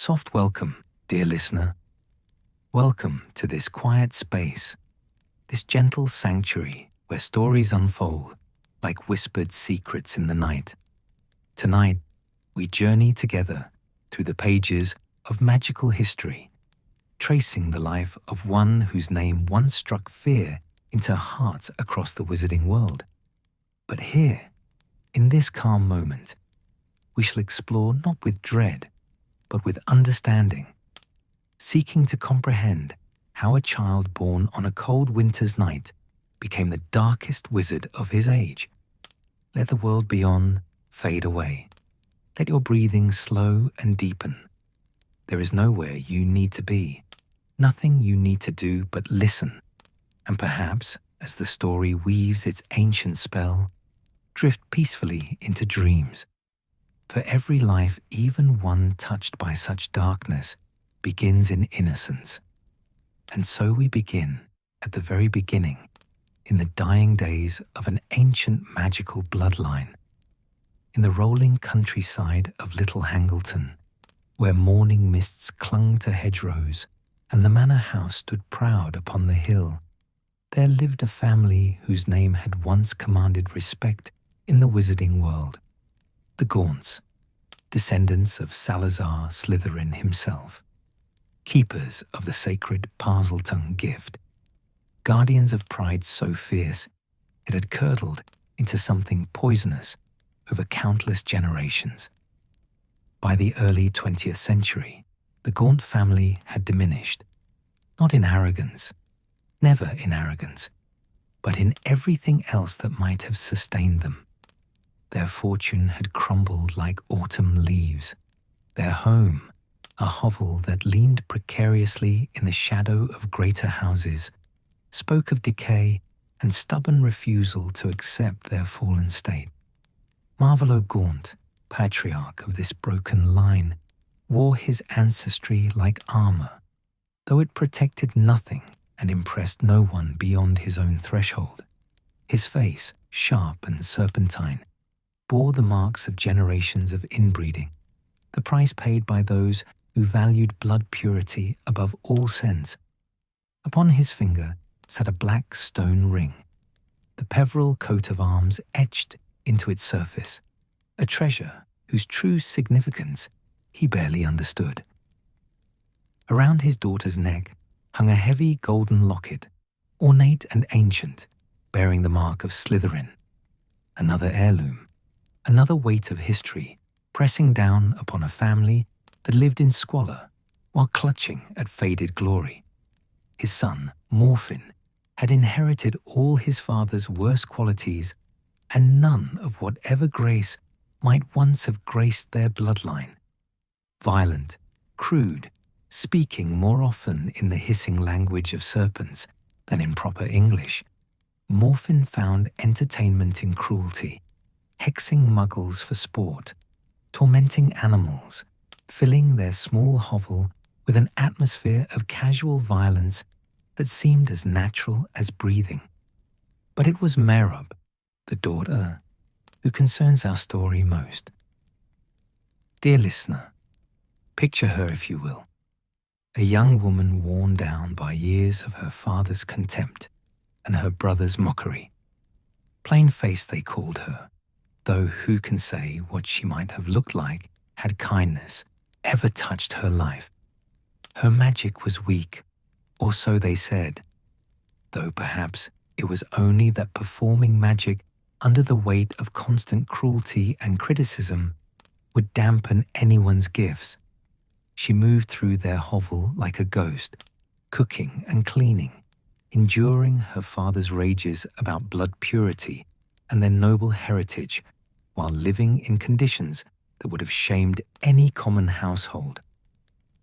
soft welcome, dear listener. Welcome to this quiet space, this gentle sanctuary where stories unfold like whispered secrets in the night. Tonight, we journey together through the pages of magical history, tracing the life of one whose name once struck fear into hearts across the wizarding world. But here, in this calm moment, we shall explore not with dread, but with understanding, seeking to comprehend how a child born on a cold winter's night became the darkest wizard of his age. Let the world beyond fade away. Let your breathing slow and deepen. There is nowhere you need to be, nothing you need to do but listen, and perhaps, as the story weaves its ancient spell, drift peacefully into dreams. For every life, even one touched by such darkness, begins in innocence. And so we begin at the very beginning, in the dying days of an ancient magical bloodline. In the rolling countryside of Little Hangleton, where morning mists clung to hedgerows and the manor house stood proud upon the hill, there lived a family whose name had once commanded respect in the wizarding world. The Gaunts, descendants of Salazar Slytherin himself, keepers of the sacred Parseltongue gift, guardians of pride so fierce it had curdled into something poisonous over countless generations. By the early 20th century, the Gaunt family had diminished, not in arrogance, never in arrogance, but in everything else that might have sustained them. Their fortune had crumbled like autumn leaves. Their home, a hovel that leaned precariously in the shadow of greater houses, spoke of decay and stubborn refusal to accept their fallen state. Marvolo Gaunt, patriarch of this broken line, wore his ancestry like armor, though it protected nothing and impressed no one beyond his own threshold. His face, sharp and serpentine, bore the marks of generations of inbreeding, the price paid by those who valued blood purity above all sense. Upon his finger sat a black stone ring, the Peveril coat of arms etched into its surface, a treasure whose true significance he barely understood. Around his daughter's neck hung a heavy golden locket, ornate and ancient, bearing the mark of Slytherin, another heirloom, another weight of history pressing down upon a family that lived in squalor while clutching at faded glory. His son, Morfin, had inherited all his father's worst qualities and none of whatever grace might once have graced their bloodline. Violent, crude, speaking more often in the hissing language of serpents than in proper English, Morfin found entertainment in cruelty, hexing muggles for sport, tormenting animals, filling their small hovel with an atmosphere of casual violence that seemed as natural as breathing. But it was Merab, the daughter, who concerns our story most. Dear listener, picture her if you will, a young woman worn down by years of her father's contempt and her brother's mockery. Plain-faced they called her, though who can say what she might have looked like had kindness ever touched her life. Her magic was weak, or so they said, though perhaps it was only that performing magic under the weight of constant cruelty and criticism would dampen anyone's gifts. She moved through their hovel like a ghost, cooking and cleaning, enduring her father's rages about blood purity and their noble heritage, while living in conditions that would have shamed any common household.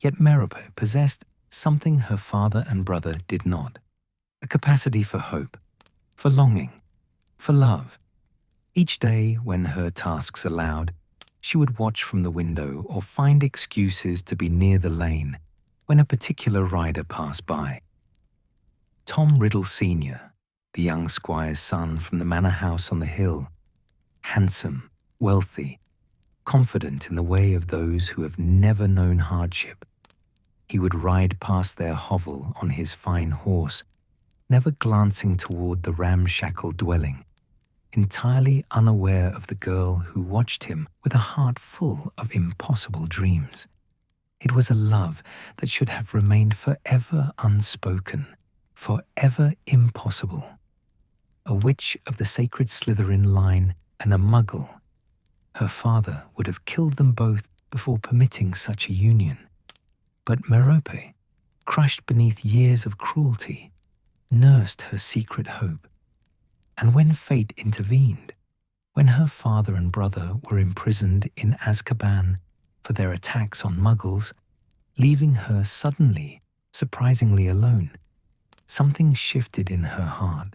Yet Merab possessed something her father and brother did not, a capacity for hope, for longing, for love. Each day when her tasks allowed, she would watch from the window or find excuses to be near the lane when a particular rider passed by. Tom Riddle Sr., the young squire's son from the manor house on the hill, handsome, wealthy, confident in the way of those who have never known hardship. He would ride past their hovel on his fine horse, never glancing toward the ramshackle dwelling, entirely unaware of the girl who watched him with a heart full of impossible dreams. It was a love that should have remained forever unspoken, forever impossible. A witch of the sacred Slytherin line and a muggle. Her father would have killed them both before permitting such a union. But Merope, crushed beneath years of cruelty, nursed her secret hope. And when fate intervened, when her father and brother were imprisoned in Azkaban for their attacks on muggles, leaving her suddenly, surprisingly alone, something shifted in her heart.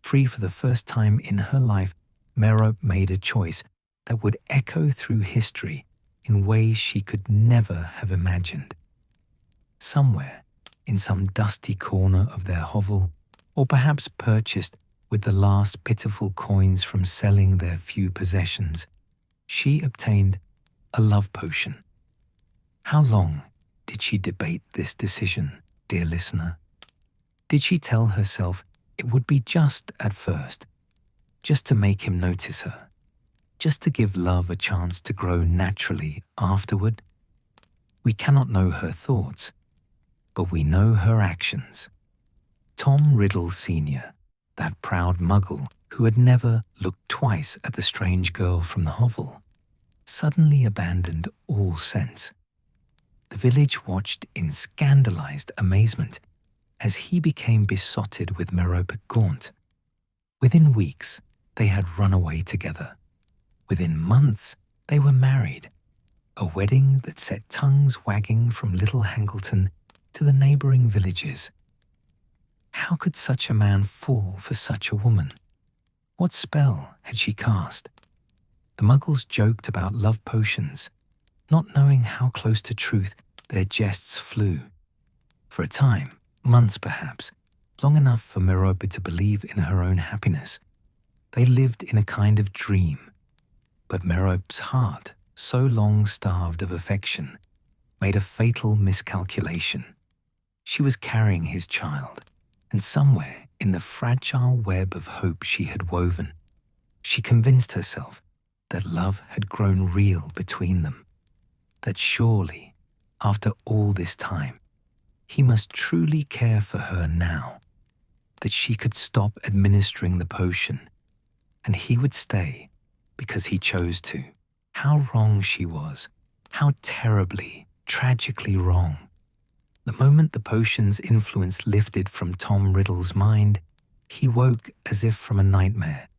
Free for the first time in her life, Merope made a choice that would echo through history in ways she could never have imagined. Somewhere, in some dusty corner of their hovel, or perhaps purchased with the last pitiful coins from selling their few possessions, she obtained a love potion. How long did she debate this decision, dear listener? Did she tell herself it would be just at first, just to make him notice her, just to give love a chance to grow naturally afterward? We cannot know her thoughts, but we know her actions. Tom Riddle Sr., that proud muggle who had never looked twice at the strange girl from the hovel, suddenly abandoned all sense. The village watched in scandalized amazement as he became besotted with Merope Gaunt. Within weeks, they had run away together. Within months, they were married, a wedding that set tongues wagging from Little Hangleton to the neighboring villages. How could such a man fall for such a woman? What spell had she cast? The muggles joked about love potions, not knowing how close to truth their jests flew. For a time, months perhaps, long enough for Merope to believe in her own happiness, they lived in a kind of dream. But Merope's heart, so long starved of affection, made a fatal miscalculation. She was carrying his child, and somewhere in the fragile web of hope she had woven, she convinced herself that love had grown real between them, that surely, after all this time, he must truly care for her now, that she could stop administering the potion, and he would stay because he chose to. How wrong she was, how terribly, tragically wrong. The moment the potion's influence lifted from Tom Riddle's mind, he woke as if from a nightmare.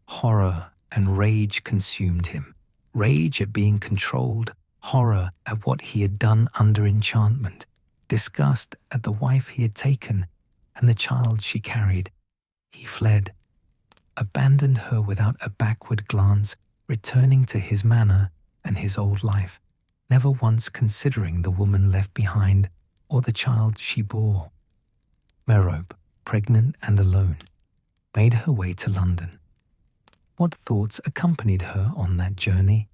Horror and rage consumed him. Rage at being controlled, horror at what he had done under enchantment, disgust at the wife he had taken and the child she carried. He fled, abandoned her without a backward glance, returning to his manor and his old life, never once considering the woman left behind or the child she bore. Merope, pregnant and alone, made her way to London. What thoughts accompanied her on that journey?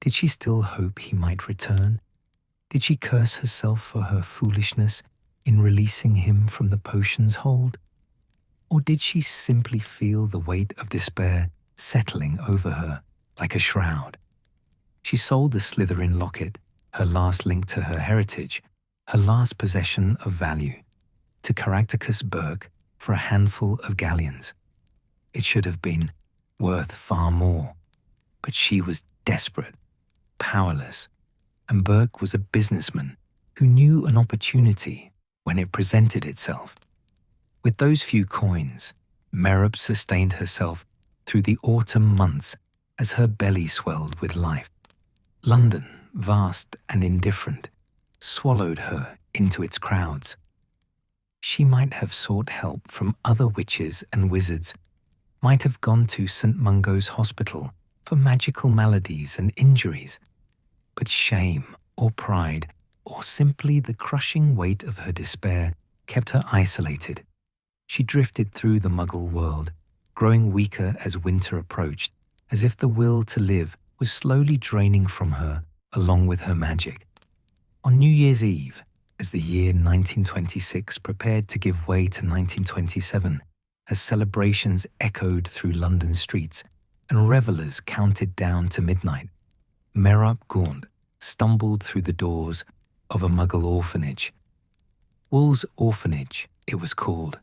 Did she still hope he might return? Did she curse herself for her foolishness in releasing him from the potion's hold? Or did she simply feel the weight of despair settling over her like a shroud? She sold the Slytherin locket, her last link to her heritage, her last possession of value, to Caractacus Burke for a handful of galleons. It should have been worth far more, but she was desperate, powerless, and Burke was a businessman who knew an opportunity when it presented itself. With those few coins, Merope sustained herself through the autumn months as her belly swelled with life. London, vast and indifferent, swallowed her into its crowds. She might have sought help from other witches and wizards, might have gone to St. Mungo's hospital for magical maladies and injuries, but shame or pride or simply the crushing weight of her despair kept her isolated. She drifted through the muggle world, growing weaker as winter approached, as if the will to live was slowly draining from her along with her magic. On New Year's Eve, as the year 1926 prepared to give way to 1927, as celebrations echoed through London streets and revellers counted down to midnight, Merab Gaunt stumbled through the doors of a Muggle orphanage. Wool's Orphanage, it was called,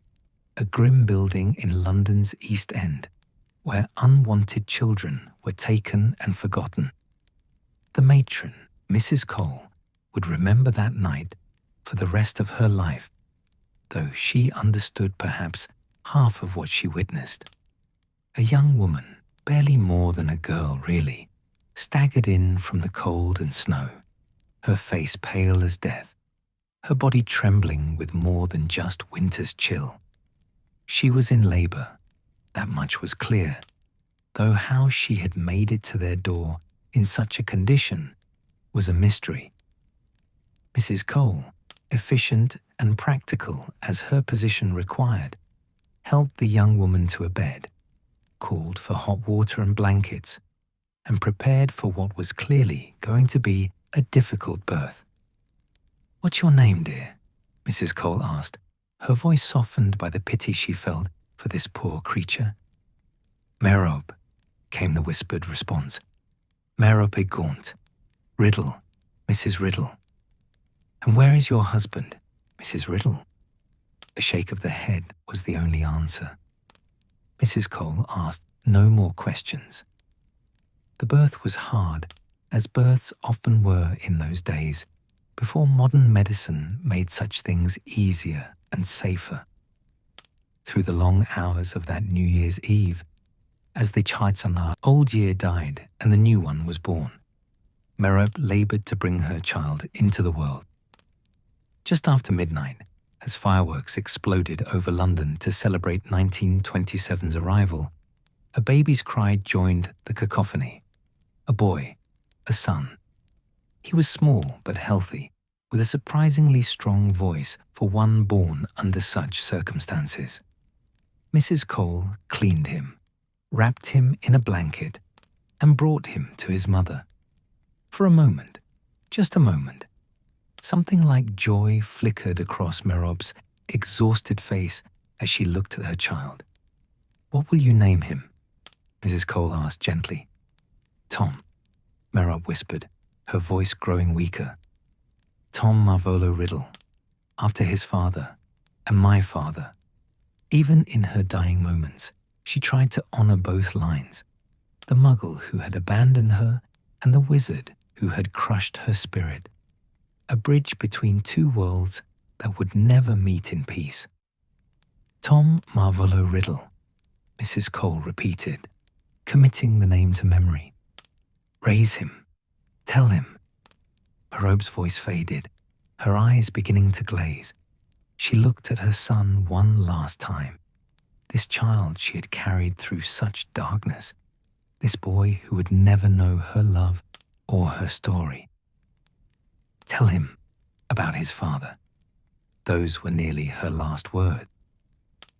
a grim building in London's East End, where unwanted children were taken and forgotten. The matron, Mrs. Cole, would remember that night for the rest of her life, though she understood perhaps half of what she witnessed. A young woman, barely more than a girl really, staggered in from the cold and snow, her face pale as death, her body trembling with more than just winter's chill. She was in labor, that much was clear, though how she had made it to their door in such a condition was a mystery. Mrs. Cole, efficient and practical as her position required, helped the young woman to a bed, called for hot water and blankets, and prepared for what was clearly going to be a difficult birth. "What's your name, dear?" Mrs. Cole asked, her voice softened by the pity she felt for this poor creature. "Merab," came the whispered response. "Merab Gaunt. Riddle, Mrs. Riddle." "And where is your husband, Mrs. Riddle?" A shake of the head was the only answer. Mrs. Cole asked no more questions. The birth was hard, as births often were in those days, before modern medicine made such things easier and safer. Through the long hours of that New Year's Eve, as the Chaitanya old year died and the new one was born, Merab labored to bring her child into the world. Just after midnight, as fireworks exploded over London to celebrate 1927's arrival, a baby's cry joined the cacophony. A boy, a son. He was small but healthy, with a surprisingly strong voice for one born under such circumstances. Mrs. Cole cleaned him, wrapped him in a blanket, and brought him to his mother. For a moment, just a moment, something like joy flickered across Merab's exhausted face as she looked at her child. "What will you name him?" Mrs. Cole asked gently. "Tom," Merab whispered, her voice growing weaker. "Tom Marvolo Riddle, after his father and my father." Even in her dying moments, she tried to honor both lines, the Muggle who had abandoned her and the wizard who had crushed her spirit, a bridge between two worlds that would never meet in peace. "Tom Marvolo Riddle," Mrs. Cole repeated, committing the name to memory. "Raise him. Tell him." Merab's voice faded, her eyes beginning to glaze. She looked at her son one last time. This child she had carried through such darkness, this boy who would never know her love or her story. "Tell him about his father." Those were nearly her last words.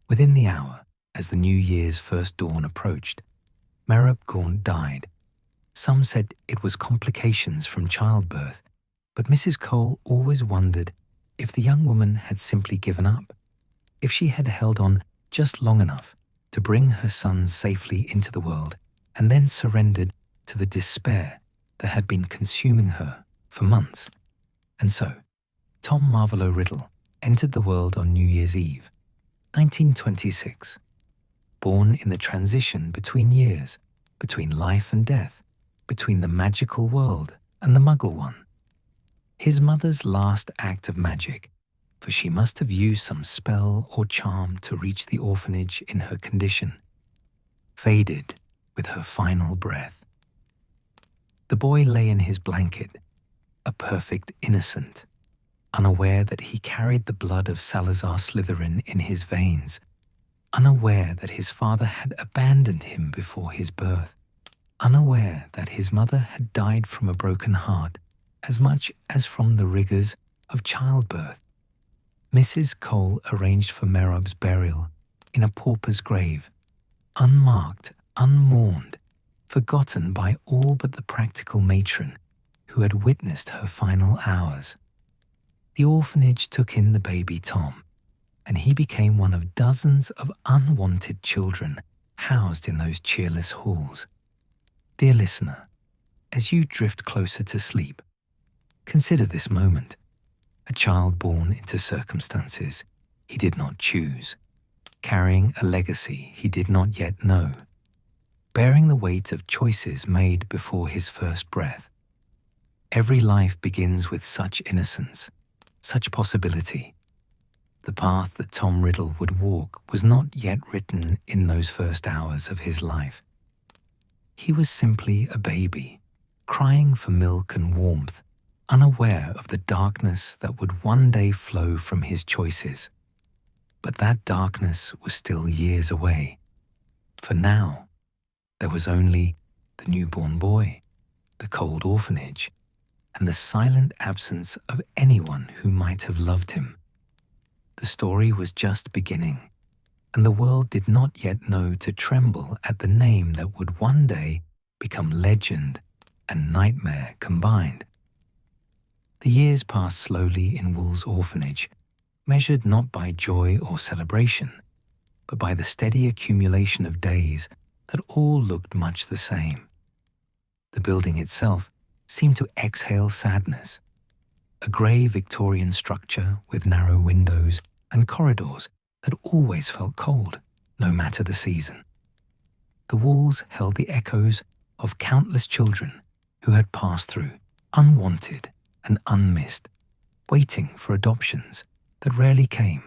Within the hour, as the New Year's first dawn approached, Merab Gaunt died. Some said it was complications from childbirth, but Mrs. Cole always wondered if the young woman had simply given up, if she had held on just long enough to bring her son safely into the world and then surrendered to the despair that had been consuming her for months. And so, Tom Marvolo Riddle entered the world on New Year's Eve, 1926, born in the transition between years, between life and death, between the magical world and the Muggle one. His mother's last act of magic, for she must have used some spell or charm to reach the orphanage in her condition, faded with her final breath. The boy lay in his blanket, a perfect innocent, unaware that he carried the blood of Salazar Slytherin in his veins, unaware that his father had abandoned him before his birth, unaware that his mother had died from a broken heart as much as from the rigors of childbirth. Mrs. Cole arranged for Merab's burial in a pauper's grave, unmarked, unmourned, forgotten by all but the practical matron who had witnessed her final hours. The orphanage took in the baby Tom, and he became one of dozens of unwanted children housed in those cheerless halls. Dear listener, as you drift closer to sleep, consider this moment: a child born into circumstances he did not choose, carrying a legacy he did not yet know, bearing the weight of choices made before his first breath. Every life begins with such innocence, such possibility. The path that Tom Riddle would walk was not yet written in those first hours of his life. He was simply a baby, crying for milk and warmth, unaware of the darkness that would one day flow from his choices. But that darkness was still years away. For now, there was only the newborn boy, the cold orphanage, and the silent absence of anyone who might have loved him. The story was just beginning, and the world did not yet know to tremble at the name that would one day become legend and nightmare combined. The years passed slowly in Wool's orphanage, measured not by joy or celebration, but by the steady accumulation of days that all looked much the same. The building itself seemed to exhale sadness, a grey Victorian structure with narrow windows and corridors that always felt cold, no matter the season. The walls held the echoes of countless children who had passed through, unwanted and unmissed, waiting for adoptions that rarely came,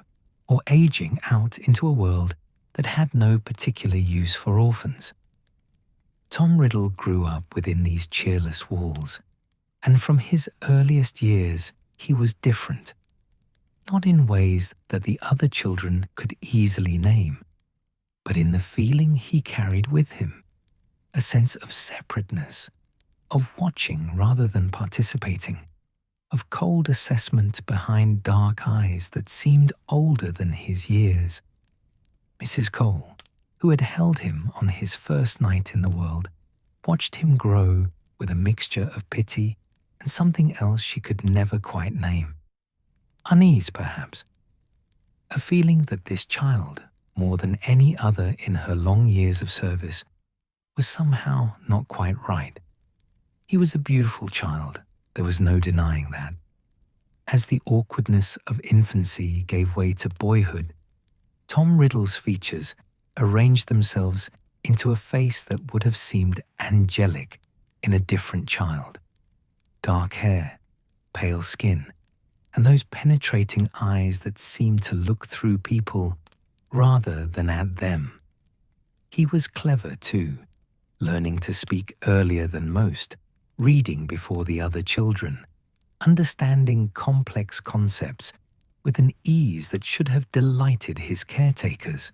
or aging out into a world that had no particular use for orphans. Tom Riddle grew up within these cheerless walls, and from his earliest years he was different, not in ways that the other children could easily name, but in the feeling he carried with him, a sense of separateness, of watching rather than participating, of cold assessment behind dark eyes that seemed older than his years. Mrs. Cole, who had held him on his first night in the world, watched him grow with a mixture of pity and something else she could never quite name. Unease, perhaps. A feeling that this child, more than any other in her long years of service, was somehow not quite right. He was a beautiful child, there was no denying that. As the awkwardness of infancy gave way to boyhood, Tom Riddle's features arranged themselves into a face that would have seemed angelic in a different child. Dark hair, pale skin, and those penetrating eyes that seemed to look through people rather than at them. He was clever too, learning to speak earlier than most, reading before the other children, understanding complex concepts with an ease that should have delighted his caretakers.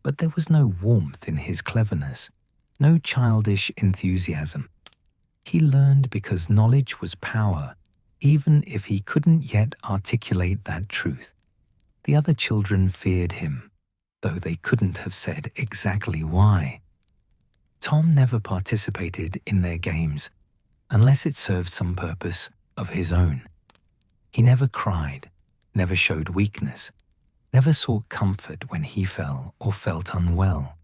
But there was no warmth in his cleverness, no childish enthusiasm. He learned because knowledge was power, even if he couldn't yet articulate that truth. The other children feared him, though they couldn't have said exactly why. Tom never participated in their games, unless it served some purpose of his own. He never cried, never showed weakness, never sought comfort when he fell or felt unwell.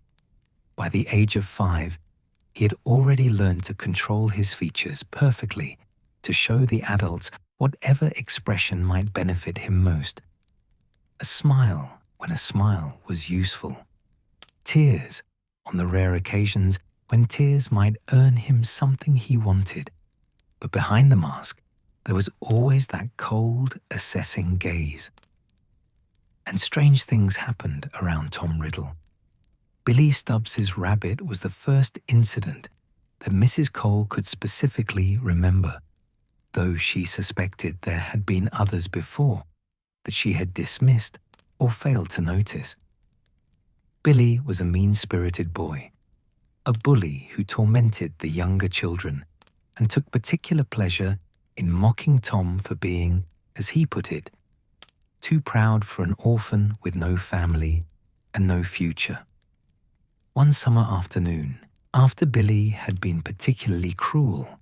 By the age of 5, he had already learned to control his features perfectly to show the adults whatever expression might benefit him most. A smile when a smile was useful. Tears on the rare occasions when tears might earn him something he wanted. But behind the mask, there was always that cold, assessing gaze. And strange things happened around Tom Riddle. Billy Stubbs's rabbit was the first incident that Mrs. Cole could specifically remember, though she suspected there had been others before that she had dismissed or failed to notice. Billy was a mean-spirited boy, a bully who tormented the younger children and took particular pleasure in mocking Tom for being, as he put it, too proud for an orphan with no family and no future. One summer afternoon, After Billy had been particularly cruel,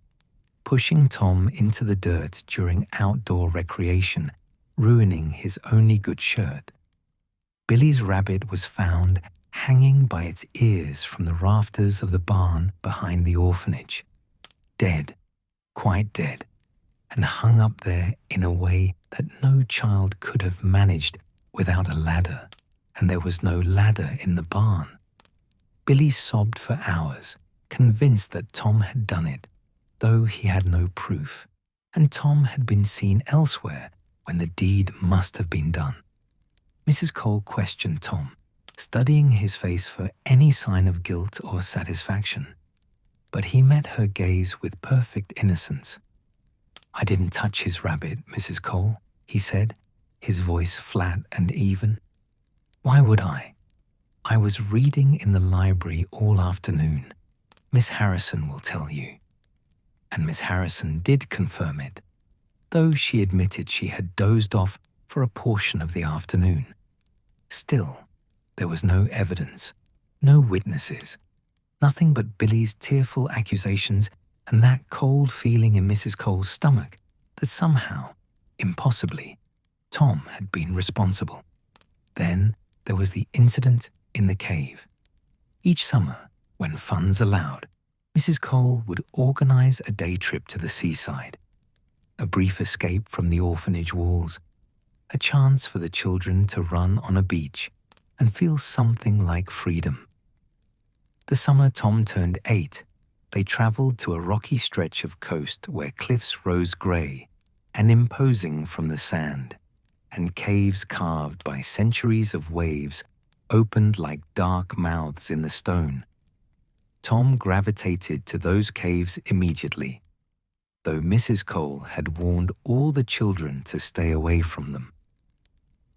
pushing Tom into the dirt during outdoor recreation, ruining his only good shirt, Billy's rabbit was found hanging by its ears from the rafters of the barn behind the orphanage, dead, quite dead, and hung up there in a way that no child could have managed without a ladder, and there was no ladder in the barn. Billy sobbed for hours, convinced that Tom had done it, though he had no proof, and Tom had been seen elsewhere when the deed must have been done. Mrs. Cole questioned Tom, studying his face for any sign of guilt or satisfaction, but he met her gaze with perfect innocence. "I didn't touch his rabbit, Mrs. Cole," he said, his voice flat and even. "Why would I? I was reading in the library all afternoon. Miss Harrison will tell you." And Miss Harrison did confirm it, though she admitted she had dozed off for a portion of the afternoon. Still, there was no evidence, no witnesses, nothing but Billy's tearful accusations and that cold feeling in Mrs. Cole's stomach that somehow, impossibly, Tom had been responsible. Then there was the incident in the cave. Each summer, when funds allowed, Mrs. Cole would organize a day trip to the seaside, a brief escape from the orphanage walls, a chance for the children to run on a beach and feel something like freedom. The summer Tom turned 8, they traveled to a rocky stretch of coast where cliffs rose grey and imposing from the sand, and caves carved by centuries of waves opened like dark mouths in the stone. Tom gravitated to those caves immediately, though Mrs. Cole had warned all the children to stay away from them.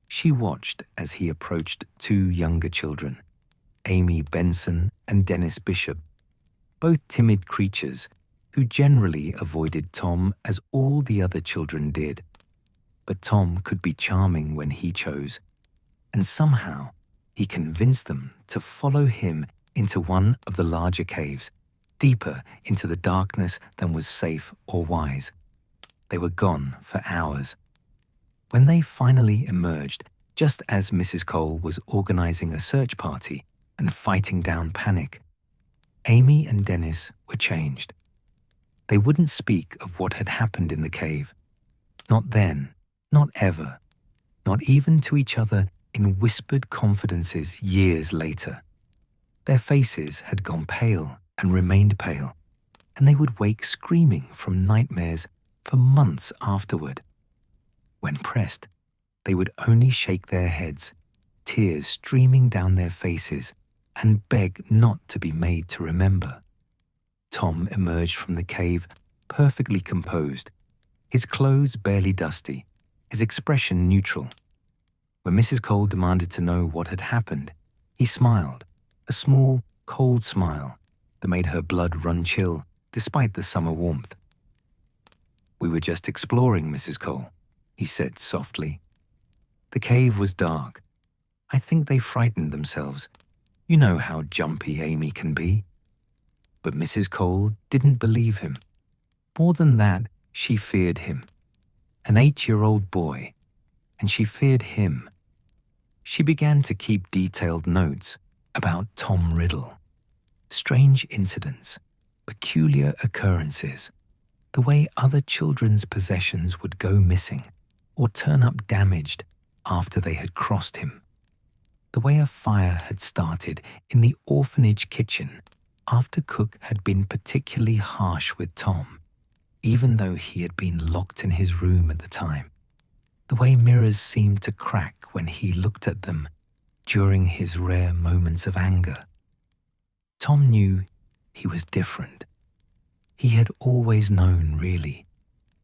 She watched as he approached 2 younger children, Amy Benson and Dennis Bishop, both timid creatures who generally avoided Tom as all the other children did. But Tom could be charming when he chose, and somehow he convinced them to follow him into one of the larger caves, deeper into the darkness than was safe or wise. They were gone for hours. When they finally emerged, just as Mrs. Cole was organizing a search party and fighting down panic, Amy and Dennis were changed. They wouldn't speak of what had happened in the cave. Not then, not ever, not even to each other in whispered confidences years later. Their faces had gone pale and remained pale, and they would wake screaming from nightmares for months afterward. When pressed, they would only shake their heads, tears streaming down their faces, and beg not to be made to remember. Tom emerged from the cave perfectly composed, his clothes barely dusty, his expression neutral. When Mrs. Cole demanded to know what had happened, he smiled, a small, cold smile that made her blood run chill despite the summer warmth. "We were just exploring, Mrs. Cole," he said softly. "The cave was dark. I think they frightened themselves. You know how jumpy Amy can be." But Mrs. Cole didn't believe him. More than that, she feared him. An 8-year-old boy, and she feared him. She began to keep detailed notes about Tom Riddle. Strange incidents, peculiar occurrences, the way other children's possessions would go missing or turn up damaged after they had crossed him. The way a fire had started in the orphanage kitchen after Cook had been particularly harsh with Tom, even though he had been locked in his room at the time. The way mirrors seemed to crack when he looked at them during his rare moments of anger. Tom knew he was different. He had always known, really,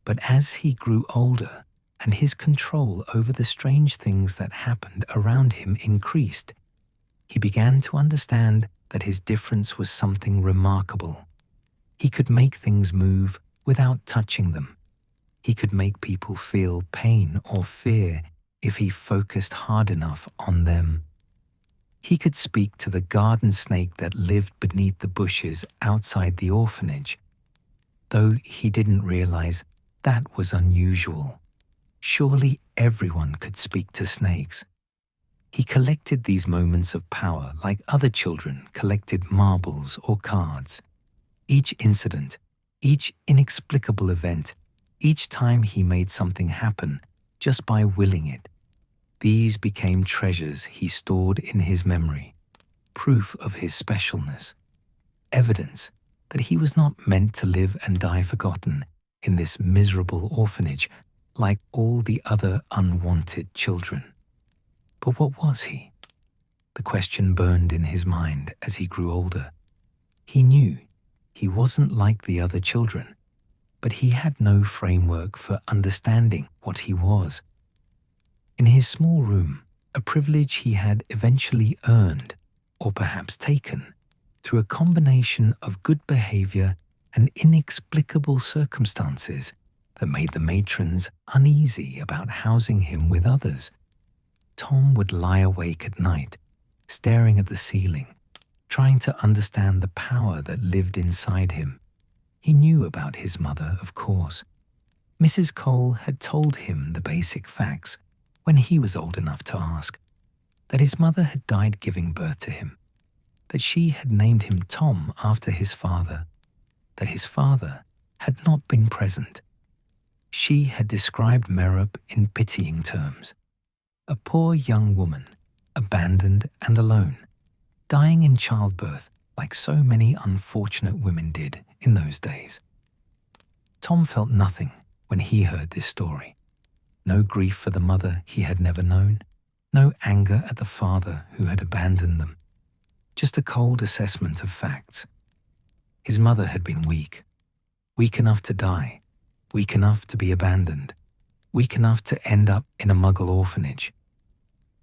but as he grew older and his control over the strange things that happened around him increased, he began to understand that his difference was something remarkable. He could make things move without touching them. He could make people feel pain or fear if he focused hard enough on them. He could speak to the garden snake that lived beneath the bushes outside the orphanage, though he didn't realize that was unusual. Surely everyone could speak to snakes. He collected these moments of power like other children collected marbles or cards. Each incident, each inexplicable event, each time he made something happen just by willing it, these became treasures he stored in his memory, proof of his specialness, evidence that he was not meant to live and die forgotten in this miserable orphanage like all the other unwanted children. But what was he? The question burned in his mind as he grew older. He knew he wasn't like the other children, but he had no framework for understanding what he was. In his small room, a privilege he had eventually earned, or perhaps taken, through a combination of good behavior and inexplicable circumstances that made the matrons uneasy about housing him with others. Tom would lie awake at night, staring at the ceiling, trying to understand the power that lived inside him. He knew about his mother, of course. Mrs. Cole had told him the basic facts when he was old enough to ask, that his mother had died giving birth to him, that she had named him Tom after his father, that his father had not been present. She had described Merope in pitying terms, a poor young woman, abandoned and alone, dying in childbirth like so many unfortunate women did in those days. Tom felt nothing when he heard this story. No grief for the mother he had never known, no anger at the father who had abandoned them, just a cold assessment of facts. His mother had been weak enough to die, weak enough to be abandoned, weak enough to end up in a Muggle orphanage.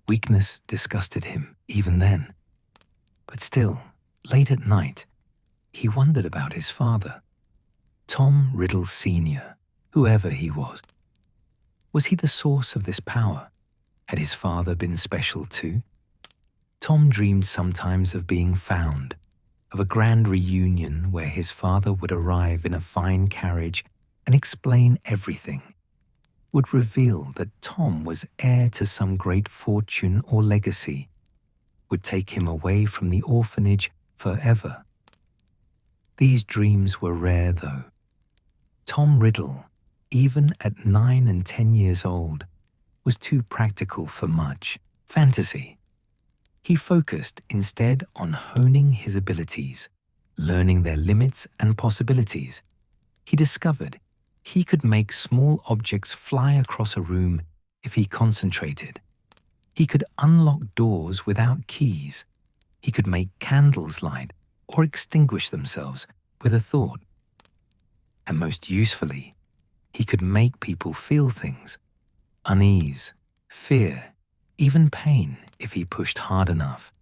Weakness disgusted him even then. But still, late at night, he wondered about his father, Tom Riddle Sr., whoever he was. Was he the source of this power? Had his father been special too? Tom dreamed sometimes of being found, of a grand reunion where his father would arrive in a fine carriage and explain everything, would reveal that Tom was heir to some great fortune or legacy, would take him away from the orphanage forever. These dreams were rare, though. Tom Riddle, even at 9 and 10 years old, was too practical for much fantasy. He focused instead on honing his abilities, learning their limits and possibilities. He discovered he could make small objects fly across a room if he concentrated. He could unlock doors without keys. He could make candles light or extinguish themselves with a thought. And most usefully, he could make people feel things, unease, fear, even pain if he pushed hard enough.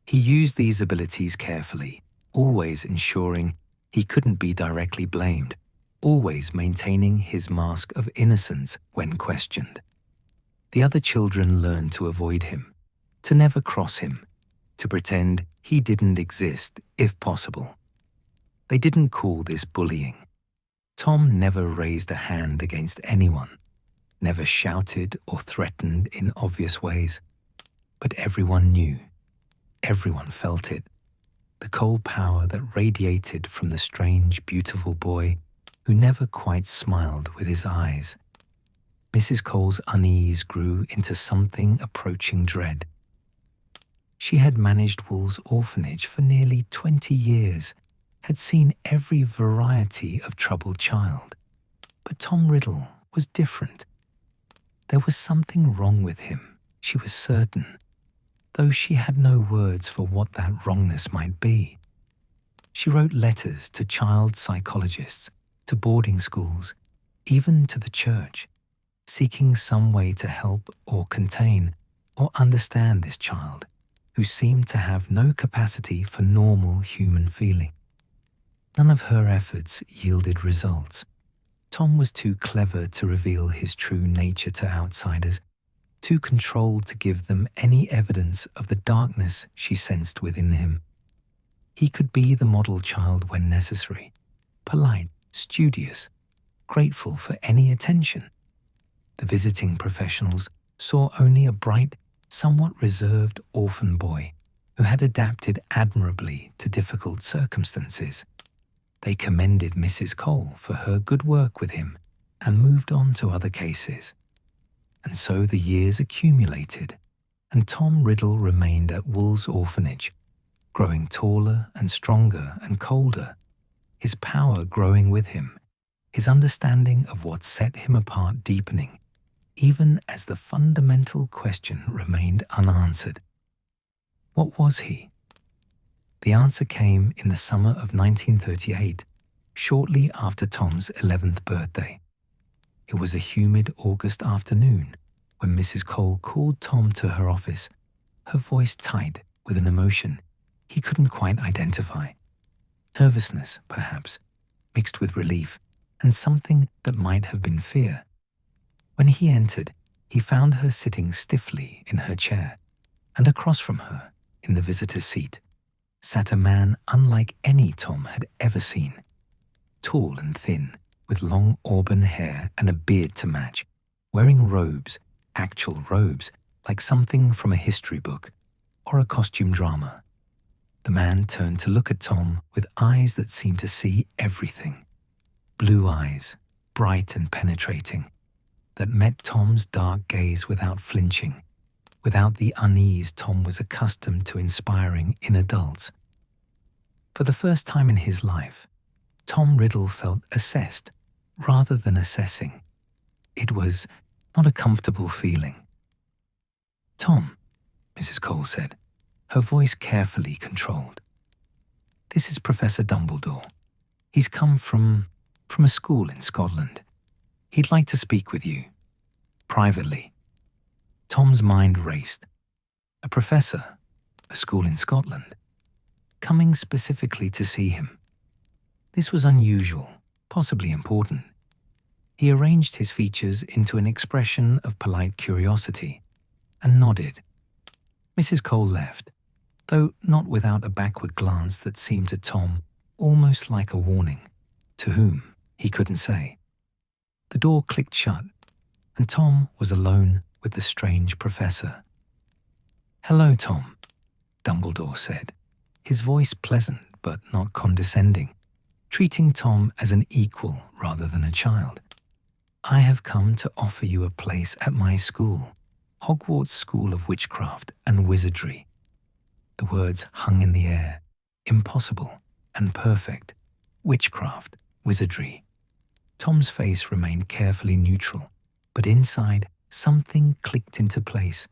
He used these abilities carefully, always ensuring he couldn't be directly blamed, always maintaining his mask of innocence when questioned. The other children learned to avoid him, to never cross him, to pretend he didn't exist if possible. They didn't call this bullying. Tom never raised a hand against anyone, never shouted or threatened in obvious ways. But everyone knew, everyone felt it, the cold power that radiated from the strange, beautiful boy who never quite smiled with his eyes. Mrs. Cole's unease grew into something approaching dread. She had managed Wool's orphanage for nearly 20 years, had seen every variety of troubled child. But Tom Riddle was different. There was something wrong with him, she was certain, though she had no words for what that wrongness might be. She wrote letters to child psychologists, to boarding schools, even to the church, seeking some way to help or contain or understand this child who seemed to have no capacity for normal human feeling. None of her efforts yielded results. Tom was too clever to reveal his true nature to outsiders, too controlled to give them any evidence of the darkness she sensed within him. He could be the model child when necessary, polite, studious, grateful for any attention. The visiting professionals saw only a bright, somewhat reserved orphan boy who had adapted admirably to difficult circumstances. They commended Mrs. Cole for her good work with him and moved on to other cases. And so the years accumulated, and Tom Riddle remained at Wool's orphanage, growing taller and stronger and colder, his power growing with him, his understanding of what set him apart deepening, even as the fundamental question remained unanswered. What was he? The answer came in the summer of 1938, shortly after Tom's 11th birthday. It was a humid August afternoon when Mrs. Cole called Tom to her office, her voice tight with an emotion he couldn't quite identify. Nervousness, perhaps, mixed with relief, and something that might have been fear. When he entered, he found her sitting stiffly in her chair, and across from her, in the visitor's seat, sat a man unlike any Tom had ever seen. Tall and thin, with long auburn hair and a beard to match, wearing robes, actual robes, like something from a history book or a costume drama. The man turned to look at Tom with eyes that seemed to see everything. Blue eyes, bright and penetrating, that met Tom's dark gaze without flinching, without the unease Tom was accustomed to inspiring in adults. For the first time in his life, Tom Riddle felt assessed rather than assessing. It was not a comfortable feeling. "Tom," Mrs. Cole said, her voice carefully controlled. "This is Professor Dumbledore. He's come from a school in Scotland. He'd like to speak with you, privately." Tom's mind raced. A professor, a school in Scotland, coming specifically to see him. This was unusual, possibly important. He arranged his features into an expression of polite curiosity and nodded. Mrs. Cole left, though not without a backward glance that seemed to Tom almost like a warning. To whom, he couldn't say. The door clicked shut, and Tom was alone with the strange professor. "Hello, Tom," Dumbledore said, his voice pleasant but not condescending, treating Tom as an equal rather than a child. "I have come to offer you a place at my school, Hogwarts School of Witchcraft and Wizardry." The words hung in the air, impossible and perfect. Witchcraft, wizardry. Tom's face remained carefully neutral, but inside something clicked into place.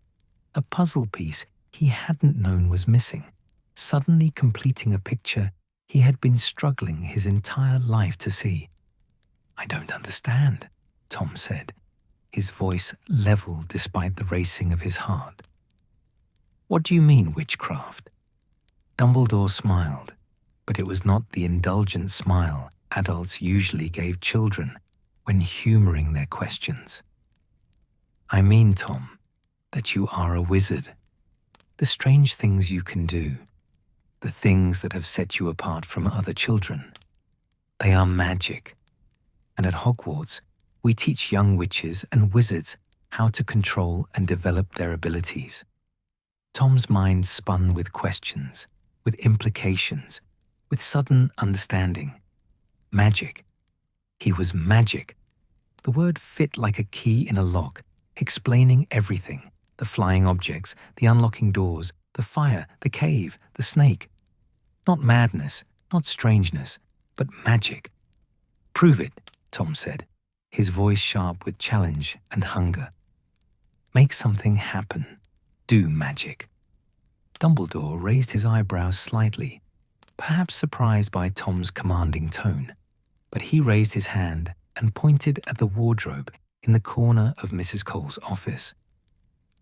A puzzle piece he hadn't known was missing, suddenly completing a picture he had been struggling his entire life to see. "I don't understand," Tom said, his voice level despite the racing of his heart. "What do you mean, witchcraft?" Dumbledore smiled, but it was not the indulgent smile adults usually gave children when humoring their questions. "I mean, Tom, that you are a wizard. The strange things you can do, the things that have set you apart from other children, they are magic. And at Hogwarts, we teach young witches and wizards how to control and develop their abilities." Tom's mind spun with questions, with implications, with sudden understanding. Magic. He was magic. The word fit like a key in a lock, explaining everything: the flying objects, the unlocking doors, the fire, the cave, the snake. Not madness, not strangeness, but magic. "Prove it," Tom said, his voice sharp with challenge and hunger. "Make something happen. Do magic." Dumbledore raised his eyebrows slightly, perhaps surprised by Tom's commanding tone, but he raised his hand and pointed at the wardrobe in the corner of Mrs. Cole's office.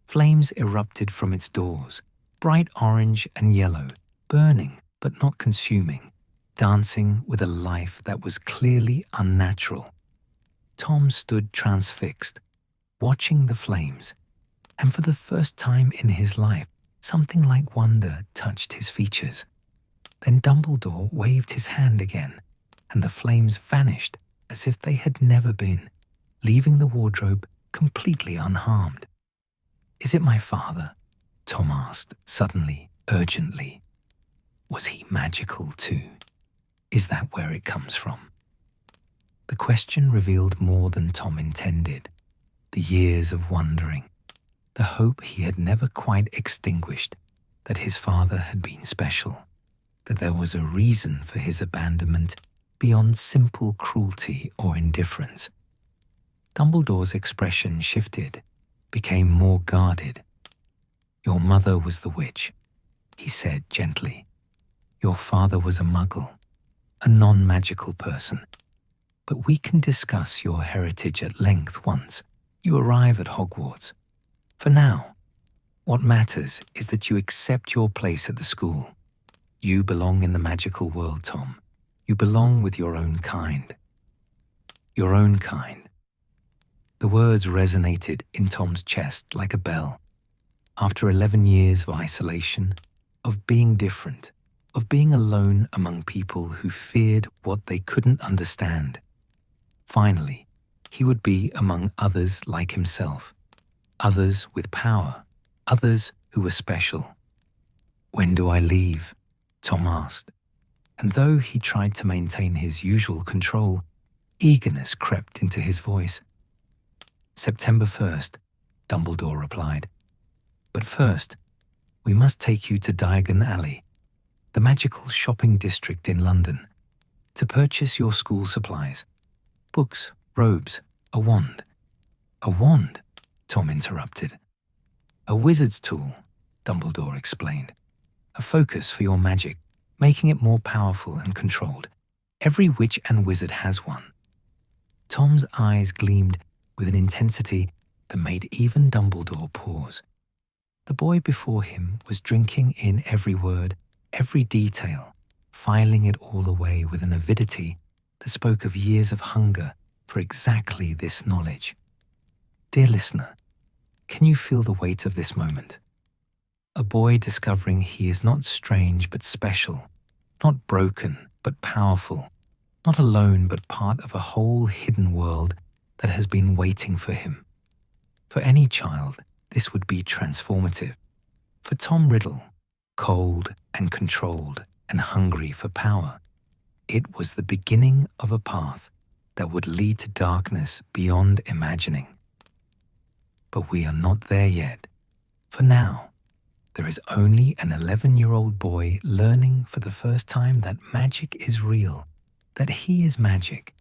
Flames erupted from its doors, bright orange and yellow, burning but not consuming, dancing with a life that was clearly unnatural. Tom stood transfixed, watching the flames, And for the first time in his life, something like wonder touched his features. Then Dumbledore waved his hand again, and the flames vanished as if they had never been, leaving the wardrobe completely unharmed. "Is it my father?" Tom asked, suddenly, urgently. Was he magical too? Is that where it comes from? The question revealed more than Tom intended. The years of wondering, the hope he had never quite extinguished, that his father had been special, that there was a reason for his abandonment beyond simple cruelty or indifference. Dumbledore's expression shifted, became more guarded. "Your mother was the witch," he said gently. "Your father was a muggle, a non-magical person. But we can discuss your heritage at length once you arrive at Hogwarts. For now, what matters is that you accept your place at the school. You belong in the magical world, Tom. You belong with your own kind." Your own kind. The words resonated in Tom's chest like a bell. After 11 years of isolation, of being different, of being alone among people who feared what they couldn't understand, finally, he would be among others like himself, others with power, others who were special. "When do I leave?" Tom asked, and though he tried to maintain his usual control, eagerness crept into his voice. "September 1st, Dumbledore replied. "But first, we must take you to Diagon Alley, the magical shopping district in London, to purchase your school supplies. Books, robes, a wand." "A wand?" Tom interrupted. "A wizard's tool," Dumbledore explained. "A focus for your magic, making it more powerful and controlled. Every witch and wizard has one." Tom's eyes gleamed with an intensity that made even Dumbledore pause. The boy before him was drinking in every word, every detail, filing it all away with an avidity that spoke of years of hunger for exactly this knowledge. Dear listener, can you feel the weight of this moment? A boy discovering he is not strange but special, not broken but powerful, not alone but part of a whole hidden world that has been waiting for him. For any child, this would be transformative. For Tom Riddle, cold and controlled and hungry for power, it was the beginning of a path that would lead to darkness beyond imagining. But we are not there yet. For now, there is only an 11-year-old boy learning for the first time that magic is real, that he is magic,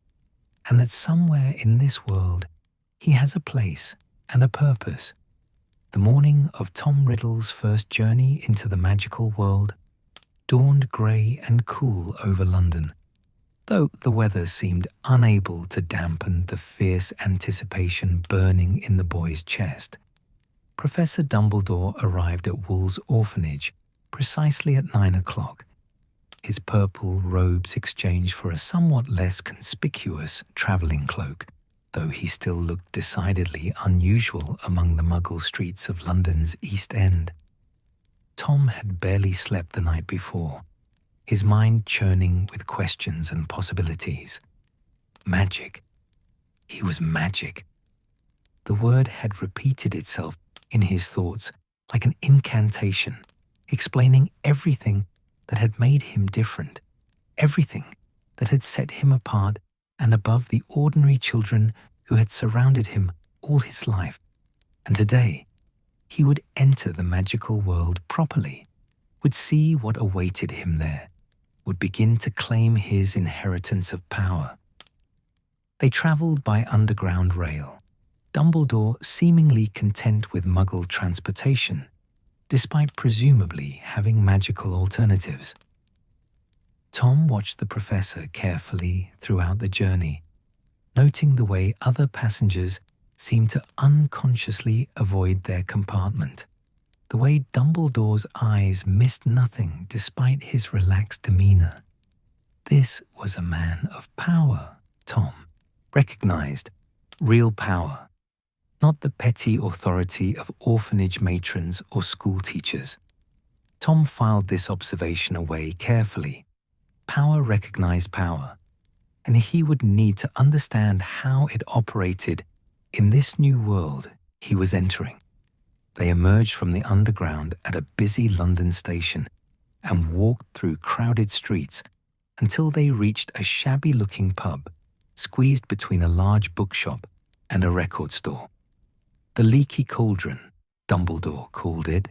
and that somewhere in this world he has a place and a purpose. The morning of Tom Riddle's first journey into the magical world dawned grey and cool over London, though the weather seemed unable to dampen the fierce anticipation burning in the boy's chest. Professor Dumbledore arrived at Wool's orphanage precisely at 9 o'clock, his purple robes exchanged for a somewhat less conspicuous travelling cloak, though he still looked decidedly unusual among the muggle streets of London's East End. Tom had barely slept the night before, his mind churning with questions and possibilities. Magic. He was magic. The word had repeated itself in his thoughts like an incantation, explaining everything that had made him different, everything that had set him apart and above the ordinary children who had surrounded him all his life. And today, he would enter the magical world properly, would see what awaited him there, would begin to claim his inheritance of power. They travelled by underground rail, Dumbledore seemingly content with muggle transportation, despite presumably having magical alternatives. Tom watched the professor carefully throughout the journey, noting the way other passengers seemed to unconsciously avoid their compartment, the way Dumbledore's eyes missed nothing despite his relaxed demeanour. This was a man of power, Tom recognized, real power. not the petty authority of orphanage matrons or school teachers. Tom filed this observation away carefully. Power recognized power, and he would need to understand how it operated in this new world he was entering. They emerged from the underground at a busy London station and walked through crowded streets until they reached a shabby-looking pub, squeezed between a large bookshop and a record store. The Leaky Cauldron, Dumbledore called it,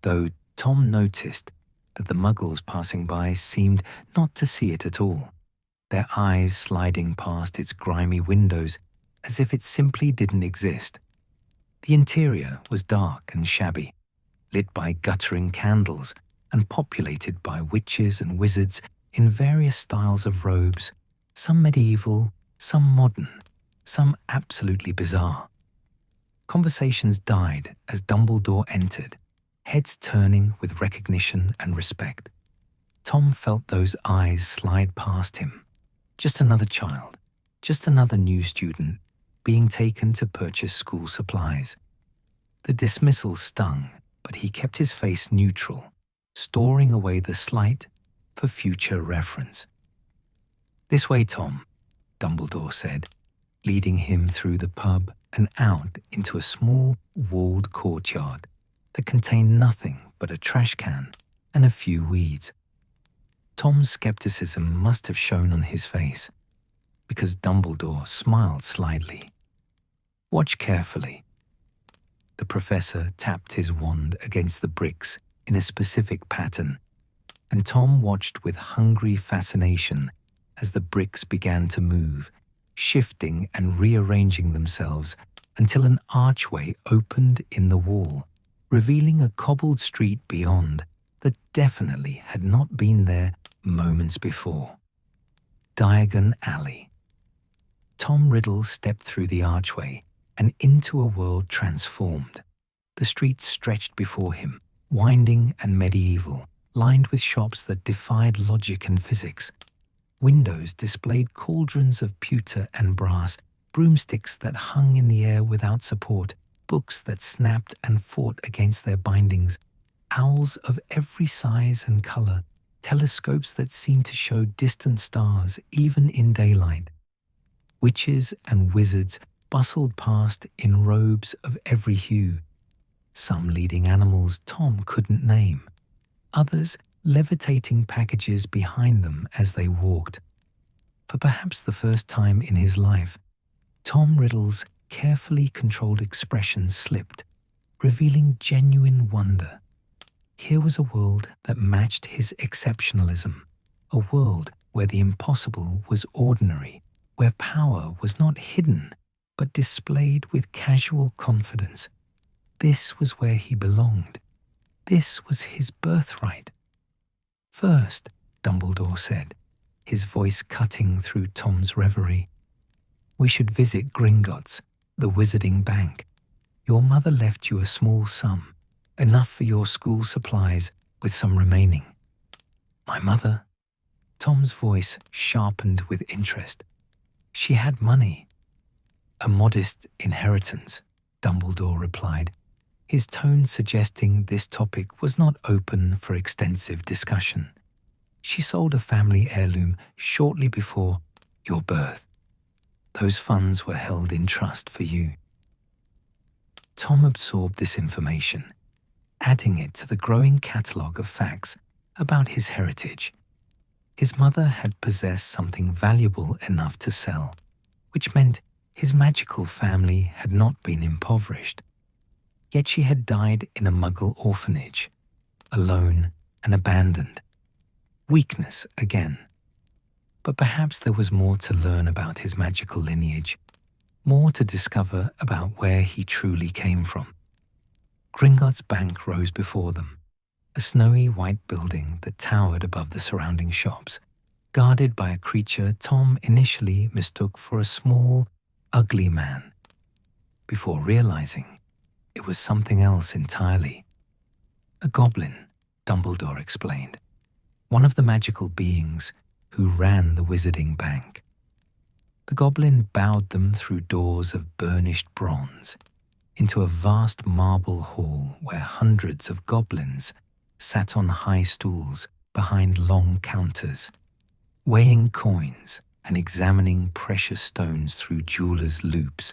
though Tom noticed that the muggles passing by seemed not to see it at all, their eyes sliding past its grimy windows as if it simply didn't exist. The interior was dark and shabby, lit by guttering candles and populated by witches and wizards in various styles of robes, some medieval, some modern, some absolutely bizarre. Conversations died as Dumbledore entered, heads turning with recognition and respect. Tom felt those eyes slide past him. Just another child, just another new student being taken to purchase school supplies. The dismissal stung, but he kept his face neutral, storing away the slight for future reference. "This way, Tom," Dumbledore said, leading him through the pub and out into a small, walled courtyard that contained nothing but a trash can and a few weeds. Tom's skepticism must have shown on his face, because Dumbledore smiled slightly. "Watch carefully." The professor tapped his wand against the bricks in a specific pattern, and Tom watched with hungry fascination as the bricks began to move, shifting and rearranging themselves until an archway opened in the wall, revealing a cobbled street beyond that definitely had not been there moments before. Diagon Alley. Tom Riddle stepped through the archway and into a world transformed. The street stretched before him, winding and medieval, lined with shops that defied logic and physics. Windows displayed cauldrons of pewter and brass, broomsticks that hung in the air without support, books that snapped and fought against their bindings, owls of every size and color, telescopes that seemed to show distant stars even in daylight. Witches and wizards bustled past in robes of every hue, some leading animals Tom couldn't name, others levitating packages behind them as they walked. For perhaps the first time in his life, Tom Riddle's carefully controlled expression slipped, revealing genuine wonder. Here was a world that matched his exceptionalism, a world where the impossible was ordinary, where power was not hidden, but displayed with casual confidence. This was where he belonged. This was his birthright. "First," Dumbledore said, his voice cutting through Tom's reverie, "we should visit Gringotts, the Wizarding Bank. Your mother left you a small sum, enough for your school supplies with some remaining." "My mother?" Tom's voice sharpened with interest. "She had money." "A modest inheritance," Dumbledore replied, his tone suggesting this topic was not open for extensive discussion. "She sold a family heirloom shortly before your birth. Those funds were held in trust for you." Tom absorbed this information, adding it to the growing catalogue of facts about his heritage. His mother had possessed something valuable enough to sell, which meant his magical family had not been impoverished. Yet she had died in a Muggle orphanage, alone and abandoned. Weakness again. But perhaps there was more to learn about his magical lineage, more to discover about where he truly came from. Gringotts Bank rose before them, a snowy white building that towered above the surrounding shops, guarded by a creature Tom initially mistook for a small, ugly man, before realizing it was something else entirely. "A goblin," Dumbledore explained, "one of the magical beings who ran the Wizarding Bank." The goblin bowed them through doors of burnished bronze into a vast marble hall where hundreds of goblins sat on high stools behind long counters, weighing coins and examining precious stones through jewelers' loops.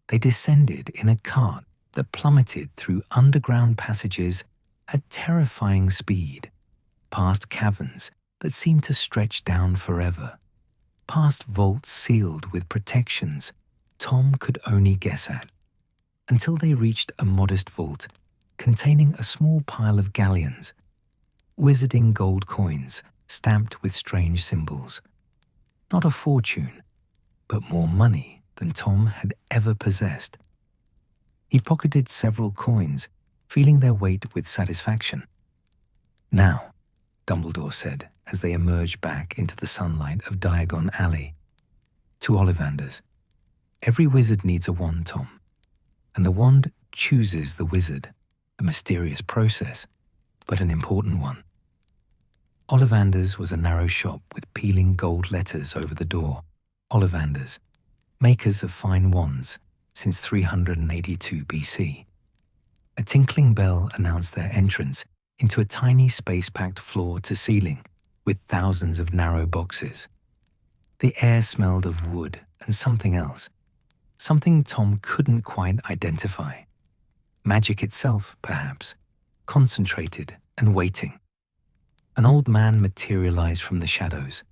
They descended in a cart that plummeted through underground passages at terrifying speed, past caverns that seemed to stretch down forever, past vaults sealed with protections Tom could only guess at, until they reached a modest vault containing a small pile of galleons, wizarding gold coins stamped with strange symbols. Not a fortune, but more money than Tom had ever possessed. He pocketed several coins, feeling their weight with satisfaction. "Now," Dumbledore said as they emerged back into the sunlight of Diagon Alley, to Ollivanders, "Every wizard needs a wand, Tom, and the wand chooses the wizard, a mysterious process, but an important one." Ollivanders was a narrow shop with peeling gold letters over the door. Ollivanders, makers of fine wands since 382 BC. A tinkling bell announced their entrance into a tiny space-packed floor-to-ceiling with thousands of narrow boxes. The air smelled of wood and something else, something Tom couldn't quite identify. Magic itself, perhaps, concentrated and waiting. An old man materialized from the shadows,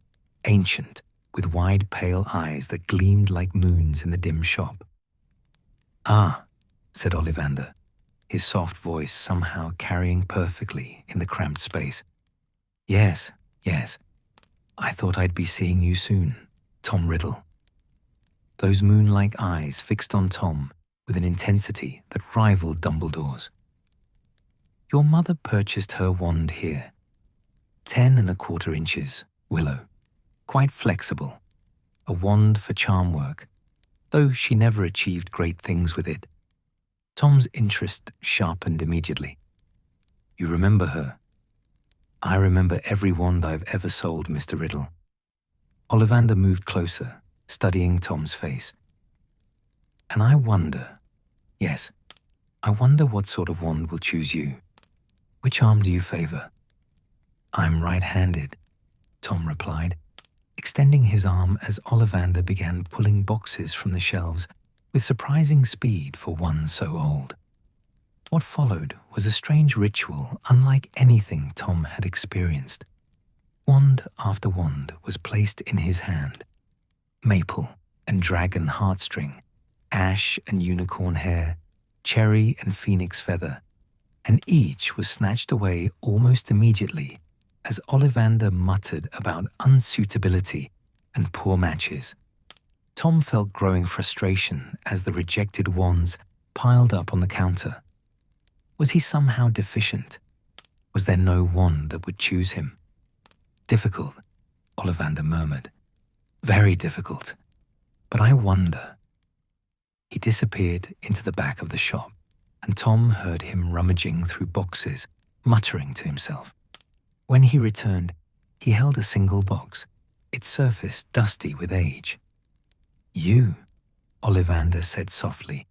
ancient, with wide pale eyes that gleamed like moons in the dim shop. "Ah," said Ollivander, his soft voice somehow carrying perfectly in the cramped space. Yes. I thought I'd be seeing you soon, Tom Riddle." Those moon-like eyes fixed on Tom with an intensity that rivaled Dumbledore's. "Your mother purchased her wand here. 10¼ inches, willow, quite flexible, a wand for charm work, though she never achieved great things with it." Tom's interest sharpened immediately. "You remember her?" "I remember every wand I've ever sold, Mr. Riddle." Ollivander moved closer, studying Tom's face. "And I wonder what sort of wand will choose you. Which arm do you favor?" "I'm right-handed," Tom replied, extending his arm as Ollivander began pulling boxes from the shelves with surprising speed for one so old. What followed was a strange ritual unlike anything Tom had experienced. Wand after wand was placed in his hand. Maple and dragon heartstring, ash and unicorn hair, cherry and phoenix feather, and each was snatched away almost immediately as Ollivander muttered about unsuitability and poor matches. Tom felt growing frustration as the rejected wands piled up on the counter. Was he somehow deficient? Was there no wand that would choose him? "Difficult," Ollivander murmured. "Very difficult. But I wonder." He disappeared into the back of the shop, and Tom heard him rummaging through boxes, muttering to himself. When he returned, he held a single box, its surface dusty with age. "You," Ollivander said softly,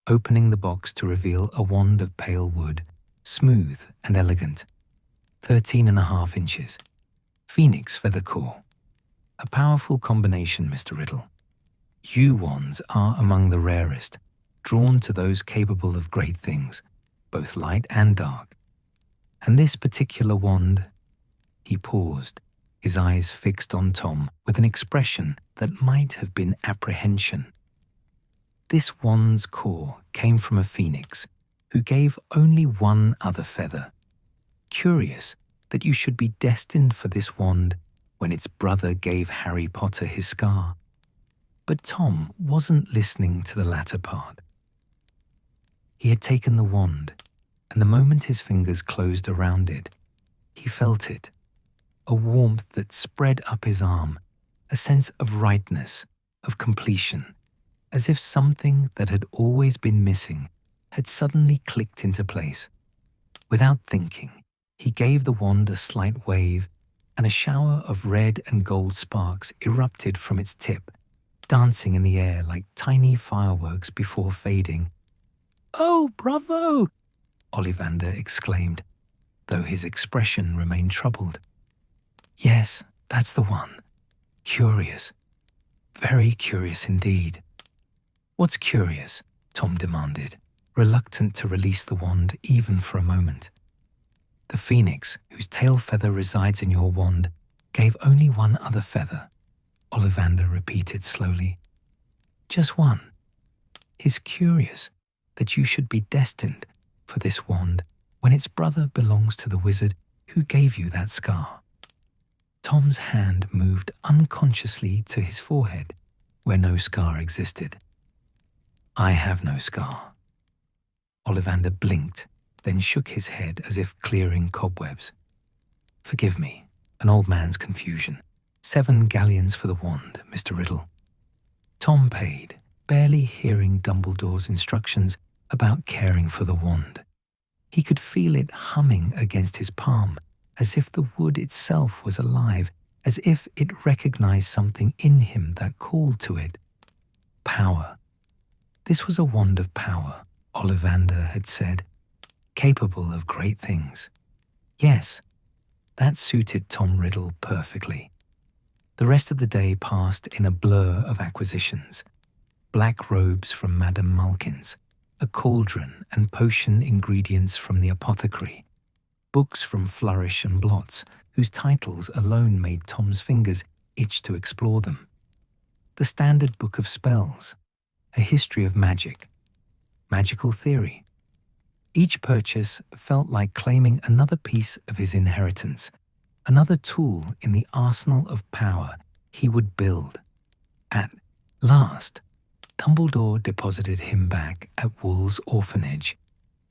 opening the box to reveal a wand of pale wood, smooth and elegant, 13½ inches, phoenix feather core. A powerful combination, Mr. Riddle. Yew wands are among the rarest, drawn to those capable of great things, both light and dark. And this particular wand," he paused, his eyes fixed on Tom with an expression that might have been apprehension. "This wand's core came from a phoenix who gave only one other feather. Curious that you should be destined for this wand when its brother gave Harry Potter his scar." But Tom wasn't listening to the latter part. He had taken the wand, and the moment his fingers closed around it, he felt it, a warmth that spread up his arm, a sense of rightness, of completion, as if something that had always been missing had suddenly clicked into place. Without thinking, he gave the wand a slight wave, and a shower of red and gold sparks erupted from its tip, dancing in the air like tiny fireworks before fading. "Oh, bravo!" Ollivander exclaimed, though his expression remained troubled. "Yes, that's the one. Curious. Very curious indeed." "What's curious?" Tom demanded, reluctant to release the wand even for a moment. "The phoenix, whose tail feather resides in your wand, gave only one other feather," Ollivander repeated slowly. "Just one. It's curious that you should be destined for this wand when its brother belongs to the wizard who gave you that scar." Tom's hand moved unconsciously to his forehead, where no scar existed. "I have no scar." Ollivander blinked, then shook his head as if clearing cobwebs. "Forgive me, an old man's confusion. 7 galleons for the wand, Mr. Riddle." Tom paid, barely hearing Dumbledore's instructions about caring for the wand. He could feel it humming against his palm, as if the wood itself was alive, as if it recognized something in him that called to it. Power. This was a wand of power, Ollivander had said, capable of great things. Yes, that suited Tom Riddle perfectly. The rest of the day passed in a blur of acquisitions. Black robes from Madame Malkin's, a cauldron and potion ingredients from the apothecary, books from Flourish and Blots, whose titles alone made Tom's fingers itch to explore them. The Standard Book of Spells, a history of magic, magical theory. Each purchase felt like claiming another piece of his inheritance, another tool in the arsenal of power he would build. At last, Dumbledore deposited him back at Wool's orphanage,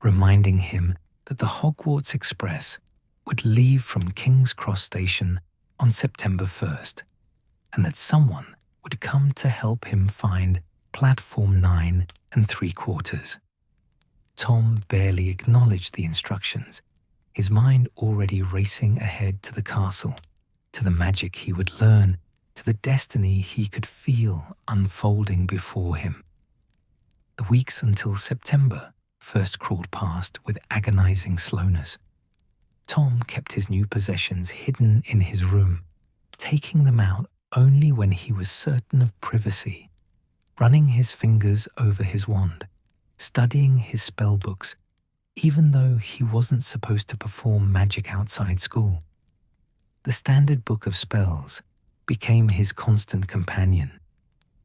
reminding him that the Hogwarts Express would leave from King's Cross Station on September 1st, and that someone would come to help him find Platform 9 3/4. Tom barely acknowledged the instructions, his mind already racing ahead to the castle, to the magic he would learn, to the destiny he could feel unfolding before him. The weeks until September first crawled past with agonizing slowness. Tom kept his new possessions hidden in his room, taking them out only when he was certain of privacy, running his fingers over his wand, studying his spell books, even though he wasn't supposed to perform magic outside school. The Standard Book of Spells became his constant companion,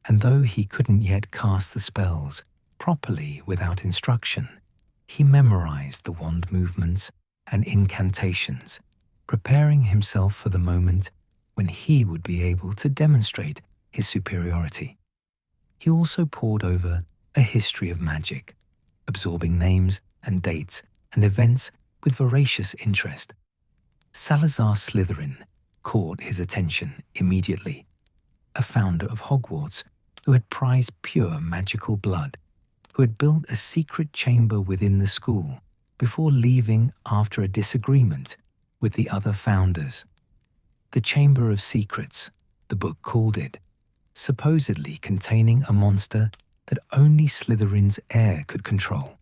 and though he couldn't yet cast the spells properly without instruction, he memorized the wand movements and incantations, preparing himself for the moment when he would be able to demonstrate his superiority. He also pored over a history of magic, absorbing names and dates and events with voracious interest. Salazar Slytherin caught his attention immediately, a founder of Hogwarts who had prized pure magical blood, who had built a secret chamber within the school before leaving after a disagreement with the other founders. The Chamber of Secrets, the book called it, supposedly containing a monster that only Slytherin's heir could control.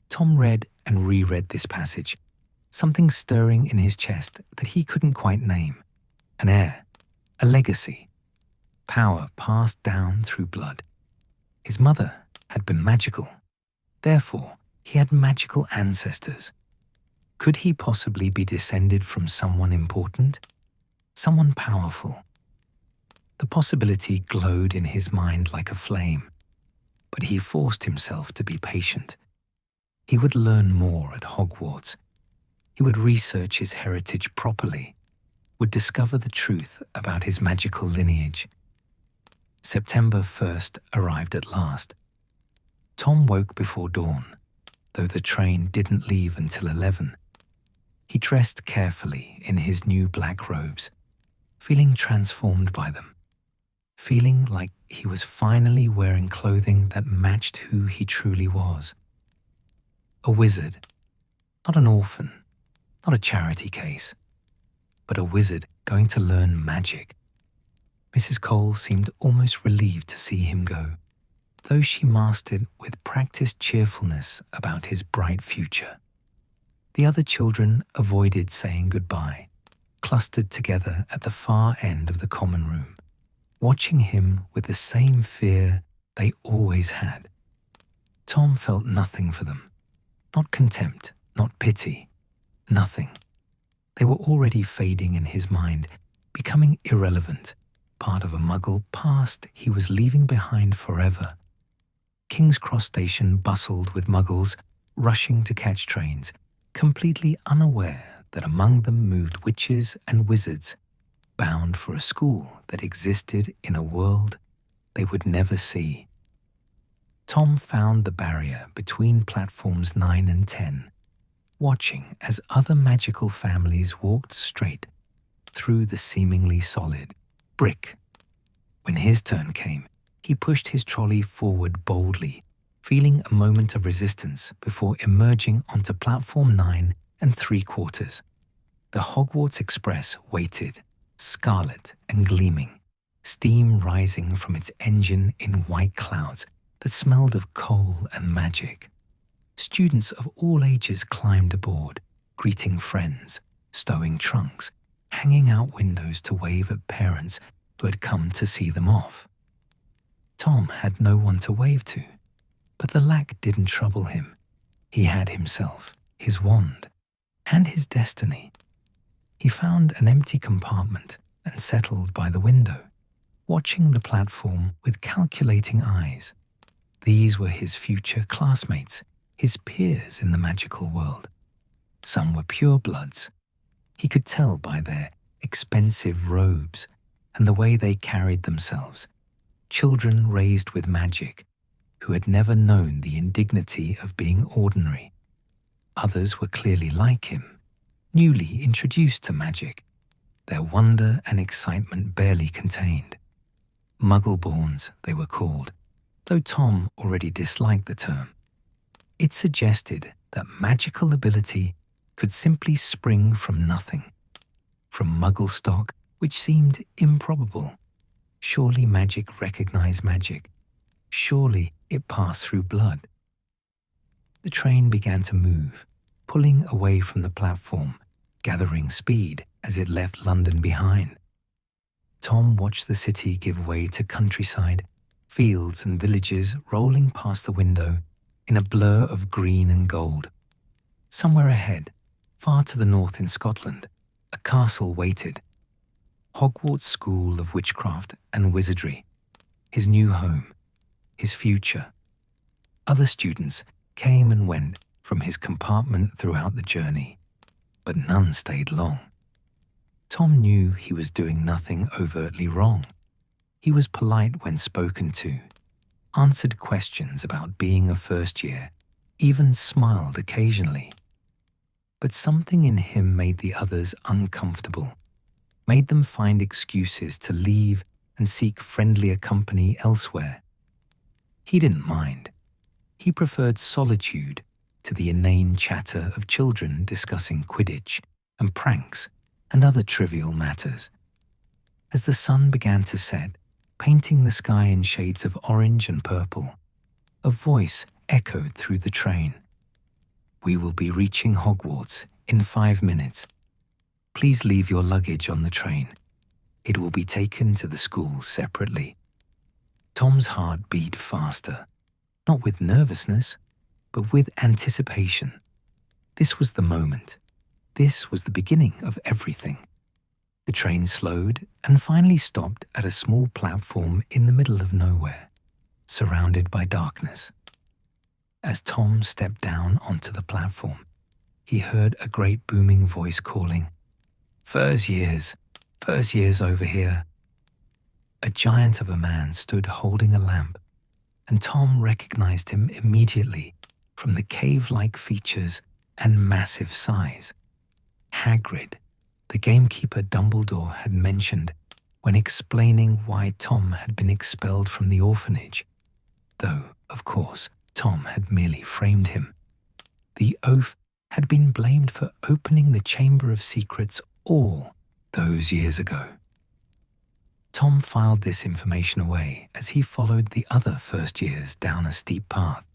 Tom read and reread this passage, something stirring in his chest that he couldn't quite name. An heir, a legacy, power passed down through blood. His mother had been magical. Therefore, he had magical ancestors. Could he possibly be descended from someone important? Someone powerful? The possibility glowed in his mind like a flame, but he forced himself to be patient. He would learn more at Hogwarts. He would research his heritage properly, would discover the truth about his magical lineage. September 1st arrived at last. Tom woke before dawn, though the train didn't leave until 11. He dressed carefully in his new black robes, feeling transformed by them, feeling like he was finally wearing clothing that matched who he truly was. A wizard, not an orphan, not a charity case, but a wizard going to learn magic. Mrs. Cole seemed almost relieved to see him go, though she masked it with practiced cheerfulness about his bright future. The other children avoided saying goodbye, clustered together at the far end of the common room, watching him with the same fear they always had. Tom felt nothing for them, not contempt, not pity, nothing. They were already fading in his mind, becoming irrelevant, part of a Muggle past he was leaving behind forever. King's Cross Station bustled with Muggles rushing to catch trains, completely unaware that among them moved witches and wizards, bound for a school that existed in a world they would never see. Tom found the barrier between platforms 9 and 10, watching as other magical families walked straight through the seemingly solid brick. When his turn came, he pushed his trolley forward boldly, feeling a moment of resistance before emerging onto platform 9 3/4. The Hogwarts Express waited, scarlet and gleaming, steam rising from its engine in white clouds that smelled of coal and magic. Students of all ages climbed aboard, greeting friends, stowing trunks, hanging out windows to wave at parents who had come to see them off. Tom had no one to wave to, but the lack didn't trouble him. He had himself, his wand, and his destiny. He found an empty compartment and settled by the window, watching the platform with calculating eyes. These were his future classmates, his peers in the magical world. Some were purebloods. He could tell by their expensive robes and the way they carried themselves, children raised with magic who had never known the indignity of being ordinary. Others were clearly like him, newly introduced to magic, their wonder and excitement barely contained. Muggleborns, they were called, though Tom already disliked the term. It suggested that magical ability could simply spring from nothing, from Muggle stock, which seemed improbable. Surely magic recognized magic. Surely it passed through blood. The train began to move, pulling away from the platform, gathering speed as it left London behind. Tom watched the city give way to countryside, fields and villages rolling past the window in a blur of green and gold. Somewhere ahead, far to the north in Scotland, a castle waited. Hogwarts School of Witchcraft and Wizardry, his new home, his future. Other students came and went from his compartment throughout the journey, but none stayed long. Tom knew he was doing nothing overtly wrong. He was polite when spoken to, answered questions about being a first year, even smiled occasionally. But something in him made the others uncomfortable, made them find excuses to leave and seek friendlier company elsewhere. He didn't mind. He preferred solitude to the inane chatter of children discussing Quidditch and pranks and other trivial matters. As the sun began to set, painting the sky in shades of orange and purple, a voice echoed through the train. "We will be reaching Hogwarts in 5 minutes. Please leave your luggage on the train. It will be taken to the school separately." Tom's heart beat faster, not with nervousness, but with anticipation. This was the moment. This was the beginning of everything. The train slowed and finally stopped at a small platform in the middle of nowhere, surrounded by darkness. As Tom stepped down onto the platform, he heard a great booming voice calling, First years over here." A giant of a man stood holding a lamp, and Tom recognized him immediately from the cave-like features and massive size. Hagrid, the gamekeeper Dumbledore had mentioned when explaining why Tom had been expelled from the orphanage, though, of course, Tom had merely framed him. The oaf had been blamed for opening the Chamber of Secrets all those years ago. Tom filed this information away as he followed the other first years down a steep path.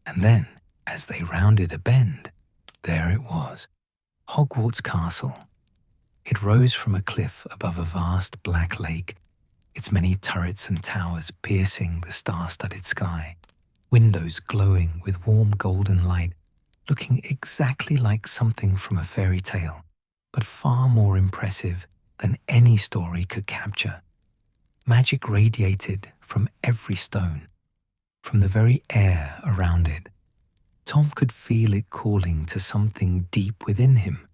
And then, as they rounded a bend, there it was, Hogwarts Castle. It rose from a cliff above a vast black lake, its many turrets and towers piercing the star-studded sky, windows glowing with warm golden light, looking exactly like something from a fairy tale, but far more impressive than any story could capture. Magic radiated from every stone, from the very air around it. Tom could feel it calling to something deep within him,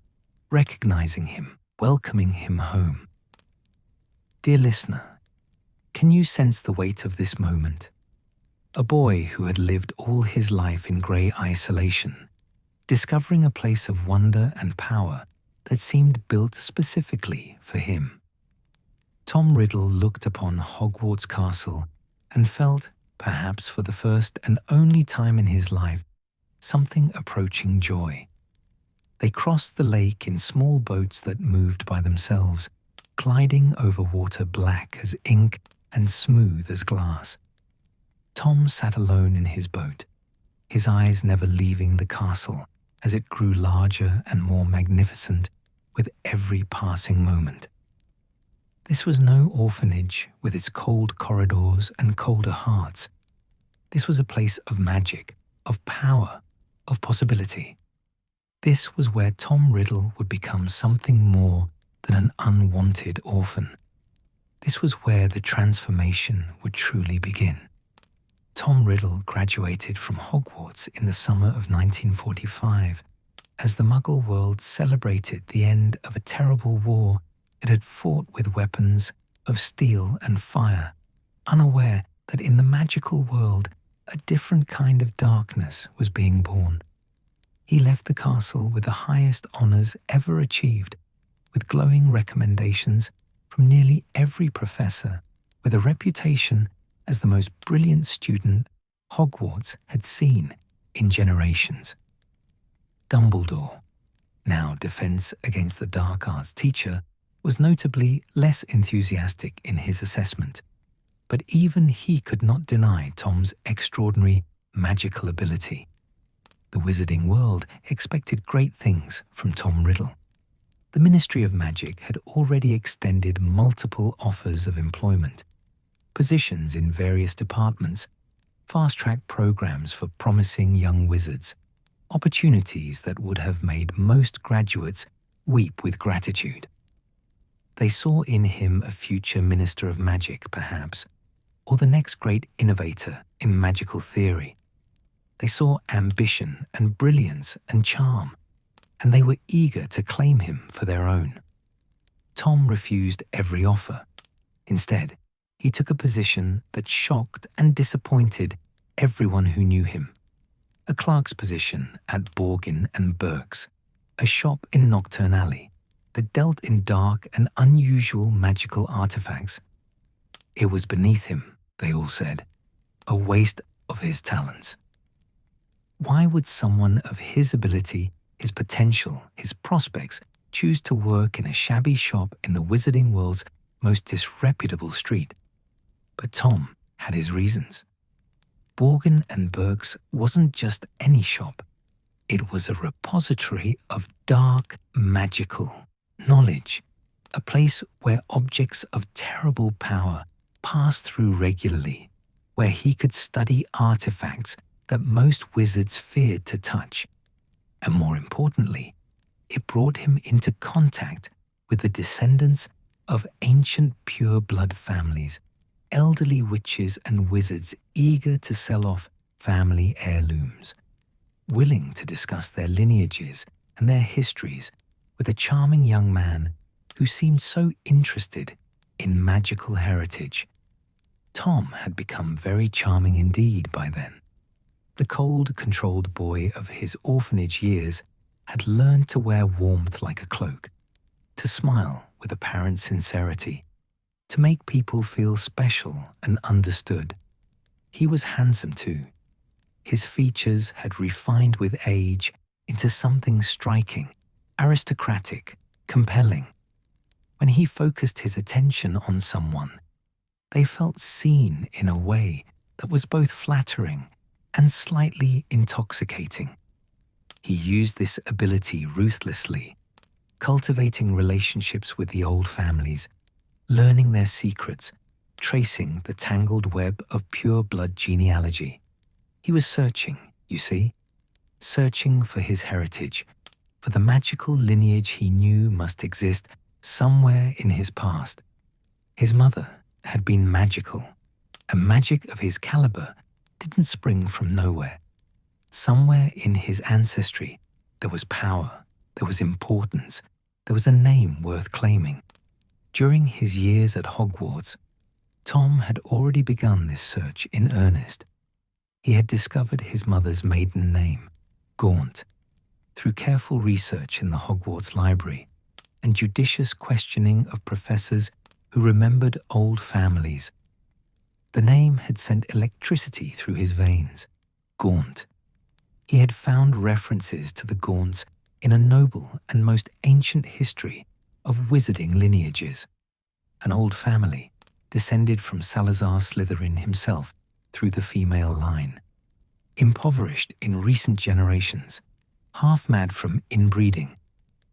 recognizing him, welcoming him home. Dear listener, can you sense the weight of this moment? A boy who had lived all his life in grey isolation, discovering a place of wonder and power that seemed built specifically for him. Tom Riddle looked upon Hogwarts Castle and felt, perhaps for the first and only time in his life, something approaching joy. They crossed the lake in small boats that moved by themselves, gliding over water black as ink and smooth as glass. Tom sat alone in his boat, his eyes never leaving the castle as it grew larger and more magnificent with every passing moment. This was no orphanage with its cold corridors and colder hearts. This was a place of magic, of power, of possibility. This was where Tom Riddle would become something more than an unwanted orphan. This was where the transformation would truly begin. Tom Riddle graduated from Hogwarts in the summer of 1945 as the Muggle world celebrated the end of a terrible war it had fought with weapons of steel and fire, unaware that in the magical world a different kind of darkness was being born. He left the castle with the highest honors ever achieved, with glowing recommendations from nearly every professor, with a reputation as the most brilliant student Hogwarts had seen in generations. Dumbledore, now Defense Against the Dark Arts teacher, was notably less enthusiastic in his assessment, but even he could not deny Tom's extraordinary magical ability. The wizarding world expected great things from Tom Riddle. The Ministry of Magic had already extended multiple offers of employment, positions in various departments, fast-track programs for promising young wizards, opportunities that would have made most graduates weep with gratitude. They saw in him a future minister of magic, perhaps, or the next great innovator in magical theory. They saw ambition and brilliance and charm, and they were eager to claim him for their own. Tom refused every offer. Instead, he took a position that shocked and disappointed everyone who knew him. A clerk's position at Borgin and Burke's, a shop in Nocturne Alley that dealt in dark and unusual magical artifacts. It was beneath him, they all said, a waste of his talents. Why would someone of his ability, his potential, his prospects, choose to work in a shabby shop in the wizarding world's most disreputable street? But Tom had his reasons. Borgin and Burke's wasn't just any shop. It was a repository of dark, magical knowledge, a place where objects of terrible power passed through regularly, where he could study artifacts that most wizards feared to touch. And more importantly, it brought him into contact with the descendants of ancient pure-blood families, elderly witches and wizards eager to sell off family heirlooms, willing to discuss their lineages and their histories with a charming young man who seemed so interested in magical heritage. Tom had become very charming indeed by then. The cold, controlled boy of his orphanage years had learned to wear warmth like a cloak, to smile with apparent sincerity, to make people feel special and understood. He was handsome too. His features had refined with age into something striking, aristocratic, compelling. When he focused his attention on someone, they felt seen in a way that was both flattering and slightly intoxicating. He used this ability ruthlessly, cultivating relationships with the old families, learning their secrets, tracing the tangled web of pure blood genealogy. He was searching, you see, searching for his heritage, for the magical lineage he knew must exist somewhere in his past. His mother had been magical, and magic of his caliber didn't spring from nowhere. Somewhere in his ancestry, there was power, there was importance, there was a name worth claiming. During his years at Hogwarts, Tom had already begun this search in earnest. He had discovered his mother's maiden name, Gaunt, through careful research in the Hogwarts library and judicious questioning of professors who remembered old families. The name had sent electricity through his veins. Gaunt. He had found references to the Gaunts in a noble and most ancient history of wizarding lineages. An old family descended from Salazar Slytherin himself through the female line. Impoverished in recent generations, half mad from inbreeding,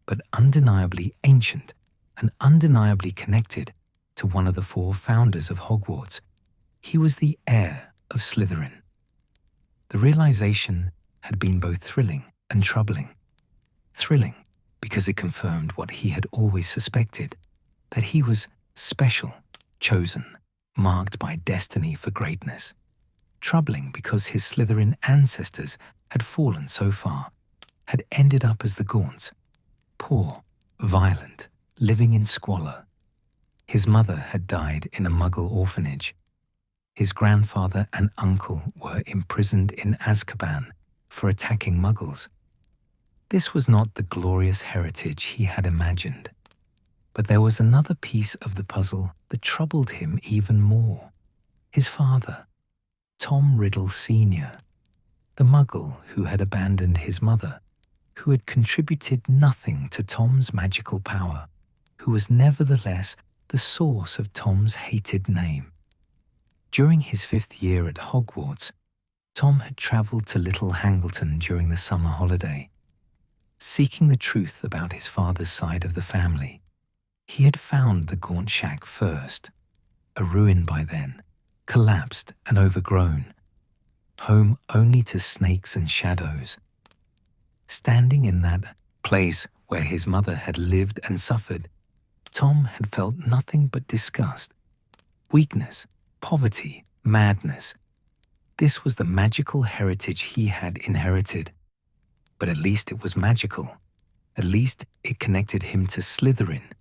but undeniably ancient and undeniably connected to one of the four founders of Hogwarts, he was the heir of Slytherin. The realization had been both thrilling and troubling. Thrilling because it confirmed what he had always suspected, that he was special, chosen, marked by destiny for greatness. Troubling because his Slytherin ancestors had fallen so far, had ended up as the Gaunts, poor, violent, living in squalor. His mother had died in a Muggle orphanage. His grandfather and uncle were imprisoned in Azkaban for attacking Muggles. This was not the glorious heritage he had imagined. But there was another piece of the puzzle that troubled him even more. His father, Tom Riddle Sr., the Muggle who had abandoned his mother, who had contributed nothing to Tom's magical power, who was nevertheless the source of Tom's hated name. During his 5th year at Hogwarts, Tom had travelled to Little Hangleton during the summer holiday. Seeking the truth about his father's side of the family, he had found the Gaunt shack first, a ruin by then, collapsed and overgrown, home only to snakes and shadows. Standing in that place where his mother had lived and suffered, Tom had felt nothing but disgust, weakness, poverty, madness. This was the magical heritage he had inherited. But at least it was magical. At least it connected him to Slytherin,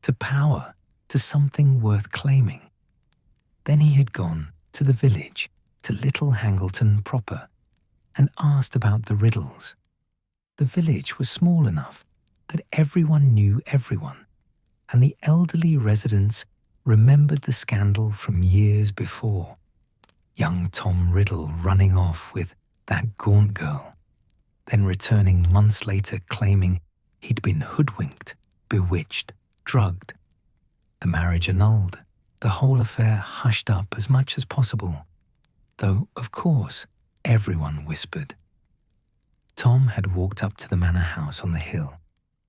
to power, to something worth claiming. Then he had gone to the village, to Little Hangleton proper, and asked about the Riddles. The village was small enough that everyone knew everyone, and the elderly residents remembered the scandal from years before. Young Tom Riddle running off with that Gaunt girl, then returning months later claiming he'd been hoodwinked, bewitched, drugged. The marriage annulled, the whole affair hushed up as much as possible, though, of course, everyone whispered. Tom had walked up to the manor house on the hill,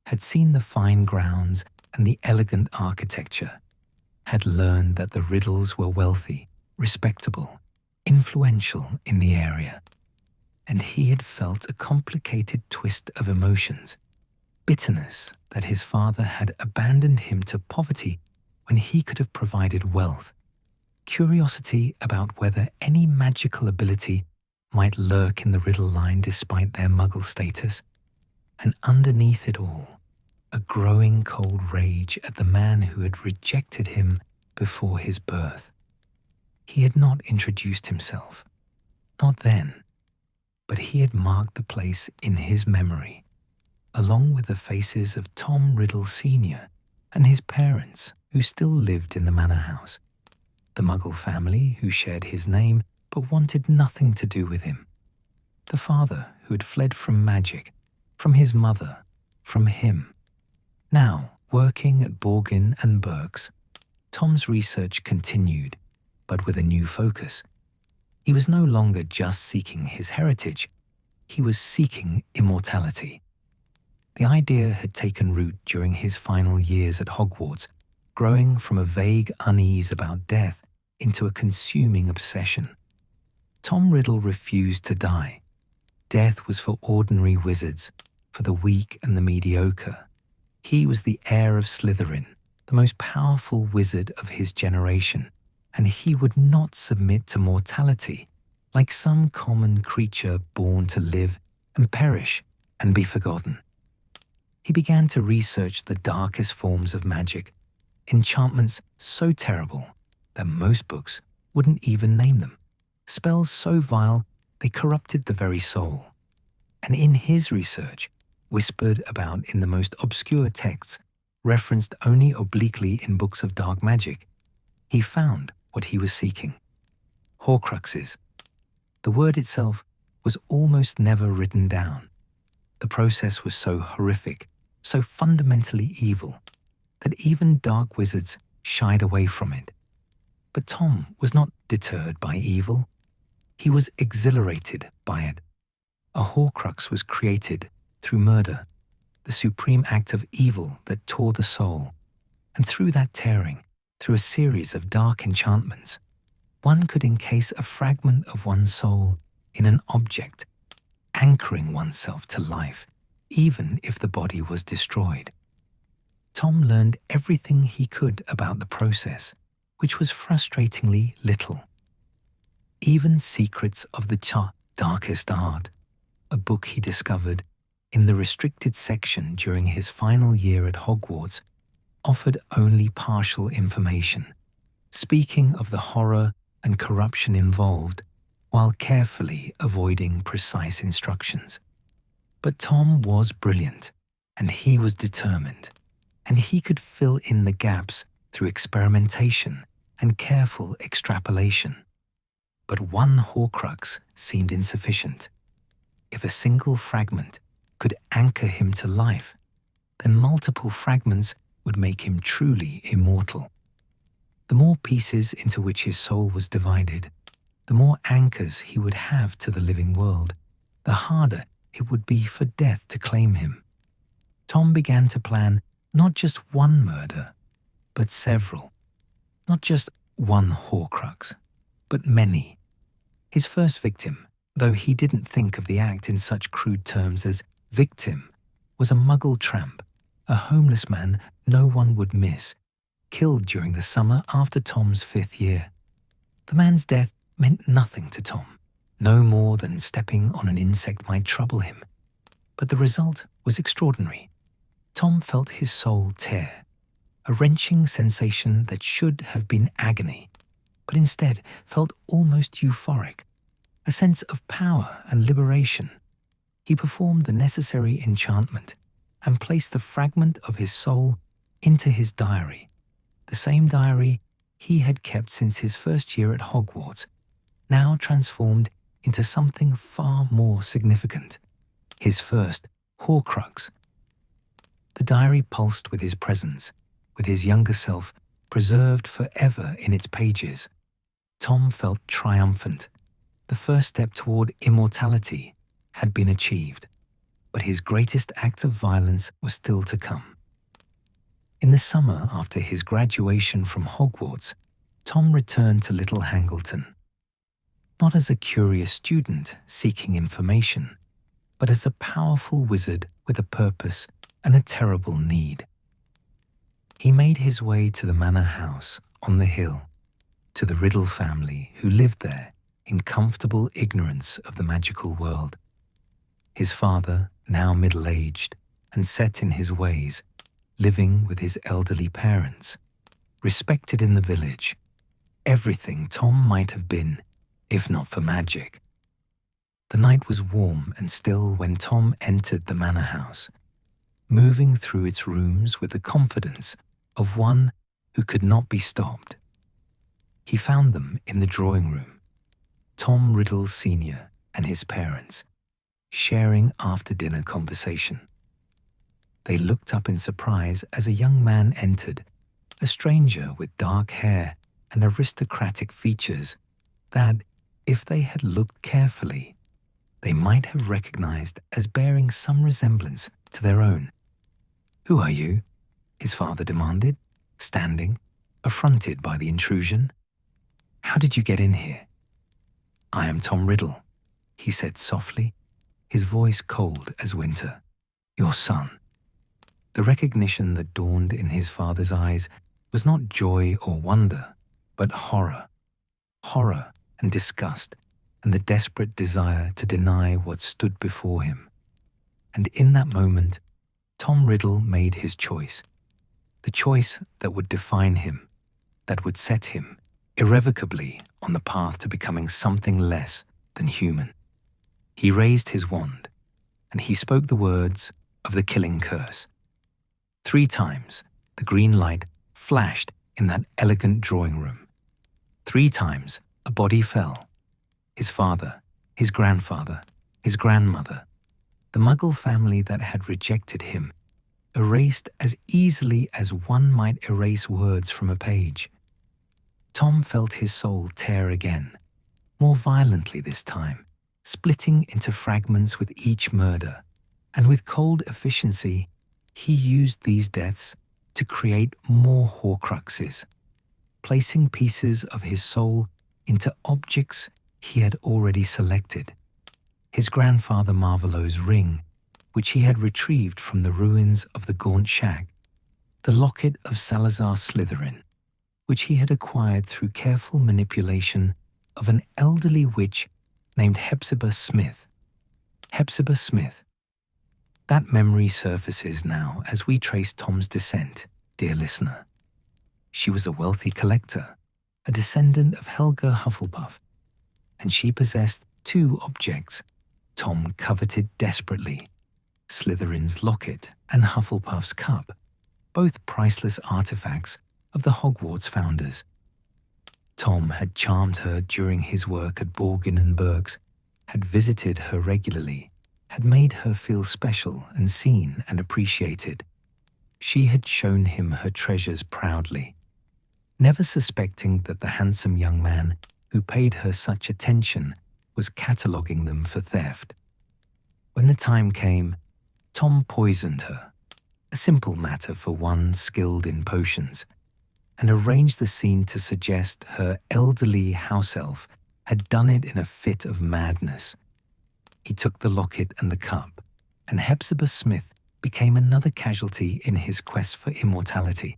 had seen the fine grounds and the elegant architecture, had learned that the Riddles were wealthy, respectable, influential in the area, and he had felt a complicated twist of emotions, bitterness that his father had abandoned him to poverty when he could have provided wealth, curiosity about whether any magical ability might lurk in the Riddle line despite their Muggle status, and underneath it all, a growing cold rage at the man who had rejected him before his birth. He had not introduced himself, not then, but he had marked the place in his memory, along with the faces of Tom Riddle Sr. and his parents who still lived in the manor house, the Muggle family who shared his name but wanted nothing to do with him, the father who had fled from magic, from his mother, from him. Now, Working at Borgin and Burke's, Tom's research continued, but with a new focus. He was no longer just seeking his heritage, he was seeking immortality. The idea had taken root during his final years at Hogwarts, growing from a vague unease about death into a consuming obsession. Tom Riddle refused to die. Death was for ordinary wizards, for the weak and the mediocre. He was the heir of Slytherin, the most powerful wizard of his generation, and he would not submit to mortality like some common creature born to live and perish and be forgotten. He began to research the darkest forms of magic, enchantments so terrible that most books wouldn't even name them, spells so vile they corrupted the very soul. And in his research, whispered about in the most obscure texts, referenced only obliquely in books of dark magic, he found what he was seeking. Horcruxes. The word itself was almost never written down. The process was so horrific, so fundamentally evil, that even dark wizards shied away from it. But Tom was not deterred by evil. He was exhilarated by it. A Horcrux was created through murder, the supreme act of evil that tore the soul, and through that tearing, through a series of dark enchantments, one could encase a fragment of one's soul in an object, anchoring oneself to life, even if the body was destroyed. Tom learned everything he could about the process, which was frustratingly little. Even Secrets of the Darkest Art, a book he discovered in the restricted section during his final year at Hogwarts, offered only partial information, speaking of the horror and corruption involved while carefully avoiding precise instructions. But Tom was brilliant, and he was determined, and he could fill in the gaps through experimentation and careful extrapolation. But one Horcrux seemed insufficient. If a single fragment could anchor him to life, then multiple fragments would make him truly immortal. The more pieces into which his soul was divided, the more anchors he would have to the living world, the harder it would be for death to claim him. Tom began to plan not just one murder, but several. Not just one Horcrux, but many. His first victim, though he didn't think of the act in such crude terms as victim, was a Muggle tramp, a homeless man no one would miss, killed during the summer after Tom's 5th year. The man's death meant nothing to Tom, no more than stepping on an insect might trouble him. But the result was extraordinary. Tom felt his soul tear, a wrenching sensation that should have been agony, but instead felt almost euphoric, a sense of power and liberation. He performed the necessary enchantment and placed the fragment of his soul into his diary, the same diary he had kept since his first year at Hogwarts, now transformed into something far more significant, his first Horcrux. The diary pulsed with his presence, with his younger self preserved forever in its pages. Tom felt triumphant. The first step toward immortality had been achieved, but his greatest act of violence was still to come. In the summer after his graduation from Hogwarts, Tom returned to Little Hangleton, not as a curious student seeking information, but as a powerful wizard with a purpose and a terrible need. He made his way to the manor house on the hill, to the Riddle family who lived there in comfortable ignorance of the magical world. His father, now middle-aged and set in his ways, living with his elderly parents, respected in the village, everything Tom might have been, if not for magic. The night was warm and still when Tom entered the manor house, moving through its rooms with the confidence of one who could not be stopped. He found them in the drawing room, Tom Riddle Sr. and his parents, sharing after-dinner conversation. They looked up in surprise as a young man entered, a stranger with dark hair and aristocratic features that, if they had looked carefully, they might have recognized as bearing some resemblance to their own. "Who are you?" his father demanded, standing, affronted by the intrusion. "How did you get in here?" "I am Tom Riddle," he said softly, his voice cold as winter. "Your son." The recognition that dawned in his father's eyes was not joy or wonder, but horror. Horror and disgust, and the desperate desire to deny what stood before him. And in that moment, Tom Riddle made his choice. The choice that would define him, that would set him irrevocably on the path to becoming something less than human. He raised his wand, and he spoke the words of the killing curse. 3 times the green light flashed in that elegant drawing room. 3 times a body fell. His father, his grandfather, his grandmother, the Muggle family that had rejected him, erased as easily as one might erase words from a page. Tom felt his soul tear again, more violently this time, splitting into fragments with each murder, and with cold efficiency, he used these deaths to create more Horcruxes, placing pieces of his soul into objects he had already selected. His grandfather Marvolo's ring, which he had retrieved from the ruins of the Gaunt Shack, the locket of Salazar Slytherin, which he had acquired through careful manipulation of an elderly witch named Hepzibah Smith. Hepzibah Smith. That memory surfaces now as we trace Tom's descent, dear listener. She was a wealthy collector, a descendant of Helga Hufflepuff, and she possessed 2 objects Tom coveted desperately: Slytherin's locket and Hufflepuff's cup, both priceless artifacts of the Hogwarts founders. Tom had charmed her during his work at Borgin and Burke's, had visited her regularly, had made her feel special and seen and appreciated. She had shown him her treasures proudly, never suspecting that the handsome young man who paid her such attention was cataloguing them for theft. When the time came, Tom poisoned her, a simple matter for one skilled in potions, and arranged the scene to suggest her elderly house elf had done it in a fit of madness. He took the locket and the cup, and Hepzibah Smith became another casualty in his quest for immortality,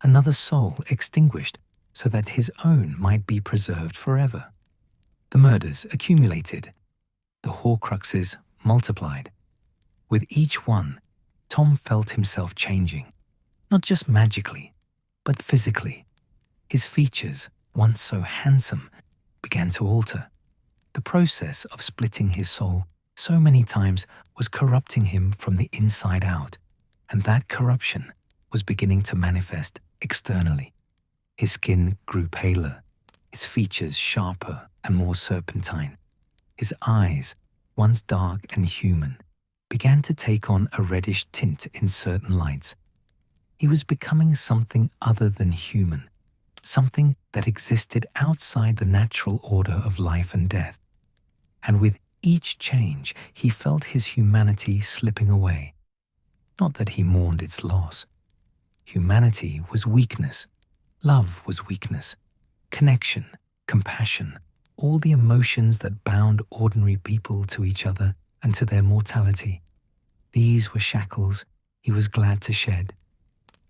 another soul extinguished so that his own might be preserved forever. The murders accumulated, the Horcruxes multiplied. With each one, Tom felt himself changing, not just magically, but physically. His features, once so handsome, began to alter. The process of splitting his soul so many times was corrupting him from the inside out, and that corruption was beginning to manifest externally. His skin grew paler, his features sharper and more serpentine. His eyes, once dark and human, began to take on a reddish tint in certain lights. He was becoming something other than human, something that existed outside the natural order of life and death. And with each change, he felt his humanity slipping away. Not that he mourned its loss. Humanity was weakness. Love was weakness. Connection, compassion, all the emotions that bound ordinary people to each other and to their mortality. These were shackles he was glad to shed.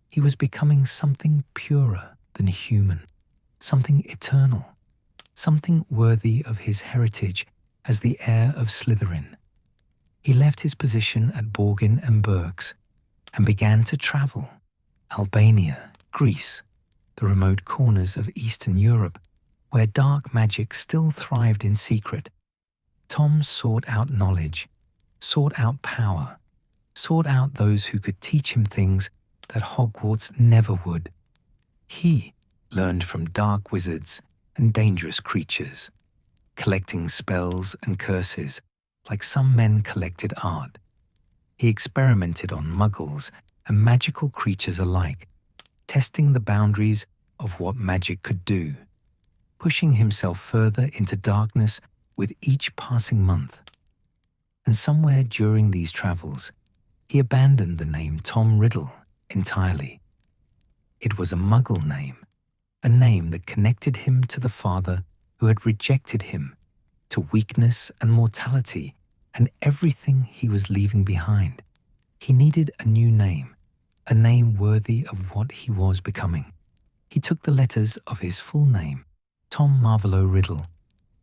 He was becoming something purer than human, something eternal, something worthy of his heritage as the heir of Slytherin. He left his position at Borgin and Burke's and began to travel. Albania, Greece, the remote corners of Eastern Europe, where dark magic still thrived in secret. Tom sought out knowledge, sought out power, sought out those who could teach him things that Hogwarts never would. He learned from dark wizards and dangerous creatures, collecting spells and curses like some men collected art. He experimented on muggles and magical creatures alike, testing the boundaries of what magic could do, pushing himself further into darkness with each passing month. And somewhere during these travels, he abandoned the name Tom Riddle entirely. It was a muggle name, a name that connected him to the father who had rejected him, to weakness and mortality and everything he was leaving behind. He needed a new name, a name worthy of what he was becoming. He took the letters of his full name, Tom Marvolo Riddle,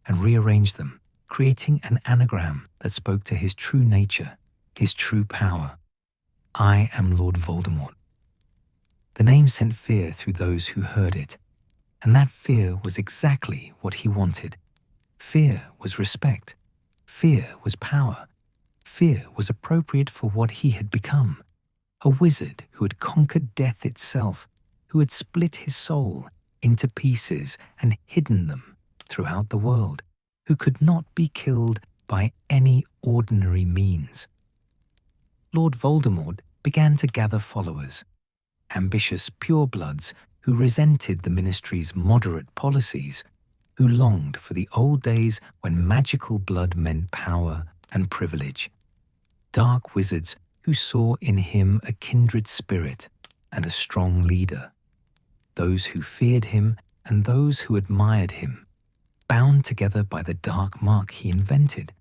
and rearranged them, creating an anagram that spoke to his true nature, his true power. I am Lord Voldemort. The name sent fear through those who heard it, and that fear was exactly what he wanted. Fear was respect. Fear was power. Fear was appropriate for what he had become. A wizard who had conquered death itself, who had split his soul into pieces and hidden them throughout the world, who could not be killed by any ordinary means. Lord Voldemort began to gather followers, ambitious purebloods who resented the ministry's moderate policies, who longed for the old days when magical blood meant power and privilege. Dark wizards who saw in him a kindred spirit and a strong leader. Those who feared him and those who admired him, bound together by the dark mark he invented,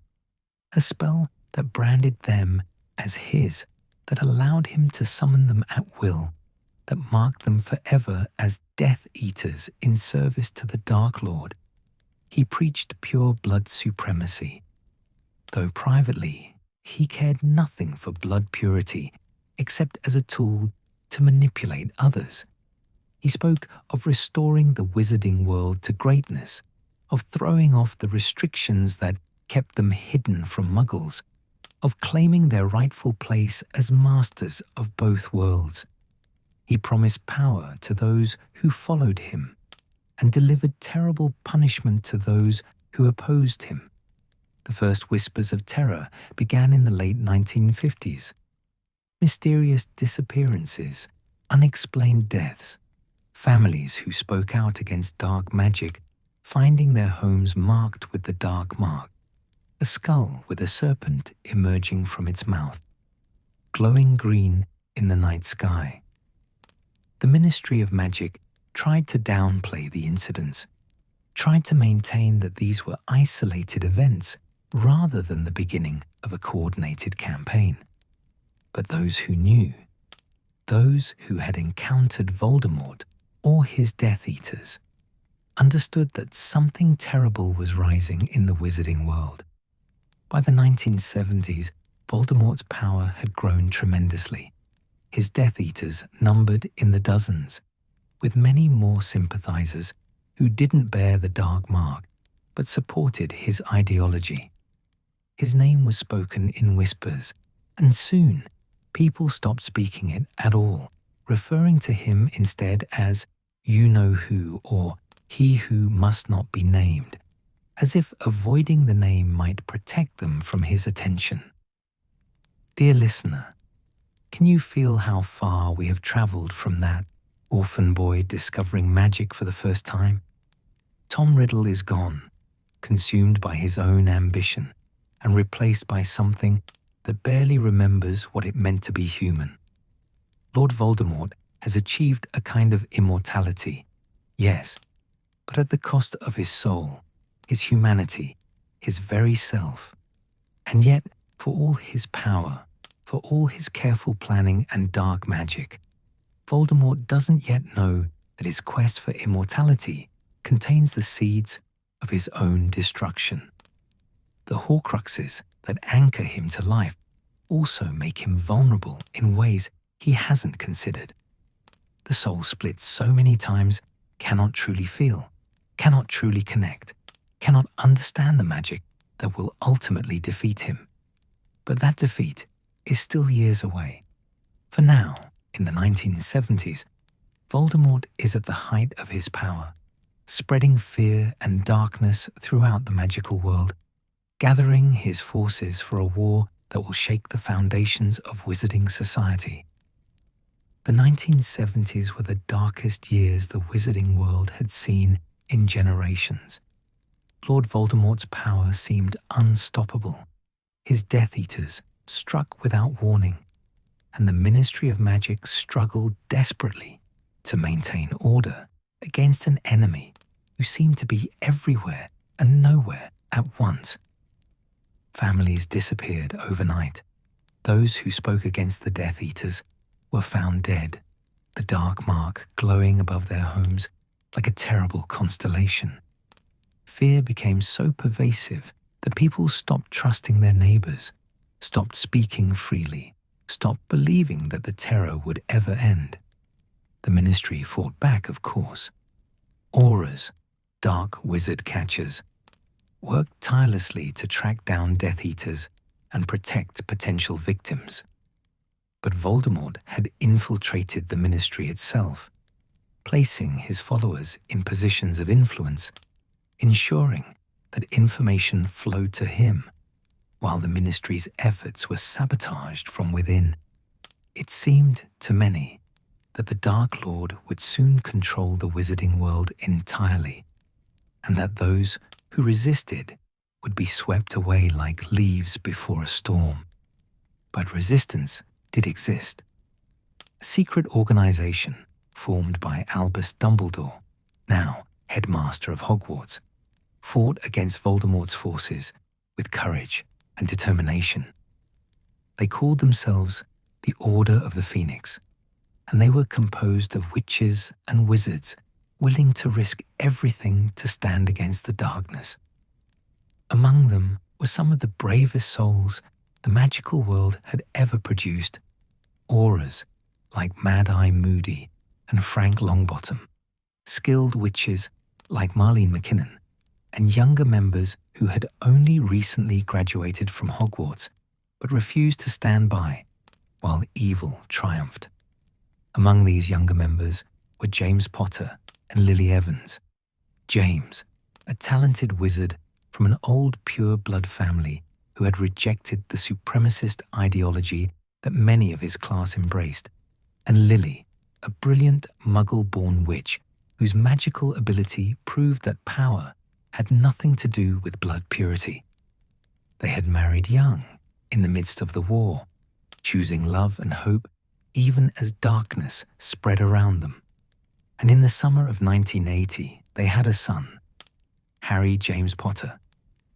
a spell that branded them as his, that allowed him to summon them at will, that marked them forever as Death Eaters in service to the Dark Lord. He preached pure blood supremacy, though privately he cared nothing for blood purity except as a tool to manipulate others. He spoke of restoring the wizarding world to greatness, of throwing off the restrictions that kept them hidden from muggles, of claiming their rightful place as masters of both worlds. He promised power to those who followed him and delivered terrible punishment to those who opposed him. The first whispers of terror began in the late 1950s. Mysterious disappearances, unexplained deaths, families who spoke out against dark magic, finding their homes marked with the dark mark, a skull with a serpent emerging from its mouth, glowing green in the night sky. The Ministry of Magic tried to downplay the incidents, tried to maintain that these were isolated events rather than the beginning of a coordinated campaign. But those who knew, those who had encountered Voldemort or his Death Eaters, understood that something terrible was rising in the wizarding world. By the 1970s, Voldemort's power had grown tremendously. His Death Eaters numbered in the dozens, with many more sympathizers who didn't bear the dark mark but supported his ideology. His name was spoken in whispers, and soon people stopped speaking it at all, referring to him instead as you-know-who or he who must not be named, as if avoiding the name might protect them from his attention. Dear listener, can you feel how far we have traveled from that orphan boy discovering magic for the first time? Tom Riddle is gone, consumed by his own ambition and replaced by something that barely remembers what it meant to be human. Lord Voldemort has achieved a kind of immortality, yes, but at the cost of his soul, his humanity, his very self. And yet, for all his power, for all his careful planning and dark magic, Voldemort doesn't yet know that his quest for immortality contains the seeds of his own destruction. The Horcruxes that anchor him to life also make him vulnerable in ways he hasn't considered. The soul split so many times cannot truly feel, cannot truly connect, cannot understand the magic that will ultimately defeat him. But that defeat is still years away. For now, in the 1970s, Voldemort is at the height of his power, spreading fear and darkness throughout the magical world, gathering his forces for a war that will shake the foundations of wizarding society. The 1970s were the darkest years the wizarding world had seen in generations. Lord Voldemort's power seemed unstoppable. His Death Eaters struck without warning, and the Ministry of Magic struggled desperately to maintain order against an enemy who seemed to be everywhere and nowhere at once. Families disappeared overnight. Those who spoke against the Death Eaters were found dead, the dark mark glowing above their homes like a terrible constellation. Fear became so pervasive that people stopped trusting their neighbors, stopped speaking freely, stopped believing that the terror would ever end. The Ministry fought back, of course. Auras, dark wizard catchers, worked tirelessly to track down Death Eaters and protect potential victims. But Voldemort had infiltrated the Ministry itself, placing his followers in positions of influence, ensuring that information flowed to him, while the Ministry's efforts were sabotaged from within. It seemed to many that the Dark Lord would soon control the wizarding world entirely, and that those who resisted would be swept away like leaves before a storm. But resistance did exist. A secret organization formed by Albus Dumbledore, now headmaster of Hogwarts, fought against Voldemort's forces with courage and determination. They called themselves the Order of the Phoenix, and they were composed of witches and wizards willing to risk everything to stand against the darkness. Among them were some of the bravest souls the magical world had ever produced, auras like Mad-Eye Moody and Frank Longbottom, skilled witches like Marlene McKinnon, and younger members who had only recently graduated from Hogwarts but refused to stand by while evil triumphed. Among these younger members were James Potter and Lily Evans. James, a talented wizard from an old pure-blood family who had rejected the supremacist ideology that many of his class embraced, and Lily, a brilliant Muggle-born witch whose magical ability proved that power had nothing to do with blood purity. They had married young, in the midst of the war, choosing love and hope even as darkness spread around them. And in the summer of 1980, they had a son, Harry James Potter,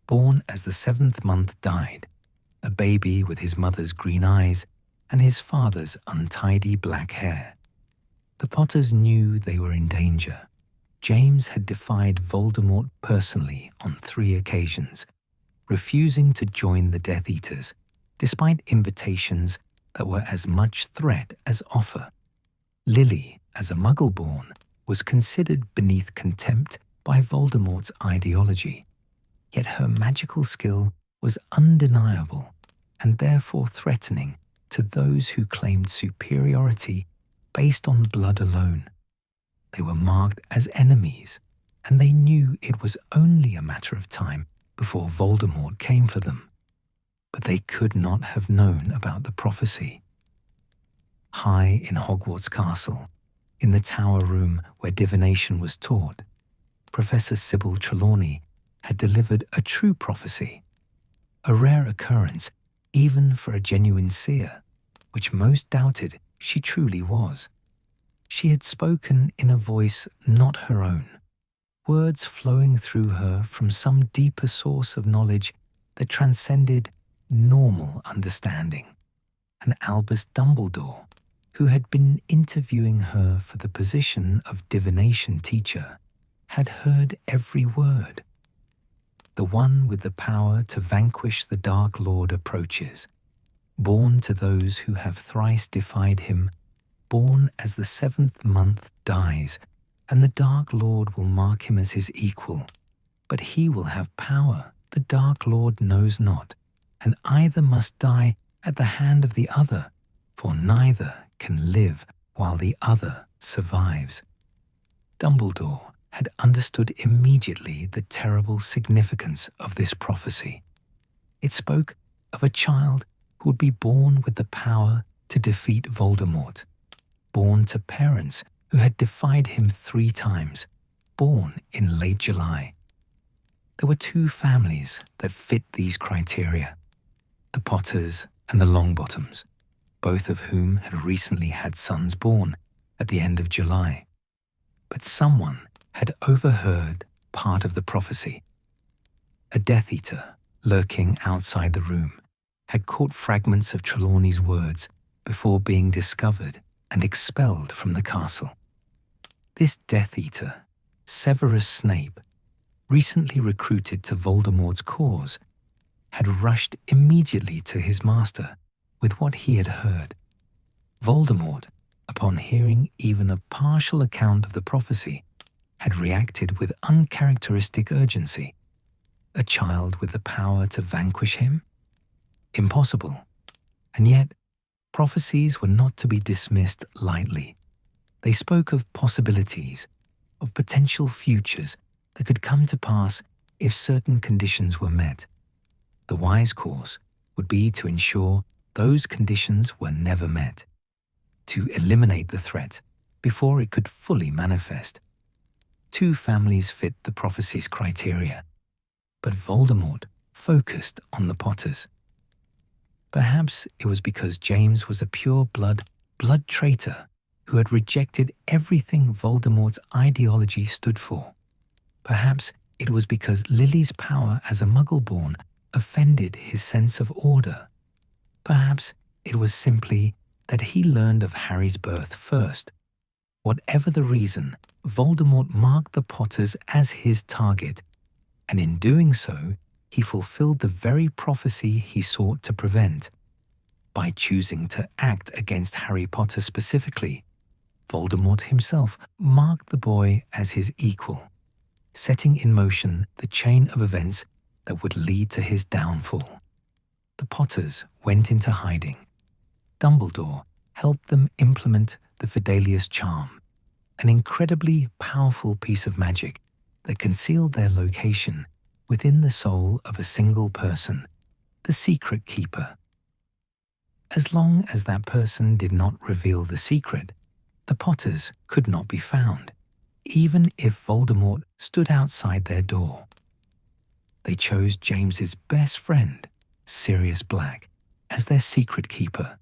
born as the 7th month died, a baby with his mother's green eyes and his father's untidy black hair. The Potters knew they were in danger. James had defied Voldemort personally on 3 occasions, refusing to join the Death Eaters, despite invitations that were as much threat as offer. Lily, as a Muggle-born, was considered beneath contempt by Voldemort's ideology, yet her magical skill was undeniable and therefore threatening to those who claimed superiority based on blood alone. They were marked as enemies, and they knew it was only a matter of time before Voldemort came for them. But they could not have known about the prophecy. High in Hogwarts Castle, in the tower room where divination was taught, Professor Sybil Trelawney had delivered a true prophecy, a rare occurrence even for a genuine seer, which most doubted she truly was. She had spoken in a voice not her own, words flowing through her from some deeper source of knowledge that transcended normal understanding. And Albus Dumbledore, who had been interviewing her for the position of divination teacher, had heard every word. The one with the power to vanquish the Dark Lord approaches, born to those who have thrice defied him, born as the 7th month dies, and the Dark Lord will mark him as his equal. But he will have power the Dark Lord knows not, and either must die at the hand of the other, for neither can live while the other survives. Dumbledore had understood immediately the terrible significance of this prophecy. It spoke of a child who would be born with the power to defeat Voldemort, born to parents who had defied him 3 times, born in late July. There were 2 families that fit these criteria, the Potters and the Longbottoms, both of whom had recently had sons born at the end of July. But someone had overheard part of the prophecy. A Death Eater, lurking outside the room, had caught fragments of Trelawney's words before being discovered and expelled from the castle. This Death Eater, Severus Snape, recently recruited to Voldemort's cause, had rushed immediately to his master with what he had heard. Voldemort, upon hearing even a partial account of the prophecy, had reacted with uncharacteristic urgency. A child with the power to vanquish him? Impossible. And yet, prophecies were not to be dismissed lightly. They spoke of possibilities, of potential futures that could come to pass if certain conditions were met. The wise course would be to ensure those conditions were never met, to eliminate the threat before it could fully manifest. 2 families fit the prophecy's criteria, but Voldemort focused on the Potters. Perhaps it was because James was a pure-blood traitor who had rejected everything Voldemort's ideology stood for. Perhaps it was because Lily's power as a Muggle-born offended his sense of order. Perhaps it was simply that he learned of Harry's birth first. Whatever the reason, Voldemort marked the Potters as his target, and in doing so, he fulfilled the very prophecy he sought to prevent. By choosing to act against Harry Potter specifically, Voldemort himself marked the boy as his equal, setting in motion the chain of events that would lead to his downfall. The Potters went into hiding. Dumbledore helped them implement the Fidelius Charm, an incredibly powerful piece of magic that concealed their location within the soul of a single person, the Secret Keeper. As long as that person did not reveal the secret, the Potters could not be found, even if Voldemort stood outside their door. They chose James's best friend, Sirius Black, as their secret keeper,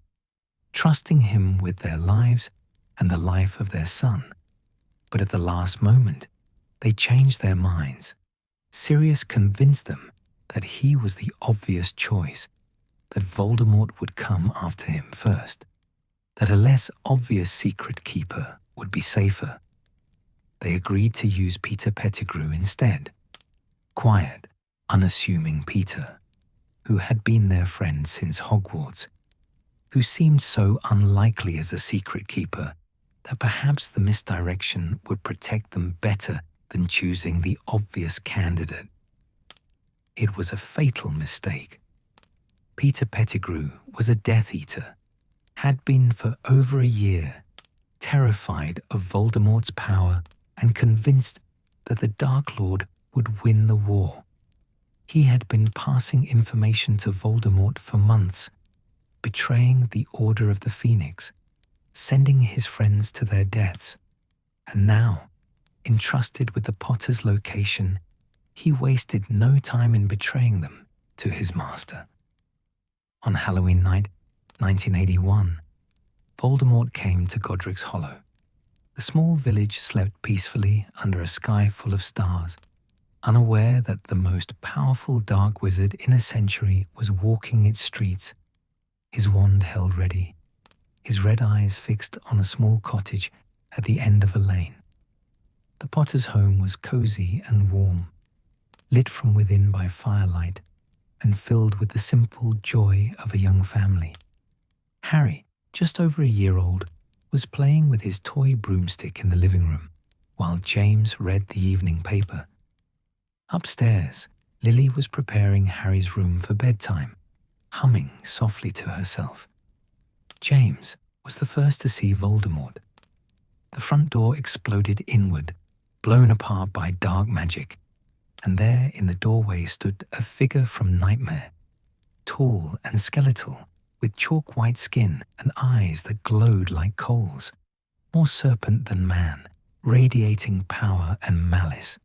trusting him with their lives and the life of their son. But at the last moment, they changed their minds. Sirius convinced them that he was the obvious choice, that Voldemort would come after him first, that a less obvious secret keeper would be safer. They agreed to use Peter Pettigrew instead. Quiet, unassuming Peter, who had been their friend since Hogwarts, who seemed so unlikely as a secret keeper that perhaps the misdirection would protect them better than choosing the obvious candidate. It was a fatal mistake. Peter Pettigrew was a Death Eater, had been for over a year, terrified of Voldemort's power and convinced that the Dark Lord would win the war. He had been passing information to Voldemort for months, betraying the Order of the Phoenix, sending his friends to their deaths, and now, entrusted with the Potter's location, he wasted no time in betraying them to his master. On Halloween night, 1981, Voldemort came to Godric's Hollow. The small village slept peacefully under a sky full of stars, unaware that the most powerful dark wizard in a century was walking its streets, his wand held ready, his red eyes fixed on a small cottage at the end of a lane. The Potter's home was cozy and warm, lit from within by firelight and filled with the simple joy of a young family. Harry, just over a year old, was playing with his toy broomstick in the living room, while James read the evening paper. Upstairs, Lily was preparing Harry's room for bedtime, humming softly to herself. James was the first to see Voldemort. The front door exploded inward, blown apart by dark magic, and there in the doorway stood a figure from Nightmare, tall and skeletal, with chalk-white skin and eyes that glowed like coals, more serpent than man, radiating power and malice.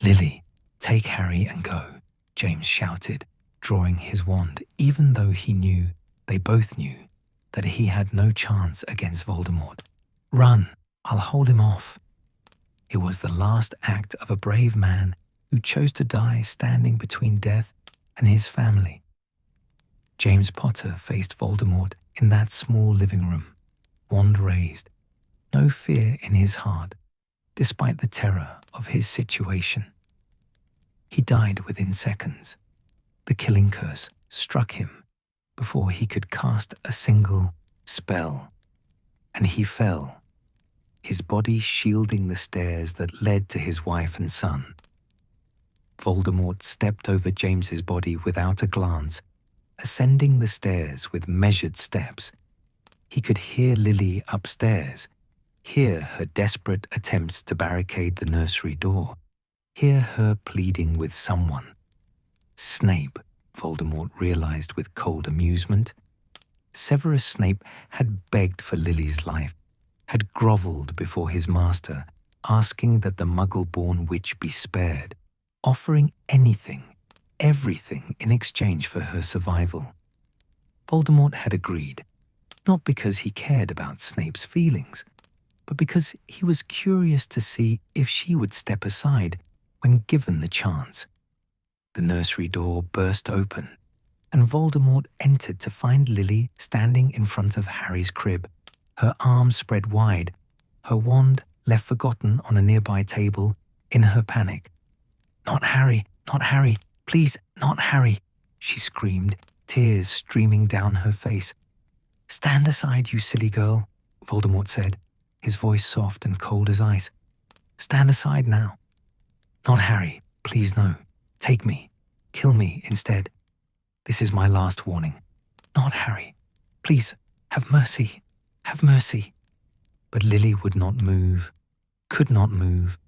"Lily, take Harry and go," James shouted, drawing his wand, even though they both knew, that he had no chance against Voldemort. "Run, I'll hold him off." It was the last act of a brave man who chose to die standing between death and his family. James Potter faced Voldemort in that small living room, wand raised, no fear in his heart, despite the terror of his situation. He died within seconds. The killing curse struck him before he could cast a single spell, and he fell, his body shielding the stairs that led to his wife and son. Voldemort stepped over James's body without a glance, ascending the stairs with measured steps. He could hear Lily upstairs, hear her desperate attempts to barricade the nursery door, hear her pleading with someone. Snape, Voldemort realized with cold amusement. Severus Snape had begged for Lily's life, had groveled before his master, asking that the Muggle-born witch be spared, offering anything, everything in exchange for her survival. Voldemort had agreed, not because he cared about Snape's feelings, but because he was curious to see if she would step aside when given the chance. The nursery door burst open, and Voldemort entered to find Lily standing in front of Harry's crib, her arms spread wide, her wand left forgotten on a nearby table in her panic. "Not Harry, not Harry, please, not Harry," she screamed, tears streaming down her face. "Stand aside, you silly girl," Voldemort said, his voice soft and cold as ice. "Stand aside now." "Not Harry, please no. Take me. Kill me instead. This is my last warning. Not Harry. Please, have mercy. Have mercy." But Lily would not move, could not move.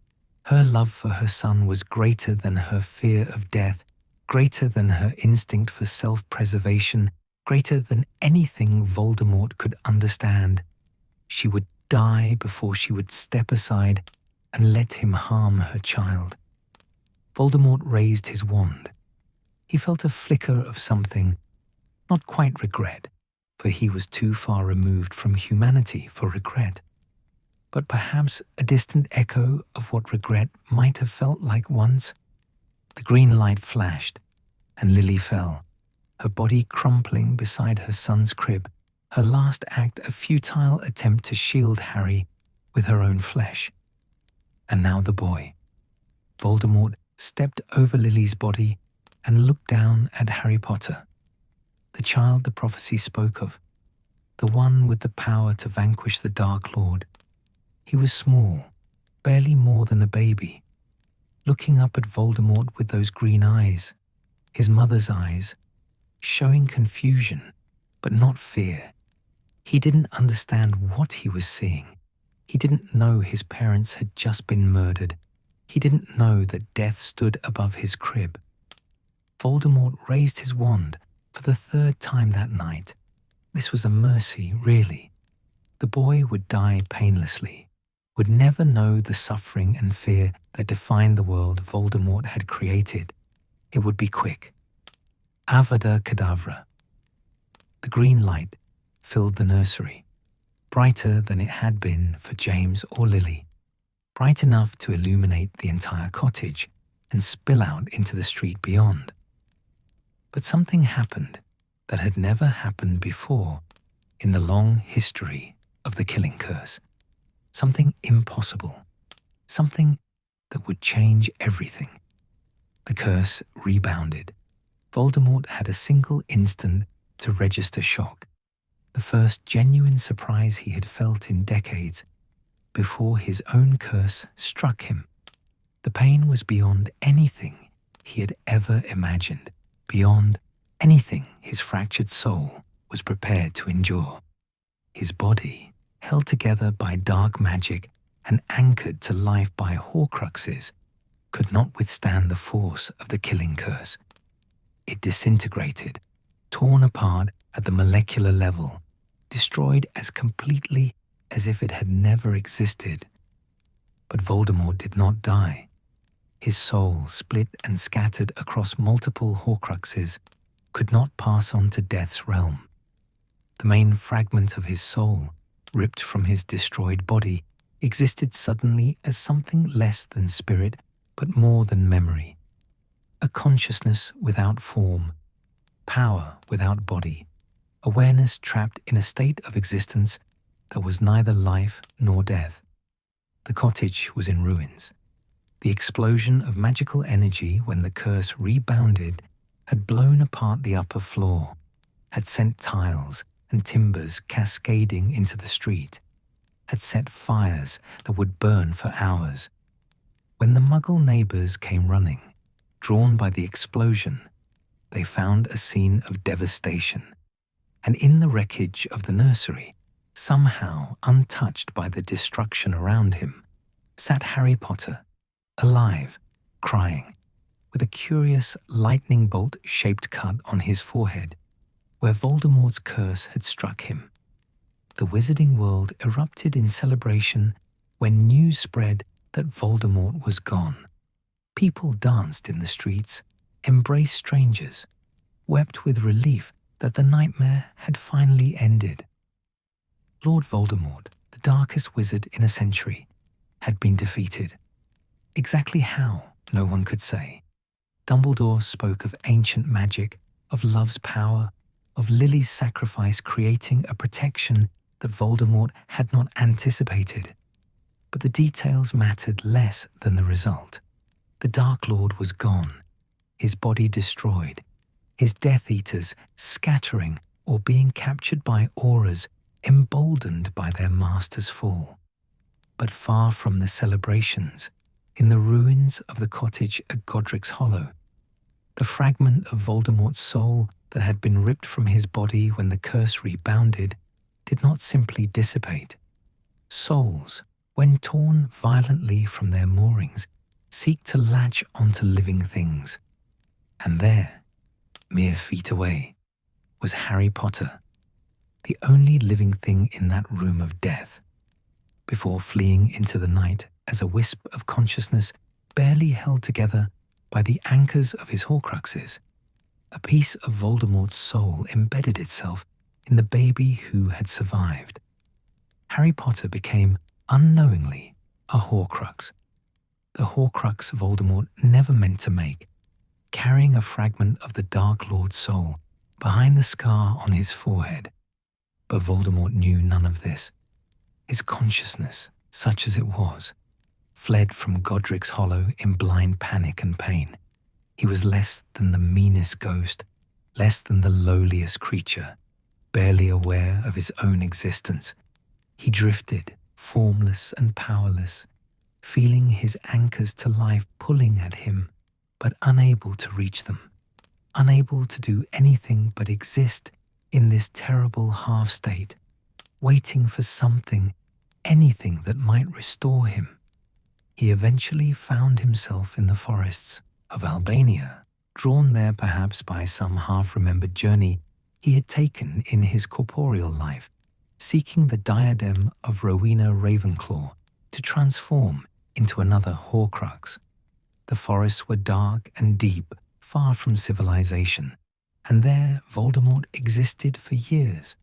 Her love for her son was greater than her fear of death, greater than her instinct for self-preservation, greater than anything Voldemort could understand. She would die before she would step aside and let him harm her child. Voldemort raised his wand. He felt a flicker of something, not quite regret, for he was too far removed from humanity for regret, but perhaps a distant echo of what regret might have felt like once. The green light flashed, and Lily fell, her body crumpling beside her son's crib, her last act a futile attempt to shield Harry with her own flesh. And now the boy. Voldemort stepped over Lily's body and looked down at Harry Potter, the child the prophecy spoke of, the one with the power to vanquish the Dark Lord. He was small, barely more than a baby, looking up at Voldemort with those green eyes, his mother's eyes, showing confusion, but not fear. He didn't understand what he was seeing. He didn't know his parents had just been murdered. He didn't know that death stood above his crib. Voldemort raised his wand for the third time that night. This was a mercy, really. The boy would die painlessly, would never know the suffering and fear that defined the world Voldemort had created. It would be quick. Avada Kedavra. The green light filled the nursery, brighter than it had been for James or Lily, bright enough to illuminate the entire cottage and spill out into the street beyond. But something happened that had never happened before in the long history of the killing curse. Something impossible, something that would change everything. The curse rebounded. Voldemort had a single instant to register shock, the first genuine surprise he had felt in decades, before his own curse struck him. The pain was beyond anything he had ever imagined, beyond anything his fractured soul was prepared to endure. His body, held together by dark magic and anchored to life by Horcruxes, could not withstand the force of the killing curse. It disintegrated, torn apart at the molecular level, destroyed as completely as if it had never existed. But Voldemort did not die. His soul, split and scattered across multiple Horcruxes, could not pass on to death's realm. The main fragment of his soul, ripped from his destroyed body, existed suddenly as something less than spirit, but more than memory. A consciousness without form, power without body, awareness trapped in a state of existence that was neither life nor death. The cottage was in ruins. The explosion of magical energy when the curse rebounded had blown apart the upper floor, had sent tiles and timbers cascading into the street, had set fires that would burn for hours. When the Muggle neighbors came running, drawn by the explosion, they found a scene of devastation, and in the wreckage of the nursery, somehow untouched by the destruction around him, sat Harry Potter, alive, crying, with a curious lightning bolt-shaped cut on his forehead, where Voldemort's curse had struck him. The wizarding world erupted in celebration when news spread that Voldemort was gone. People danced in the streets, embraced strangers, wept with relief that the nightmare had finally ended. Lord Voldemort, the darkest wizard in a century, had been defeated. Exactly how, no one could say. Dumbledore spoke of ancient magic, of love's power, of Lily's sacrifice creating a protection that Voldemort had not anticipated. But the details mattered less than the result. The Dark Lord was gone, his body destroyed, his Death Eaters scattering or being captured by auras emboldened by their master's fall. But far from the celebrations, in the ruins of the cottage at Godric's Hollow, the fragment of Voldemort's soul that had been ripped from his body when the curse rebounded did not simply dissipate. Souls, when torn violently from their moorings, seek to latch onto living things. And there, mere feet away, was Harry Potter, the only living thing in that room of death. Before fleeing into the night as a wisp of consciousness barely held together by the anchors of his Horcruxes, a piece of Voldemort's soul embedded itself in the baby who had survived. Harry Potter became, unknowingly, a Horcrux. The Horcrux Voldemort never meant to make, carrying a fragment of the Dark Lord's soul behind the scar on his forehead. But Voldemort knew none of this. His consciousness, such as it was, fled from Godric's Hollow in blind panic and pain. He was less than the meanest ghost, less than the lowliest creature, barely aware of his own existence. He drifted, formless and powerless, feeling his anchors to life pulling at him, but unable to reach them, unable to do anything but exist in this terrible half-state, waiting for something, anything that might restore him. He eventually found himself in the forests of Albania, drawn there perhaps by some half-remembered journey he had taken in his corporeal life, seeking the diadem of Rowena Ravenclaw to transform into another Horcrux. The forests were dark and deep, far from civilization, and there Voldemort existed for years,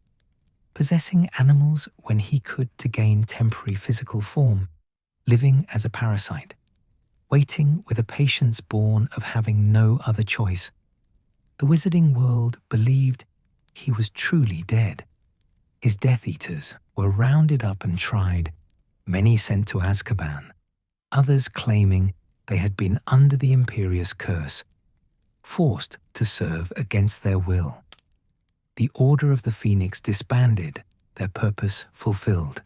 possessing animals when he could to gain temporary physical form, living as a parasite, waiting with a patience born of having no other choice. The wizarding world believed he was truly dead. His Death Eaters were rounded up and tried, many sent to Azkaban, others claiming they had been under the Imperious curse, forced to serve against their will. The Order of the Phoenix disbanded, their purpose fulfilled.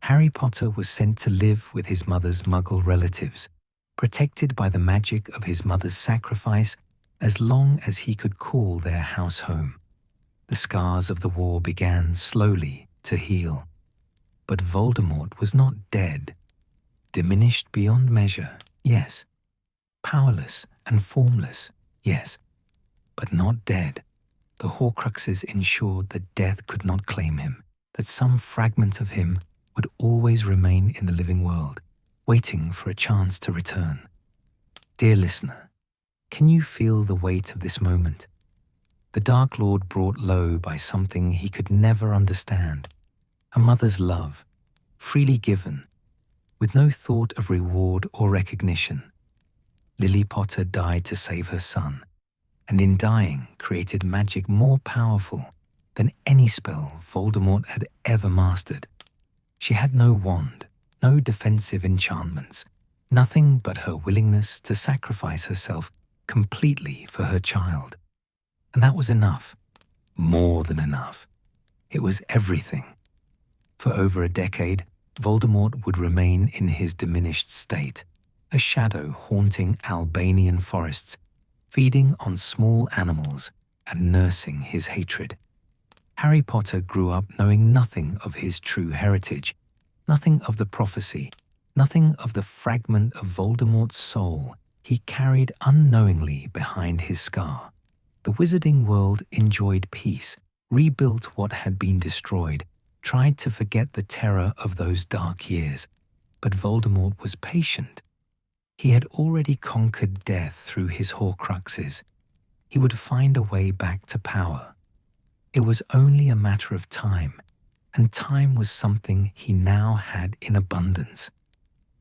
Harry Potter was sent to live with his mother's Muggle relatives, protected by the magic of his mother's sacrifice as long as he could call their house home. The scars of the war began slowly to heal. But Voldemort was not dead. Diminished beyond measure, yes. Powerless and formless, yes. But not dead. the Horcruxes ensured that death could not claim him, that some fragment of him would always remain in the living world, waiting for a chance to return. Dear listener, can you feel the weight of this moment? The Dark Lord brought low by something he could never understand, a mother's love, freely given, with no thought of reward or recognition. Lily Potter died to save her son, and in dying created magic more powerful than any spell Voldemort had ever mastered. She had no wand, no defensive enchantments, nothing but her willingness to sacrifice herself completely for her child. And that was enough, more than enough. It was everything. For over a decade, Voldemort would remain in his diminished state, a shadow haunting Albanian forests, feeding on small animals and nursing his hatred. Harry Potter grew up knowing nothing of his true heritage, nothing of the prophecy, nothing of the fragment of Voldemort's soul he carried unknowingly behind his scar. The wizarding world enjoyed peace, rebuilt what had been destroyed, tried to forget the terror of those dark years. But Voldemort was patient. He had already conquered death through his Horcruxes. He would find a way back to power. It was only a matter of time, and time was something he now had in abundance.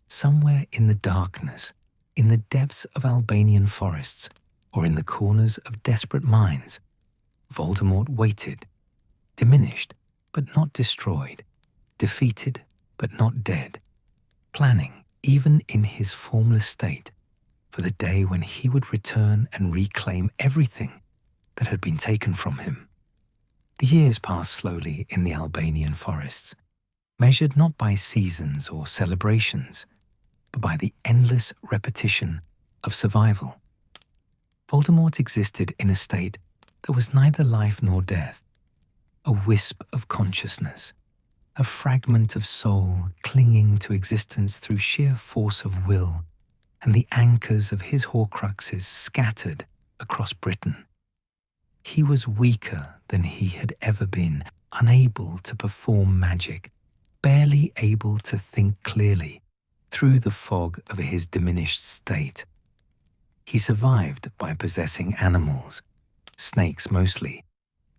Somewhere in the darkness, in the depths of Albanian forests, or in the corners of desperate minds, Voldemort waited, diminished but not destroyed, defeated but not dead, planning, even in his formless state, for the day when he would return and reclaim everything that had been taken from him. The years passed slowly in the Albanian forests, measured not by seasons or celebrations, but by the endless repetition of survival. Voldemort existed in a state that was neither life nor death, a wisp of consciousness, a fragment of soul clinging to existence through sheer force of will, and the anchors of his Horcruxes scattered across Britain. He was weaker than he had ever been, unable to perform magic, barely able to think clearly through the fog of his diminished state. He survived by possessing animals, snakes mostly,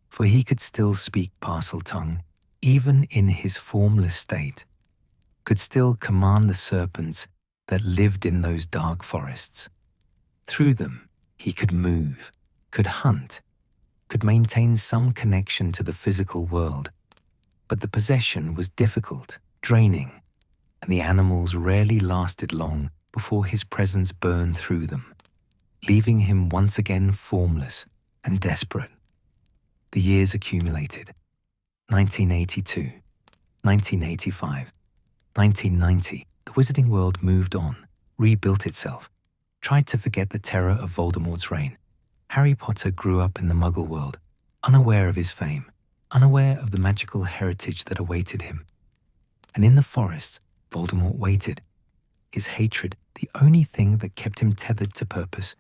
for he could still speak Parseltongue even in his formless state, could still command the serpents that lived in those dark forests. Through them, he could move, could hunt, could maintain some connection to the physical world, but the possession was difficult, draining, and the animals rarely lasted long before his presence burned through them, leaving him once again formless and desperate. The years accumulated. 1982, 1985, 1990, the wizarding world moved on, rebuilt itself, tried to forget the terror of Voldemort's reign. Harry Potter grew up in the Muggle world, unaware of his fame, unaware of the magical heritage that awaited him. And in the forests, Voldemort waited, his hatred the only thing that kept him tethered to purpose,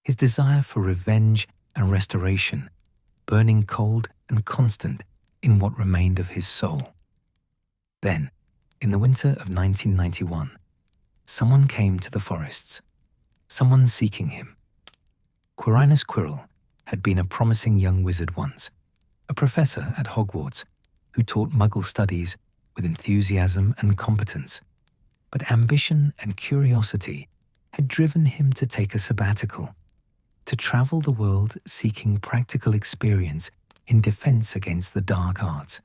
his desire for revenge and restoration, burning cold and constant in what remained of his soul. Then, in the winter of 1991, someone came to the forests, someone seeking him. Quirinus Quirrell had been a promising young wizard once, a professor at Hogwarts who taught Muggle studies with enthusiasm and competence. But ambition and curiosity had driven him to take a sabbatical, to travel the world seeking practical experience in defense against the dark arts,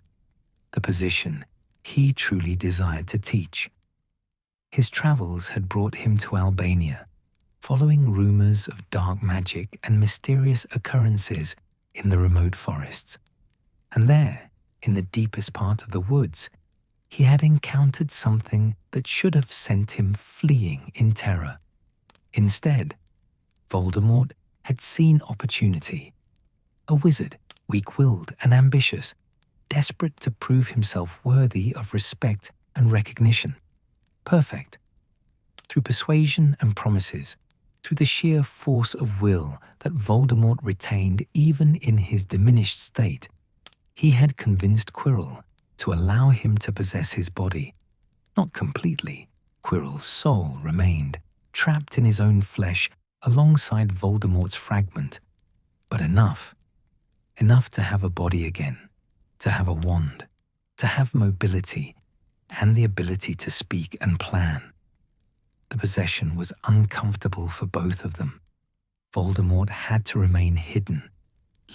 the position he truly desired to teach. His travels had brought him to Albania, following rumors of dark magic and mysterious occurrences in the remote forests. And there, in the deepest part of the woods, he had encountered something that should have sent him fleeing in terror. Instead, Voldemort had seen opportunity. A wizard, weak-willed and ambitious, desperate to prove himself worthy of respect and recognition. Perfect. Through persuasion and promises, through the sheer force of will that Voldemort retained even in his diminished state, he had convinced Quirrell to allow him to possess his body. Not completely. Quirrell's soul remained, trapped in his own flesh alongside Voldemort's fragment, but enough to have a body again, to have a wand, to have mobility, and the ability to speak and plan. The possession was uncomfortable for both of them. Voldemort had to remain hidden,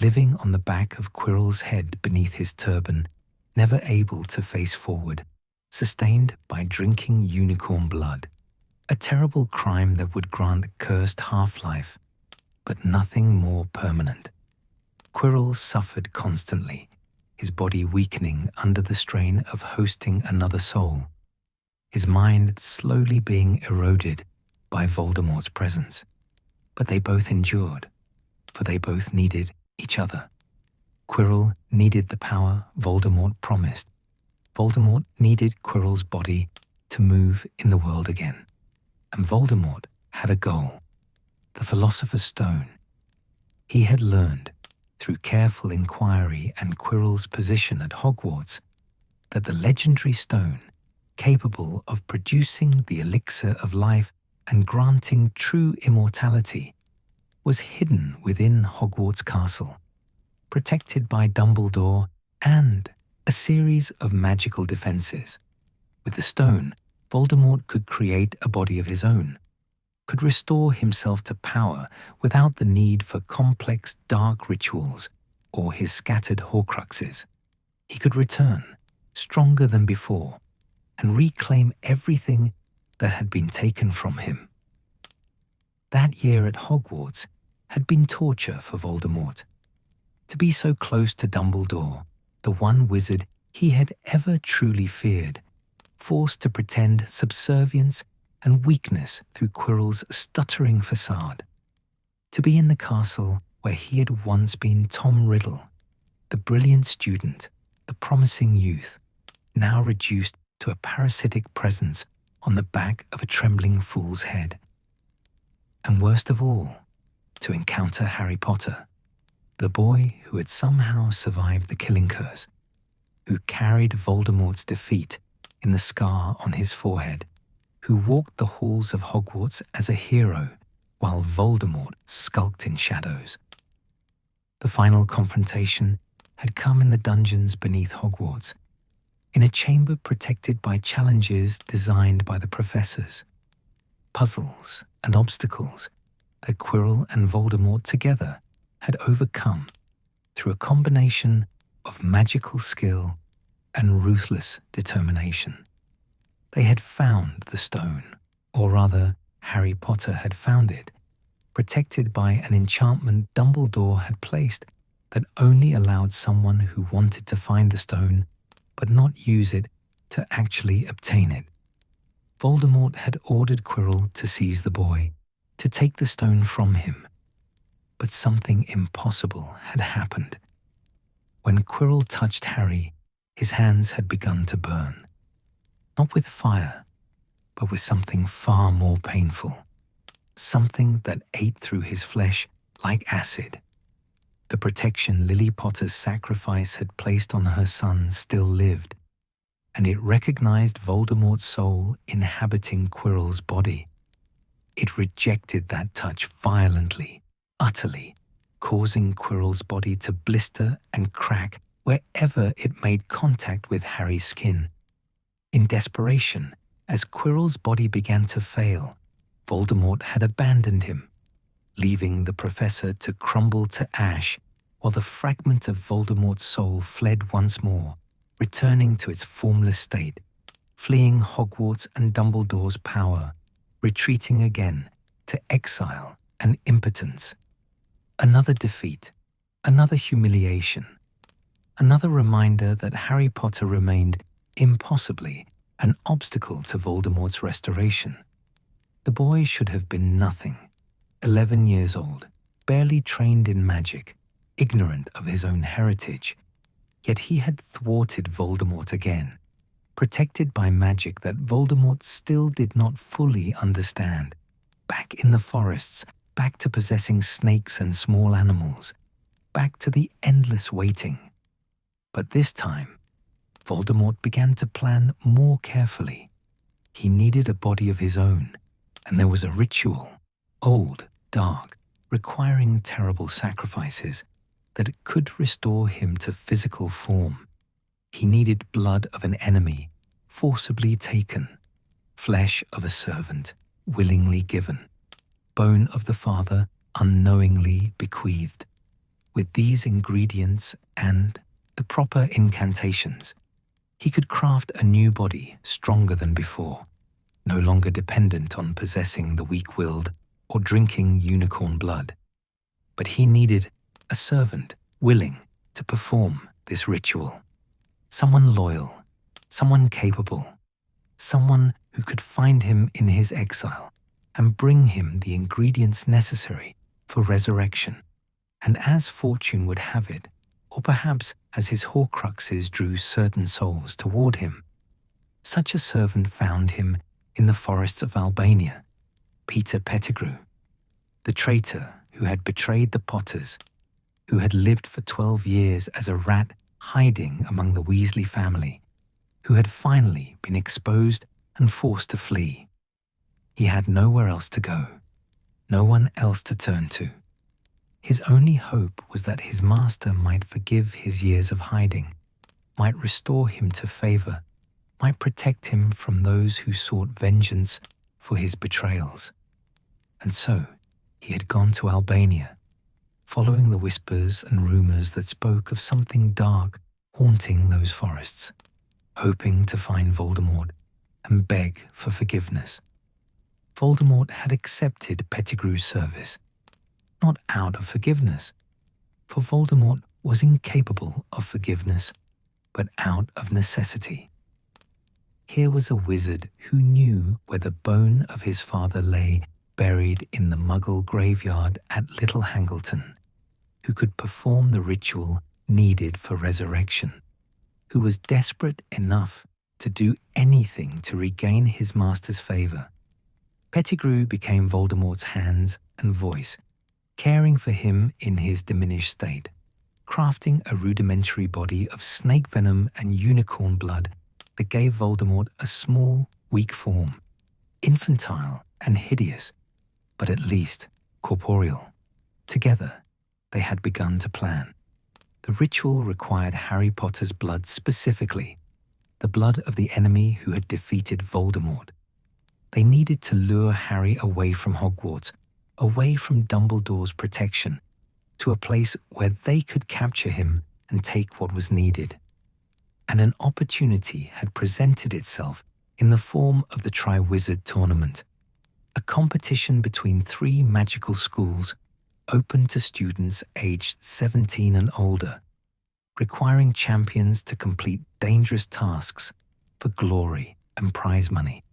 living on the back of Quirrell's head beneath his turban, never able to face forward, sustained by drinking unicorn blood, a terrible crime that would grant cursed half-life, but nothing more permanent. Quirrell suffered constantly, his body weakening under the strain of hosting another soul, his mind slowly being eroded by Voldemort's presence. But they both endured, for they both needed each other. Quirrell needed the power Voldemort promised. Voldemort needed Quirrell's body to move in the world again. And Voldemort had a goal, the Philosopher's Stone. He had learned, through careful inquiry and Quirrell's position at Hogwarts, that the legendary stone, capable of producing the elixir of life and granting true immortality, was hidden within Hogwarts Castle, protected by Dumbledore and a series of magical defenses. With the stone, Voldemort could create a body of his own, could restore himself to power without the need for complex dark rituals or his scattered Horcruxes. He could return, stronger than before, and reclaim everything that had been taken from him. That year at Hogwarts had been torture for Voldemort. To be so close to Dumbledore, the one wizard he had ever truly feared, forced to pretend subservience and weakness through Quirrell's stuttering facade. To be in the castle where he had once been Tom Riddle, the brilliant student, the promising youth, now reduced to a parasitic presence on the back of a trembling fool's head. And worst of all, to encounter Harry Potter, the boy who had somehow survived the killing curse, who carried Voldemort's defeat in the scar on his forehead, who walked the halls of Hogwarts as a hero while Voldemort skulked in shadows. The final confrontation had come in the dungeons beneath Hogwarts, in a chamber protected by challenges designed by the professors, puzzles and obstacles that Quirrell and Voldemort together had overcome through a combination of magical skill and ruthless determination. They had found the stone, or rather, Harry Potter had found it, protected by an enchantment Dumbledore had placed that only allowed someone who wanted to find the stone but not use it to actually obtain it. Voldemort had ordered Quirrell to seize the boy, to take the stone from him. But something impossible had happened. When Quirrell touched Harry, his hands had begun to burn. Not with fire, but with something far more painful. Something that ate through his flesh like acid. The protection Lily Potter's sacrifice had placed on her son still lived, and it recognized Voldemort's soul inhabiting Quirrell's body. It rejected that touch violently, utterly, causing Quirrell's body to blister and crack wherever it made contact with Harry's skin. In desperation, as Quirrell's body began to fail, Voldemort had abandoned him, leaving the professor to crumble to ash while the fragment of Voldemort's soul fled once more, returning to its formless state, fleeing Hogwarts and Dumbledore's power, retreating again to exile and impotence. Another defeat, another humiliation, another reminder that Harry Potter remained impossibly an obstacle to Voldemort's restoration. The boy should have been nothing, 11 years old, barely trained in magic, ignorant of his own heritage, yet he had thwarted Voldemort again, protected by magic that Voldemort still did not fully understand. back in the forests, back to possessing snakes and small animals, back to the endless waiting. But this time, Voldemort began to plan more carefully. He needed a body of his own, and there was a ritual, old, dark, requiring terrible sacrifices, that could restore him to physical form. He needed blood of an enemy, forcibly taken, flesh of a servant, willingly given, bone of the father, unknowingly bequeathed. With these ingredients and the proper incantations, he could craft a new body stronger than before, no longer dependent on possessing the weak-willed or drinking unicorn blood. But he needed a servant willing to perform this ritual, someone loyal, someone capable, someone who could find him in his exile and bring him the ingredients necessary for resurrection. And as fortune would have it, or perhaps as his Horcruxes drew certain souls toward him, such a servant found him in the forests of Albania, Peter Pettigrew, the traitor who had betrayed the Potters, who had lived for 12 years as a rat hiding among the Weasley family, who had finally been exposed and forced to flee. He had nowhere else to go, no one else to turn to. His only hope was that his master might forgive his years of hiding, might restore him to favor, might protect him from those who sought vengeance for his betrayals. And so he had gone to Albania, following the whispers and rumors that spoke of something dark haunting those forests, hoping to find Voldemort and beg for forgiveness. Voldemort had accepted Pettigrew's service, not out of forgiveness, for Voldemort was incapable of forgiveness, but out of necessity. Here was a wizard who knew where the bone of his father lay buried in the Muggle graveyard at Little Hangleton, who could perform the ritual needed for resurrection, who was desperate enough to do anything to regain his master's favor. Pettigrew became Voldemort's hands and voice, caring for him in his diminished state, crafting a rudimentary body of snake venom and unicorn blood that gave Voldemort a small, weak form, infantile and hideous, but at least corporeal. Together, they had begun to plan. The ritual required Harry Potter's blood specifically, the blood of the enemy who had defeated Voldemort. They needed to lure Harry away from Hogwarts, away from Dumbledore's protection, to a place where they could capture him and take what was needed. And an opportunity had presented itself in the form of the Triwizard Tournament, a competition between 3 magical schools open to students aged 17 and older, requiring champions to complete dangerous tasks for glory and prize money.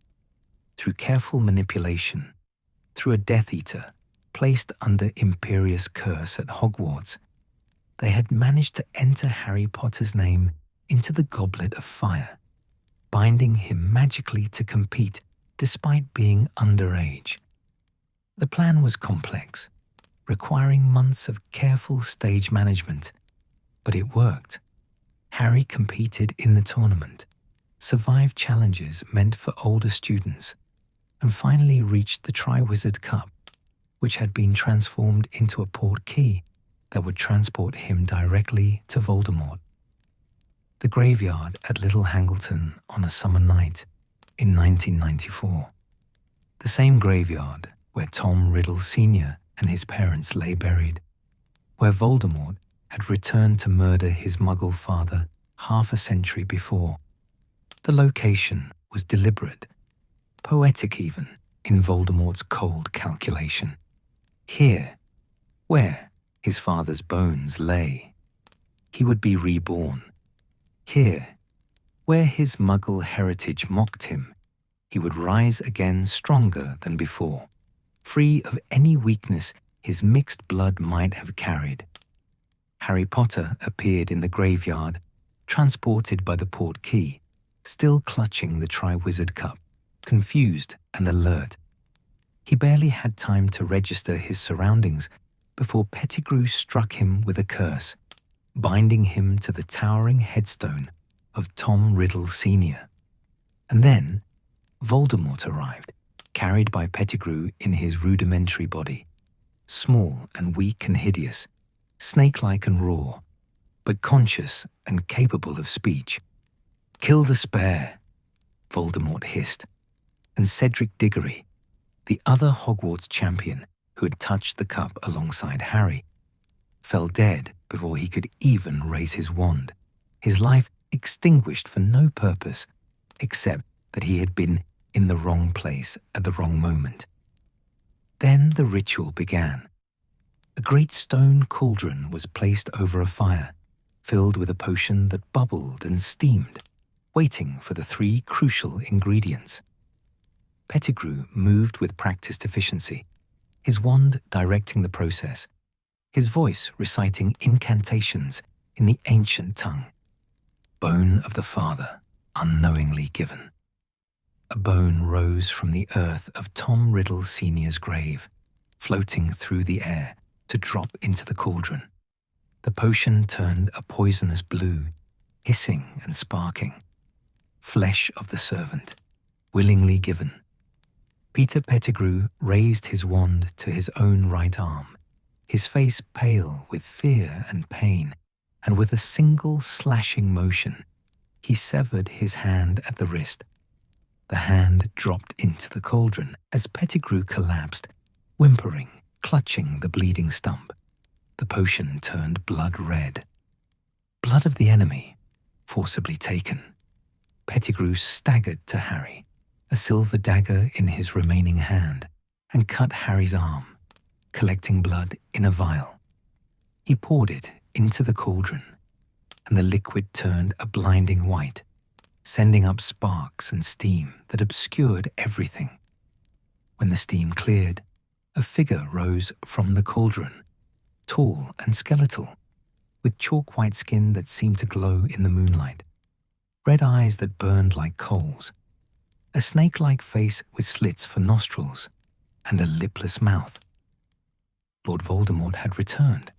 Through careful manipulation, through a Death Eater placed under imperious curse at Hogwarts, they had managed to enter Harry Potter's name into the Goblet of Fire, binding him magically to compete despite being underage. The plan was complex, requiring months of careful stage management, but it worked. Harry competed in the tournament, survived challenges meant for older students, and finally reached the Triwizard Cup, which had been transformed into a port key that would transport him directly to Voldemort. The graveyard at Little Hangleton on a summer night in 1994. The same graveyard where Tom Riddle Sr. and his parents lay buried, where Voldemort had returned to murder his Muggle father half a century before. The location was deliberate, poetic even, in Voldemort's cold calculation. Here, where his father's bones lay, he would be reborn. Here, where his Muggle heritage mocked him, he would rise again stronger than before, free of any weakness his mixed blood might have carried. Harry Potter appeared in the graveyard, transported by the port key, still clutching the Triwizard Cup, confused and alert. He barely had time to register his surroundings before Pettigrew struck him with a curse, binding him to the towering headstone of Tom Riddle Sr. And then Voldemort arrived, carried by Pettigrew in his rudimentary body, small and weak and hideous, snake-like and raw, but conscious and capable of speech. "Kill the spare," Voldemort hissed, and Cedric Diggory, the other Hogwarts champion who had touched the cup alongside Harry, fell dead before he could even raise his wand, his life extinguished for no purpose except that he had been in the wrong place at the wrong moment. Then the ritual began. A great stone cauldron was placed over a fire, filled with a potion that bubbled and steamed, waiting for the 3 crucial ingredients. Pettigrew moved with practiced efficiency, his wand directing the process, his voice reciting incantations in the ancient tongue. Bone of the father, unknowingly given. A bone rose from the earth of Tom Riddle Sr.'s grave, floating through the air to drop into the cauldron. The potion turned a poisonous blue, hissing and sparking. Flesh of the servant, willingly given. Peter Pettigrew raised his wand to his own right arm, his face pale with fear and pain, and with a single slashing motion, he severed his hand at the wrist. The hand dropped into the cauldron as Pettigrew collapsed, whimpering, clutching the bleeding stump. The potion turned blood red. Blood of the enemy, forcibly taken. Pettigrew staggered to Harry, a silver dagger in his remaining hand, and cut Harry's arm, collecting blood in a vial. He poured it into the cauldron, and the liquid turned a blinding white, sending up sparks and steam that obscured everything. When the steam cleared, a figure rose from the cauldron, tall and skeletal, with chalk-white skin that seemed to glow in the moonlight, red eyes that burned like coals, a snake-like face with slits for nostrils, and a lipless mouth. Lord Voldemort had returned,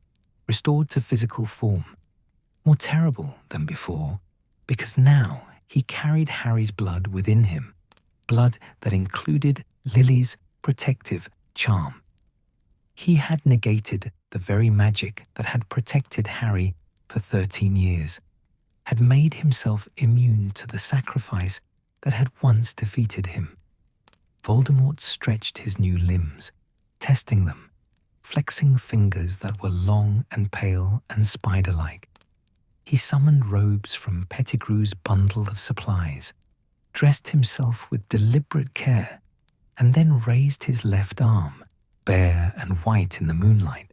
restored to physical form, more terrible than before, because now he carried Harry's blood within him, blood that included Lily's protective charm. He had negated the very magic that had protected Harry for 13 years, had made himself immune to the sacrifice that had once defeated him. Voldemort stretched his new limbs, testing them, flexing fingers that were long and pale and spider-like. He summoned robes from Pettigrew's bundle of supplies, dressed himself with deliberate care, and then raised his left arm, bare and white in the moonlight.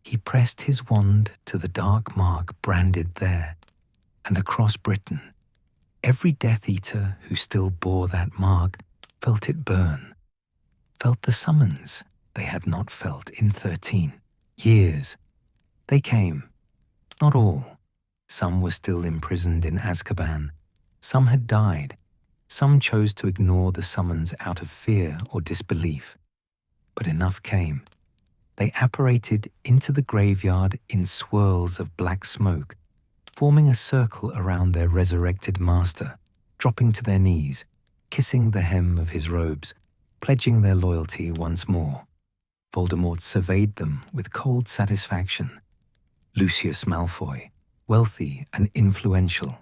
He pressed his wand to the dark mark branded there, and across Britain, every Death Eater who still bore that mark felt it burn, felt the summons they had not felt in 13 years. They came, not all. Some were still imprisoned in Azkaban. Some had died. Some chose to ignore the summons out of fear or disbelief. But enough came. They apparated into the graveyard in swirls of black smoke, forming a circle around their resurrected master, dropping to their knees, kissing the hem of his robes, pledging their loyalty once more. Voldemort surveyed them with cold satisfaction. Lucius Malfoy, wealthy and influential.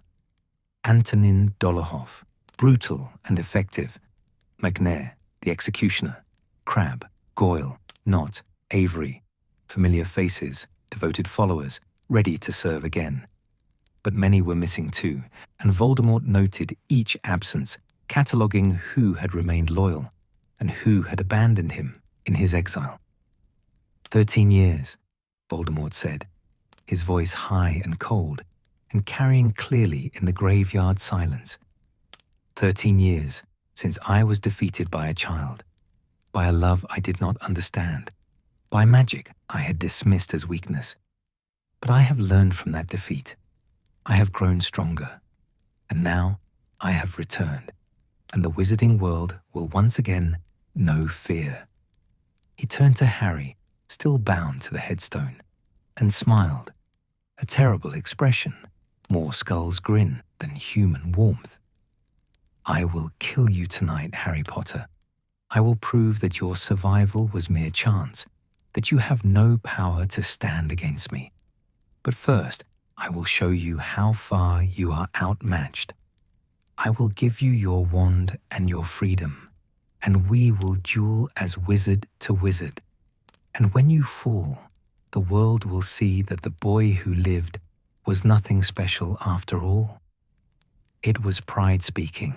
Antonin Dolohov, brutal and effective. Macnair, the executioner. Crabbe, Goyle, Nott, Avery, familiar faces, devoted followers, ready to serve again. But many were missing too, and Voldemort noted each absence, cataloguing who had remained loyal and who had abandoned him in his exile. 13 years, Voldemort said, his voice high and cold, and carrying clearly in the graveyard silence. 13 years since I was defeated by a child, by a love I did not understand, by magic I had dismissed as weakness. But I have learned from that defeat. I have grown stronger, and now I have returned, and the wizarding world will once again no fear. He turned to Harry, still bound to the headstone, and smiled, a terrible expression, more skull's grin than human warmth. "I will kill you tonight, Harry Potter. I will prove that your survival was mere chance, that you have no power to stand against me. But first, I will show you how far you are outmatched. I will give you your wand and your freedom, and we will duel as wizard to wizard. And when you fall, the world will see that the boy who lived was nothing special after all." It was pride speaking,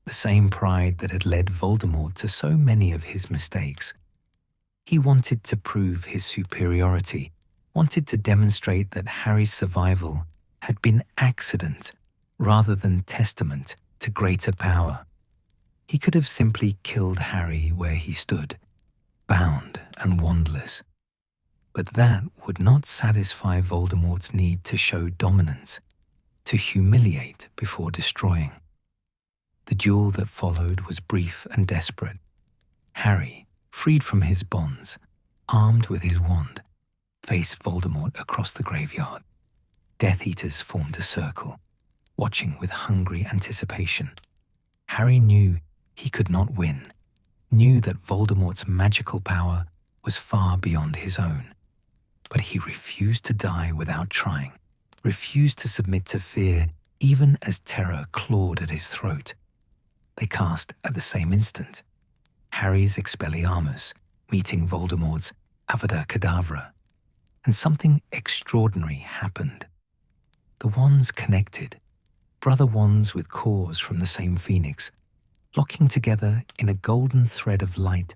the same pride that had led Voldemort to so many of his mistakes. He wanted to prove his superiority, wanted to demonstrate that Harry's survival had been accident rather than testament to greater power. He could have simply killed Harry where he stood, bound and wandless. But that would not satisfy Voldemort's need to show dominance, to humiliate before destroying. The duel that followed was brief and desperate. Harry, freed from his bonds, armed with his wand, faced Voldemort across the graveyard. Death Eaters formed a circle, watching with hungry anticipation. Harry knew he could not win, knew that Voldemort's magical power was far beyond his own. But he refused to die without trying, refused to submit to fear even as terror clawed at his throat. They cast at the same instant, Harry's Expelliarmus meeting Voldemort's Avada Kedavra, and something extraordinary happened. The wands connected, brother wands with cores from the same phoenix, locking together in a golden thread of light.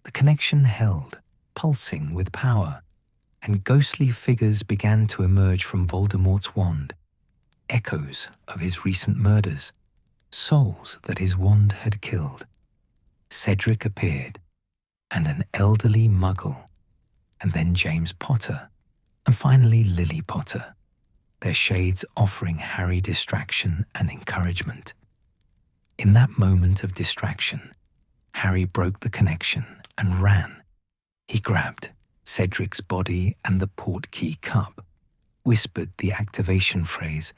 The connection held, pulsing with power, and ghostly figures began to emerge from Voldemort's wand, echoes of his recent murders, souls that his wand had killed. Cedric appeared, and an elderly muggle, and then James Potter, and finally Lily Potter, their shades offering Harry distraction and encouragement. In that moment of distraction, Harry broke the connection and ran. He grabbed Cedric's body and the portkey cup, whispered the activation phrase,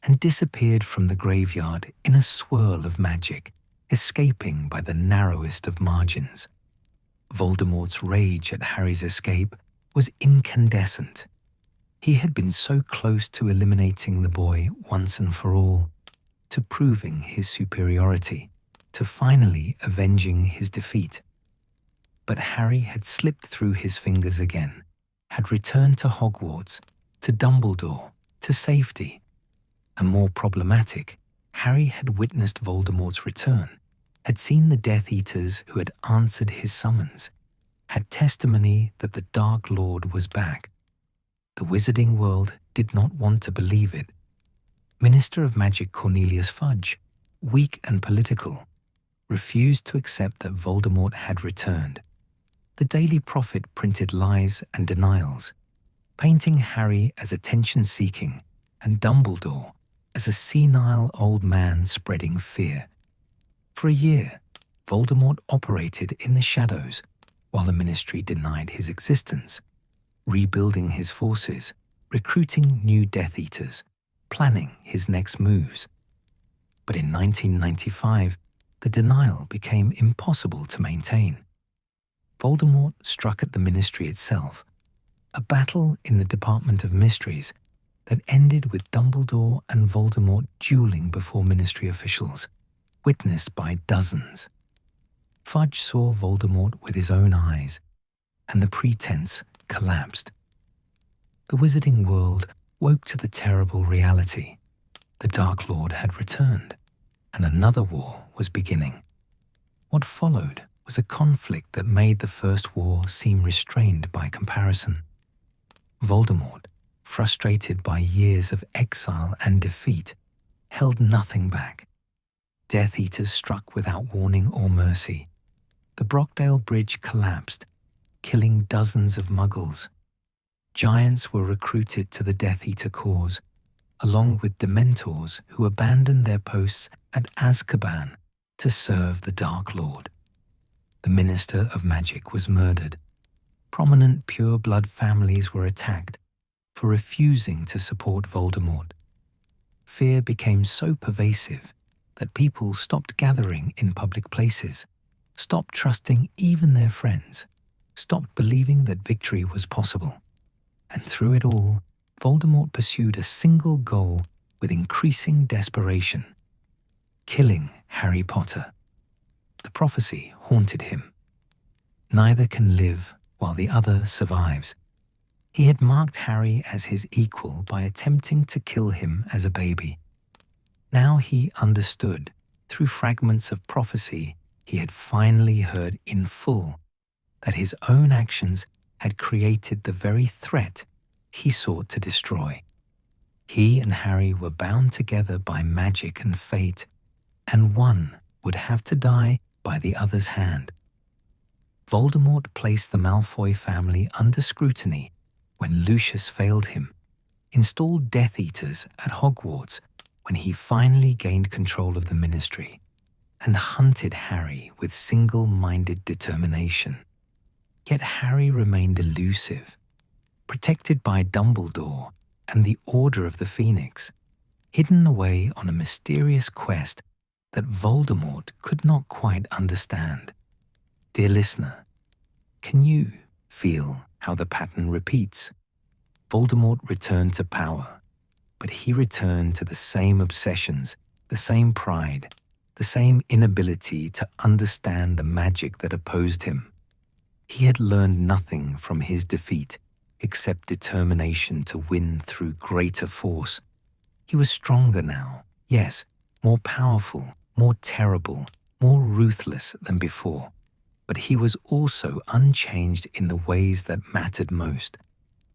and disappeared from the graveyard in a swirl of magic, escaping by the narrowest of margins. Voldemort's rage at Harry's escape was incandescent. He had been so close to eliminating the boy once and for all, to proving his superiority, to finally avenging his defeat. But Harry had slipped through his fingers again, had returned to Hogwarts, to Dumbledore, to safety. And more problematic, Harry had witnessed Voldemort's return, had seen the Death Eaters who had answered his summons, had testimony that the Dark Lord was back. The wizarding world did not want to believe it. Minister of Magic Cornelius Fudge, weak and political, refused to accept that Voldemort had returned. The Daily Prophet printed lies and denials, painting Harry as attention-seeking and Dumbledore as a senile old man spreading fear. For a year, Voldemort operated in the shadows while the Ministry denied his existence, rebuilding his forces, recruiting new Death Eaters, planning his next moves. But in 1995, the denial became impossible to maintain. Voldemort struck at the Ministry itself, a battle in the Department of Mysteries that ended with Dumbledore and Voldemort dueling before Ministry officials, witnessed by dozens. Fudge saw Voldemort with his own eyes, and the pretense collapsed. The wizarding world woke to the terrible reality. The Dark Lord had returned, and another war was beginning. What followed was a conflict that made the First War seem restrained by comparison. Voldemort, frustrated by years of exile and defeat, held nothing back. Death Eaters struck without warning or mercy. The Brockdale Bridge collapsed, killing dozens of muggles. Giants were recruited to the Death Eater cause, along with Dementors who abandoned their posts at Azkaban to serve the Dark Lord. The Minister of Magic was murdered. Prominent pure-blood families were attacked for refusing to support Voldemort. Fear became so pervasive that people stopped gathering in public places, stopped trusting even their friends, stopped believing that victory was possible. And through it all, Voldemort pursued a single goal with increasing desperation: killing Harry Potter. The prophecy haunted him. Neither can live while the other survives. He had marked Harry as his equal by attempting to kill him as a baby. Now he understood, through fragments of prophecy he had finally heard in full, that his own actions had created the very threat he sought to destroy. He and Harry were bound together by magic and fate, and one would have to die by the other's hand. Voldemort placed the Malfoy family under scrutiny when Lucius failed him, installed Death Eaters at Hogwarts when he finally gained control of the Ministry, and hunted Harry with single-minded determination. Yet Harry remained elusive, protected by Dumbledore and the Order of the Phoenix, hidden away on a mysterious quest that Voldemort could not quite understand. Dear listener, can you feel how the pattern repeats? Voldemort returned to power, but he returned to the same obsessions, the same pride, the same inability to understand the magic that opposed him. He had learned nothing from his defeat except determination to win through greater force. He was stronger now, yes, more powerful, more terrible, more ruthless than before. But he was also unchanged in the ways that mattered most,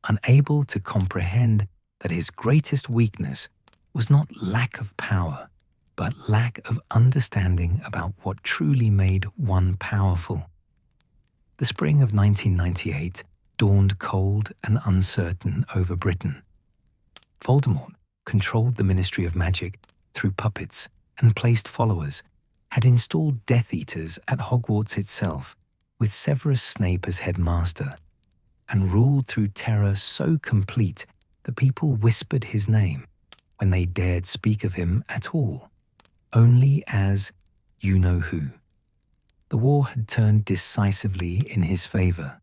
unable to comprehend that his greatest weakness was not lack of power, but lack of understanding about what truly made one powerful. The spring of 1998 dawned cold and uncertain over Britain. Voldemort controlled the Ministry of Magic through puppets and placed followers, had installed Death Eaters at Hogwarts itself, with Severus Snape as headmaster, and ruled through terror so complete that people whispered his name when they dared speak of him at all, only as you-know-who. The war had turned decisively in his favor.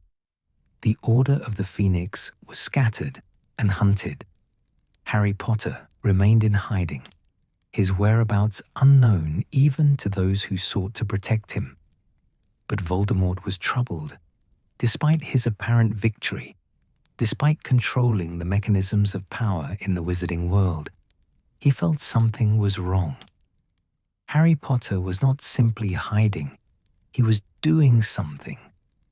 The Order of the Phoenix was scattered and hunted. Harry Potter remained in hiding, his whereabouts unknown even to those who sought to protect him. But Voldemort was troubled. Despite his apparent victory, despite controlling the mechanisms of power in the wizarding world, he felt something was wrong. Harry Potter was not simply hiding. He was doing something,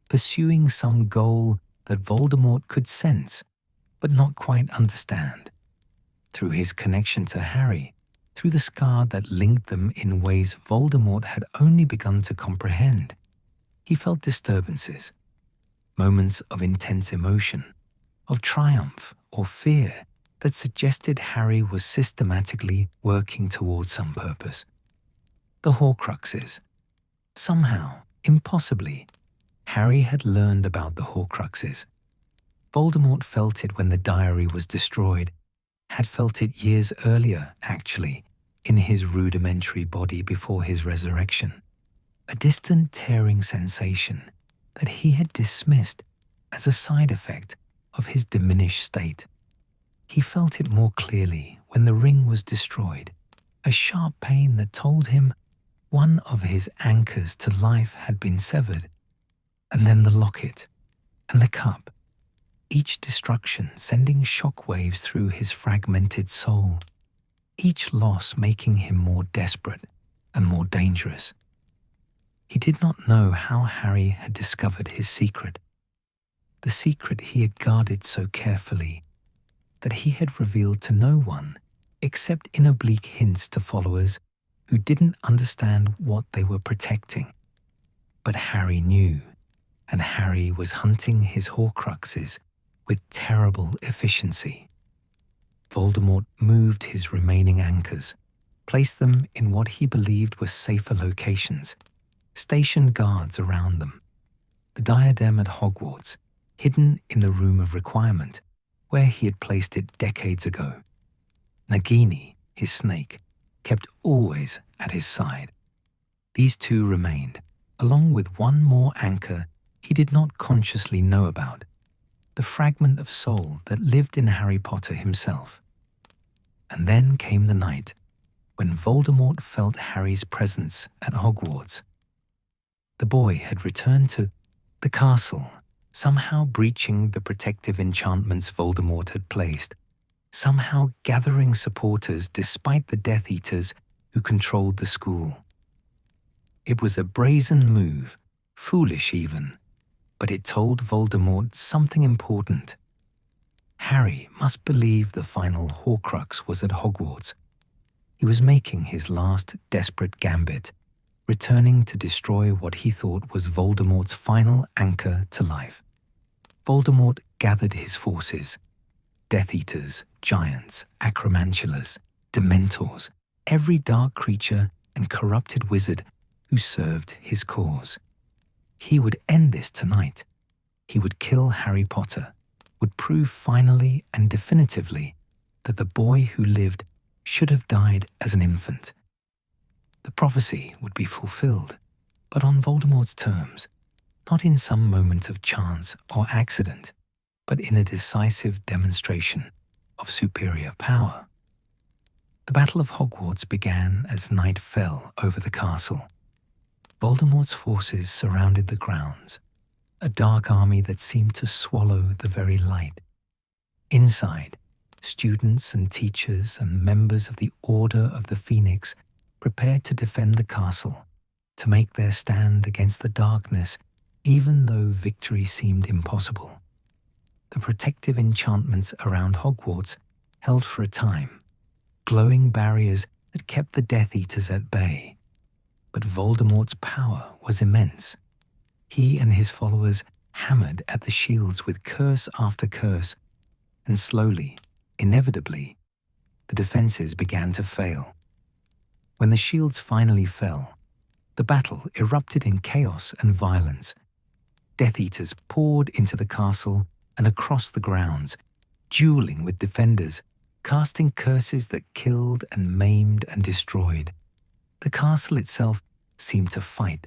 pursuing some goal that Voldemort could sense, but not quite understand. Through his connection to Harry, through the scar that linked them in ways Voldemort had only begun to comprehend, he felt disturbances, moments of intense emotion, of triumph or fear that suggested Harry was systematically working towards some purpose. The Horcruxes. Somehow, impossibly, Harry had learned about the Horcruxes. Voldemort felt it when the diary was destroyed, had felt it years earlier, actually, in his rudimentary body before his resurrection. A distant tearing sensation that he had dismissed as a side effect of his diminished state. He felt it more clearly when the ring was destroyed, a sharp pain that told him one of his anchors to life had been severed. And then the locket and the cup, each destruction sending shockwaves through his fragmented soul, each loss making him more desperate and more dangerous. He did not know how Harry had discovered his secret, the secret he had guarded so carefully that he had revealed to no one except in oblique hints to followers who didn't understand what they were protecting. But Harry knew, and Harry was hunting his Horcruxes with terrible efficiency. Voldemort moved his remaining anchors, placed them in what he believed were safer locations, stationed guards around them. The diadem at Hogwarts, hidden in the Room of Requirement, where he had placed it decades ago. Nagini, his snake, kept always at his side. These two remained, along with one more anchor he did not consciously know about, the fragment of soul that lived in Harry Potter himself. And then came the night when Voldemort felt Harry's presence at Hogwarts. The boy had returned to the castle, somehow breaching the protective enchantments Voldemort had placed, somehow gathering supporters despite the Death Eaters who controlled the school. It was a brazen move, foolish even, but it told Voldemort something important. Harry must believe the final Horcrux was at Hogwarts. He was making his last desperate gambit, returning to destroy what he thought was Voldemort's final anchor to life. Voldemort gathered his forces: Death Eaters, giants, acromantulas, dementors, every dark creature and corrupted wizard who served his cause. He would end this tonight. He would kill Harry Potter, would prove finally and definitively that the boy who lived should have died as an infant. The prophecy would be fulfilled, but on Voldemort's terms, not in some moment of chance or accident, but in a decisive demonstration of superior power. The Battle of Hogwarts began as night fell over the castle. Voldemort's forces surrounded the grounds, a dark army that seemed to swallow the very light. Inside, students and teachers and members of the Order of the Phoenix prepared to defend the castle, to make their stand against the darkness, even though victory seemed impossible. The protective enchantments around Hogwarts held for a time, glowing barriers that kept the Death Eaters at bay. But Voldemort's power was immense. He and his followers hammered at the shields with curse after curse, and slowly, inevitably, the defenses began to fail. When the shields finally fell, the battle erupted in chaos and violence. Death Eaters poured into the castle and across the grounds, dueling with defenders, casting curses that killed and maimed and destroyed. The castle itself seemed to fight.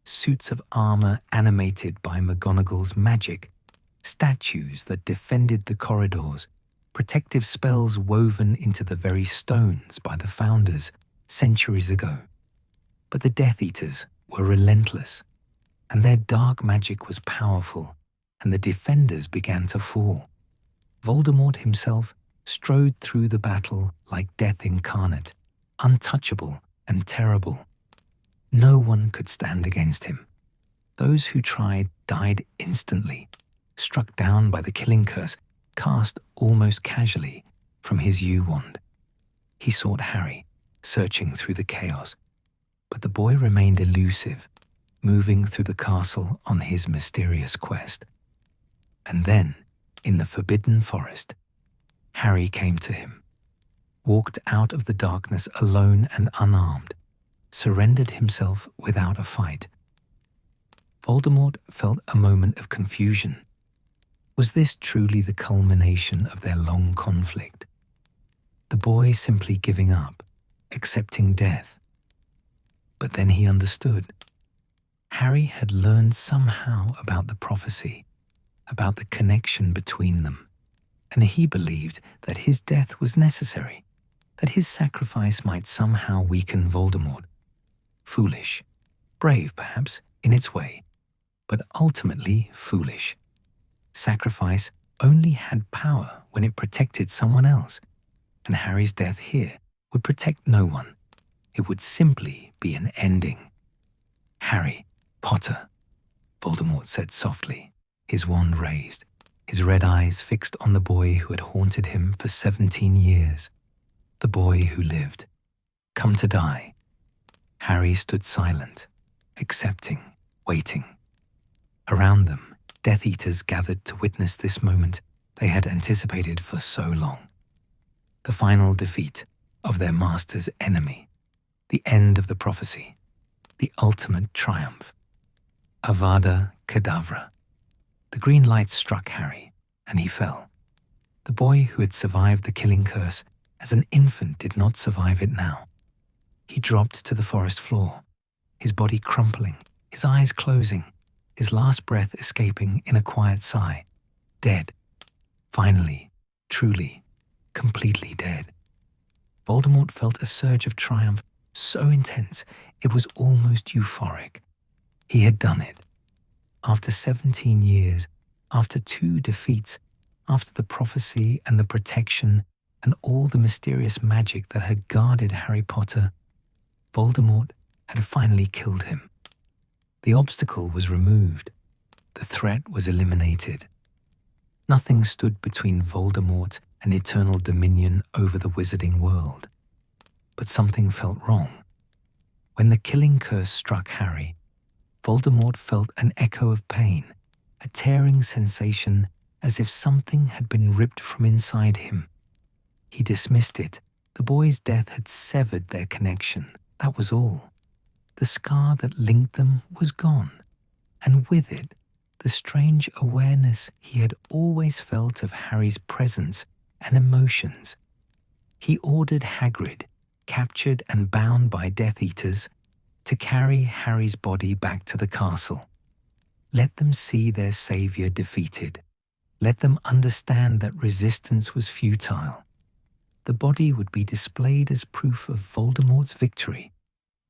Suits of armor animated by McGonagall's magic, statues that defended the corridors, protective spells woven into the very stones by the founders centuries ago. But the Death Eaters were relentless, and their dark magic was powerful, and the defenders began to fall. Voldemort himself strode through the battle like death incarnate, untouchable and terrible. No one could stand against him. Those who tried died instantly, struck down by the killing curse cast almost casually from his yew-wand. He sought Harry, searching through the chaos, but the boy remained elusive, moving through the castle on his mysterious quest. And then, in the Forbidden Forest, Harry came to him, walked out of the darkness alone and unarmed, surrendered himself without a fight. Voldemort felt a moment of confusion. Was this truly the culmination of their long conflict? The boy simply giving up, accepting death? But then he understood. Harry had learned somehow about the prophecy, about the connection between them, and he believed that his death was necessary, that his sacrifice might somehow weaken Voldemort. Foolish, brave perhaps, in its way, but ultimately foolish. Sacrifice only had power when it protected someone else, and Harry's death here would protect no one. It would simply be an ending. "Harry Potter," Voldemort said softly, his wand raised, his red eyes fixed on the boy who had haunted him for 17 years. The boy who lived, come to die. Harry stood silent, accepting, waiting. Around them, Death Eaters gathered to witness this moment they had anticipated for so long. The final defeat of their master's enemy, the end of the prophecy. the ultimate triumph. Avada Kedavra. The green light struck Harry, and he fell. The boy who had survived the killing curse as an infant did not survive it now. He dropped to the forest floor, his body crumpling, his eyes closing, his last breath escaping in a quiet sigh. Dead. Finally, truly, completely dead. Voldemort felt a surge of triumph so intense it was almost euphoric. He had done it. After 17 years, after 2 defeats, after the prophecy and the protection and all the mysterious magic that had guarded Harry Potter, Voldemort had finally killed him. The obstacle was removed. The threat was eliminated. Nothing stood between Voldemort and eternal dominion over the wizarding world. But something felt wrong. When the killing curse struck Harry, Voldemort felt an echo of pain, a tearing sensation as if something had been ripped from inside him. He dismissed it. The boy's death had severed their connection. That was all. The scar that linked them was gone, and with it, the strange awareness he had always felt of Harry's presence and emotions. He ordered Hagrid, captured and bound by Death Eaters, to carry Harry's body back to the castle. Let them see their savior defeated. Let them understand that resistance was futile. The body would be displayed as proof of Voldemort's victory,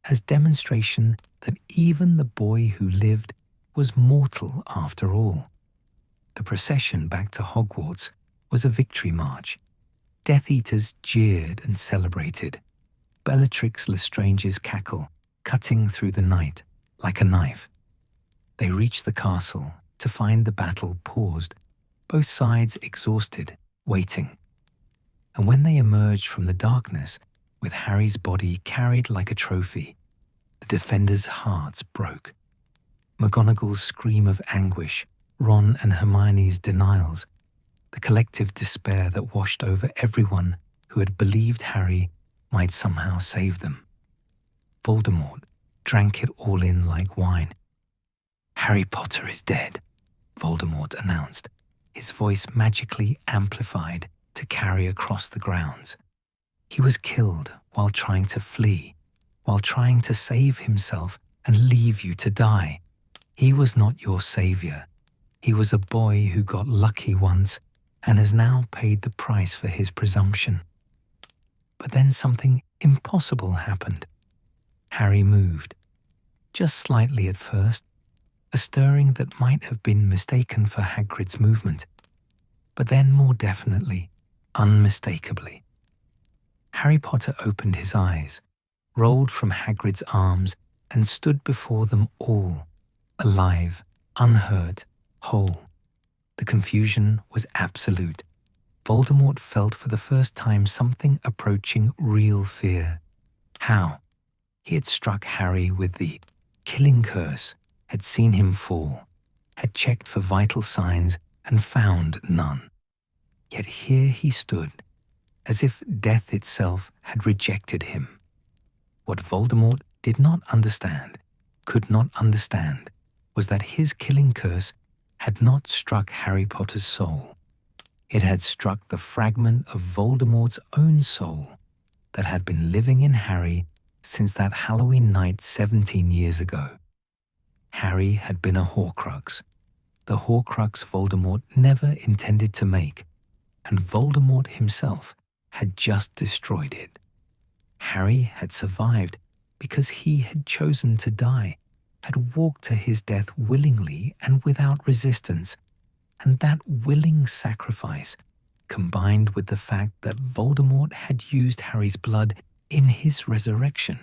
as demonstration that even the boy who lived was mortal after all. The procession back to Hogwarts was a victory march. Death Eaters jeered and celebrated. Bellatrix Lestrange's cackle cutting through the night like a knife. They reached the castle to find the battle paused, both sides exhausted, waiting. And when they emerged from the darkness, with Harry's body carried like a trophy, the defenders' hearts broke. McGonagall's scream of anguish, Ron and Hermione's denials, the collective despair that washed over everyone who had believed Harry might somehow save them. Voldemort drank it all in like wine. "Harry Potter is dead," Voldemort announced, his voice magically amplified to carry across the grounds. He was killed while trying to flee, while trying to save himself and leave you to die. He was not your savior. He was a boy who got lucky once and has now paid the price for his presumption. But then something impossible happened. Harry moved, just slightly at first, a stirring that might have been mistaken for Hagrid's movement, but then more definitely, unmistakably. Harry Potter opened his eyes, rolled from Hagrid's arms, and stood before them all, alive, unhurt, whole. The confusion was absolute. Voldemort felt for the first time something approaching real fear. How? He had struck Harry with the killing curse, had seen him fall, had checked for vital signs and found none. Yet here he stood, as if death itself had rejected him. What Voldemort did not understand, could not understand, was that his killing curse had not struck Harry Potter's soul. It had struck the fragment of Voldemort's own soul that had been living in Harry since that Halloween night 17 years ago. Harry had been a Horcrux, the Horcrux Voldemort never intended to make, and Voldemort himself had just destroyed it. Harry had survived because he had chosen to die, had walked to his death willingly and without resistance, and that willing sacrifice, combined with the fact that Voldemort had used Harry's blood in his resurrection,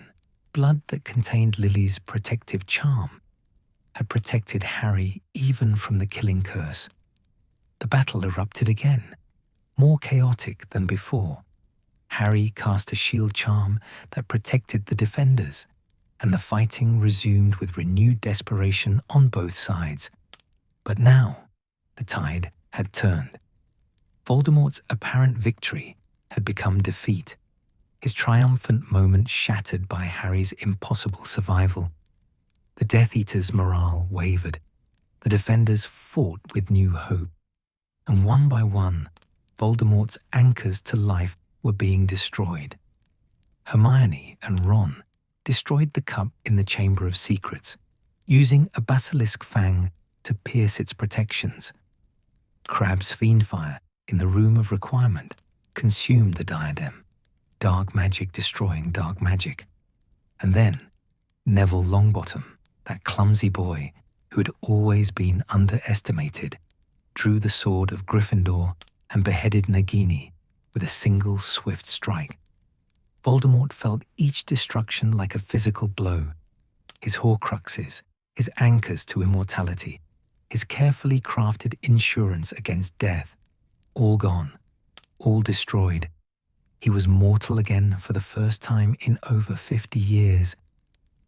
blood that contained Lily's protective charm, had protected Harry even from the killing curse. The battle erupted again, more chaotic than before. Harry cast a shield charm that protected the defenders, and the fighting resumed with renewed desperation on both sides. But now, the tide had turned. Voldemort's apparent victory had become defeat, his triumphant moment shattered by Harry's impossible survival, The Death Eater's morale wavered. The defenders fought with new hope. And one by one, Voldemort's anchors to life were being destroyed. Hermione and Ron destroyed the cup in the Chamber of Secrets, using a basilisk fang to pierce its protections. Crabbe's fiendfire in the Room of Requirement consumed the diadem, dark magic destroying dark magic. And then Neville Longbottom, that clumsy boy who had always been underestimated, drew the sword of Gryffindor and beheaded Nagini with a single swift strike. Voldemort felt each destruction like a physical blow. His Horcruxes, his anchors to immortality, his carefully crafted insurance against death, all gone, all destroyed. He was mortal again for the first time in over 50 years.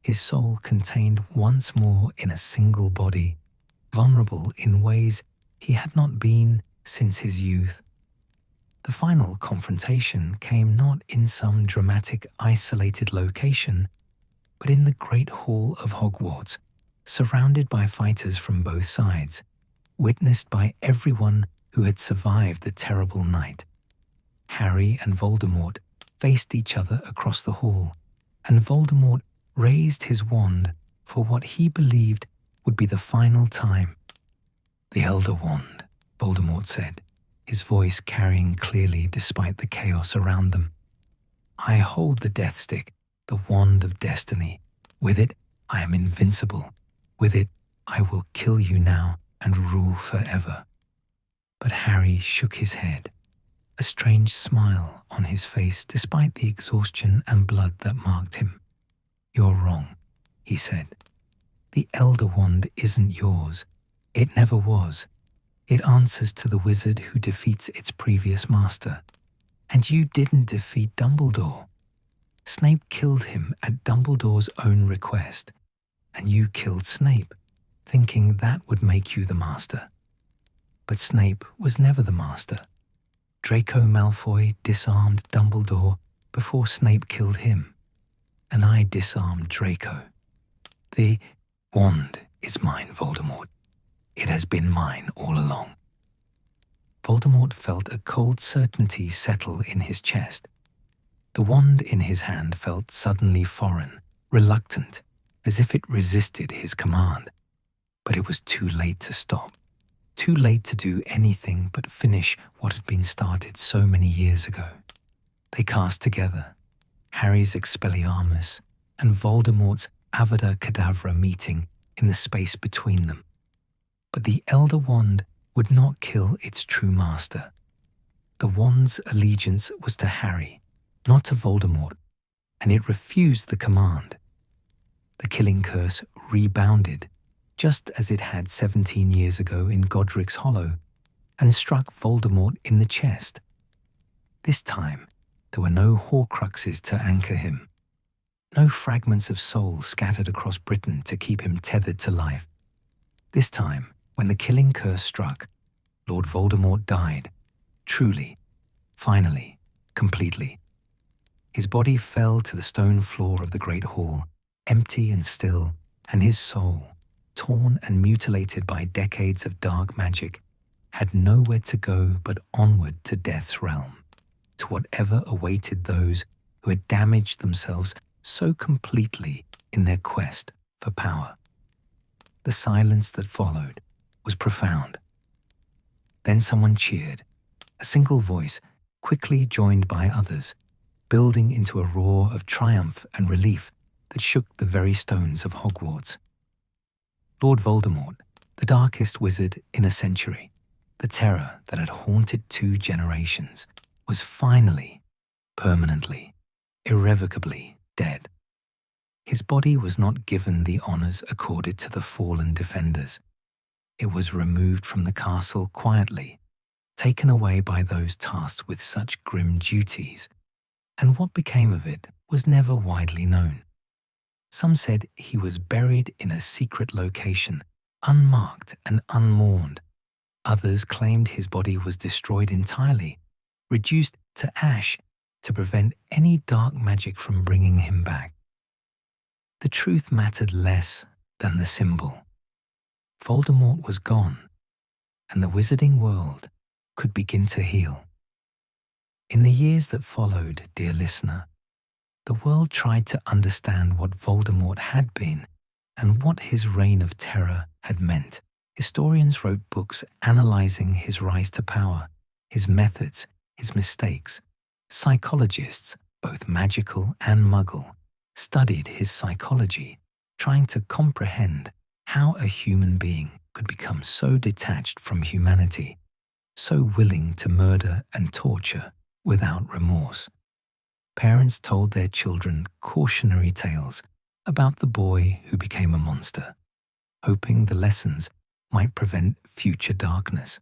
His soul contained once more in a single body, vulnerable in ways he had not been since his youth. The final confrontation came not in some dramatic, isolated location, but in the Great Hall of Hogwarts, surrounded by fighters from both sides, witnessed by everyone who had survived the terrible night. Harry and Voldemort faced each other across the hall, and Voldemort raised his wand for what he believed would be the final time. "The Elder Wand," Voldemort said, his voice carrying clearly despite the chaos around them. "I hold the Death Stick, the Wand of Destiny. With it, I am invincible. With it, I will kill you now and rule forever." But Harry shook his head, a strange smile on his face despite the exhaustion and blood that marked him. "You're wrong," he said. "The Elder Wand isn't yours. It never was. It answers to the wizard who defeats its previous master. And you didn't defeat Dumbledore. Snape killed him at Dumbledore's own request, and you killed Snape, thinking that would make you the master. But Snape was never the master. Draco Malfoy disarmed Dumbledore before Snape killed him, and I disarmed Draco. The wand is mine, Voldemort. It has been mine all along." Voldemort felt a cold certainty settle in his chest. The wand in his hand felt suddenly foreign, reluctant, as if it resisted his command. But it was too late to stop, too late to do anything but finish what had been started so many years ago. They cast together, Harry's Expelliarmus and Voldemort's Avada Kedavra meeting in the space between them. But the Elder Wand would not kill its true master. The wand's allegiance was to Harry, not to Voldemort, and it refused the command. The killing curse rebounded, just as it had 17 years ago in Godric's Hollow, and struck Voldemort in the chest. This time, there were no Horcruxes to anchor him, no fragments of soul scattered across Britain to keep him tethered to life. This time, when the killing curse struck, Lord Voldemort died, truly, finally, completely. His body fell to the stone floor of the Great Hall, empty and still, and his soul, torn and mutilated by decades of dark magic, had nowhere to go but onward to death's realm, to whatever awaited those who had damaged themselves so completely in their quest for power. The silence that followed was profound. Then someone cheered, a single voice quickly joined by others, building into a roar of triumph and relief that shook the very stones of Hogwarts. Lord Voldemort, the darkest wizard in a century, the terror that had haunted 2 generations, was finally, permanently, irrevocably dead. His body was not given the honors accorded to the fallen defenders. It was removed from the castle quietly, taken away by those tasked with such grim duties, and what became of it was never widely known. Some said he was buried in a secret location, unmarked and unmourned. Others claimed his body was destroyed entirely, reduced to ash to prevent any dark magic from bringing him back. The truth mattered less than the symbol. Voldemort was gone, and the wizarding world could begin to heal. In the years that followed, dear listener, the world tried to understand what Voldemort had been and what his reign of terror had meant. Historians wrote books analyzing his rise to power, his methods, his mistakes. Psychologists, both magical and muggle, studied his psychology, trying to comprehend how a human being could become so detached from humanity, so willing to murder and torture without remorse. Parents told their children cautionary tales about the boy who became a monster, hoping the lessons might prevent future darkness.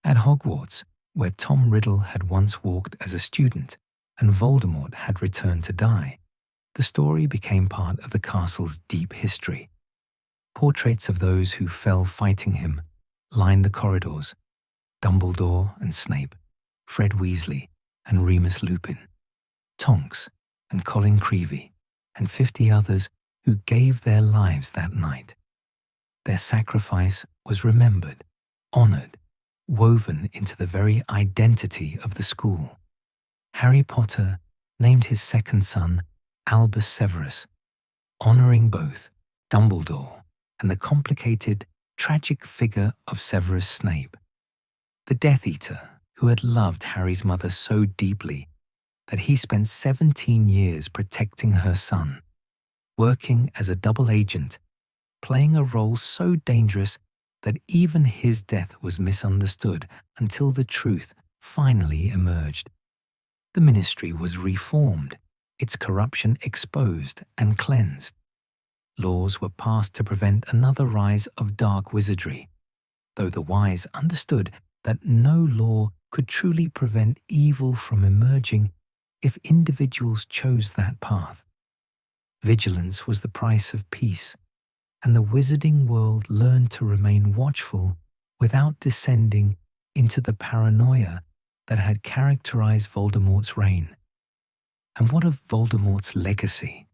At Hogwarts, where Tom Riddle had once walked as a student and Voldemort had returned to die, the story became part of the castle's deep history. Portraits of those who fell fighting him lined the corridors: Dumbledore and Snape, Fred Weasley and Remus Lupin, Tonks and Colin Creevey, and 50 others who gave their lives that night. Their sacrifice was remembered, honored, woven into the very identity of the school. Harry Potter named his second son Albus Severus, honoring both Dumbledore and the complicated, tragic figure of Severus Snape, the Death Eater who had loved Harry's mother so deeply that he spent 17 years protecting her son, working as a double agent, playing a role so dangerous that even his death was misunderstood until the truth finally emerged. The Ministry was reformed, its corruption exposed and cleansed. Laws were passed to prevent another rise of dark wizardry, though the wise understood that no law could truly prevent evil from emerging if individuals chose that path. Vigilance was the price of peace, and the wizarding world learned to remain watchful without descending into the paranoia that had characterized Voldemort's reign. And what of Voldemort's legacy?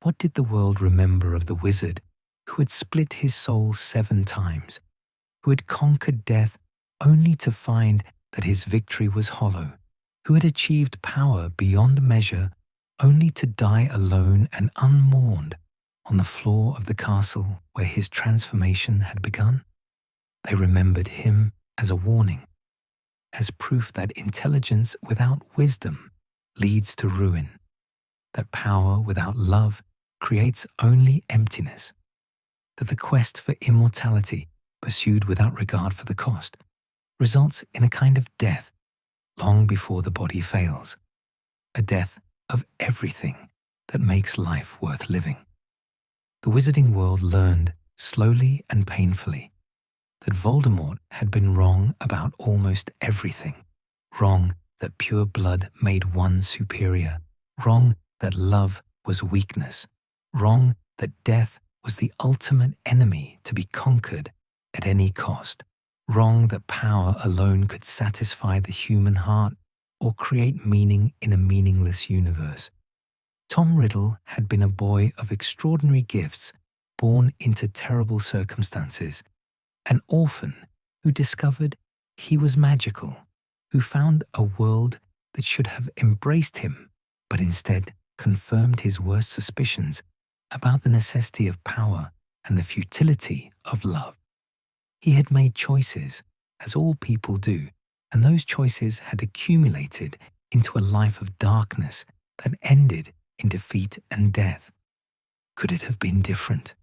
What did the world remember of the wizard who had split his soul 7 times, who had conquered death only to find that his victory was hollow, who had achieved power beyond measure only to die alone and unmourned on the floor of the castle where his transformation had begun? They remembered him as a warning, as proof that intelligence without wisdom leads to ruin, that power without love creates only emptiness, that the quest for immortality, pursued without regard for the cost, results in a kind of death long before the body fails, a death of everything that makes life worth living. The wizarding world learned, slowly and painfully, that Voldemort had been wrong about almost everything. Wrong that pure blood made one superior. Wrong that love was weakness. Wrong that death was the ultimate enemy to be conquered at any cost. Wrong that power alone could satisfy the human heart or create meaning in a meaningless universe. Tom Riddle had been a boy of extraordinary gifts, born into terrible circumstances, an orphan who discovered he was magical, who found a world that should have embraced him, but instead confirmed his worst suspicions about the necessity of power and the futility of love. He had made choices, as all people do, and those choices had accumulated into a life of darkness that ended in defeat and death. Could it have been different?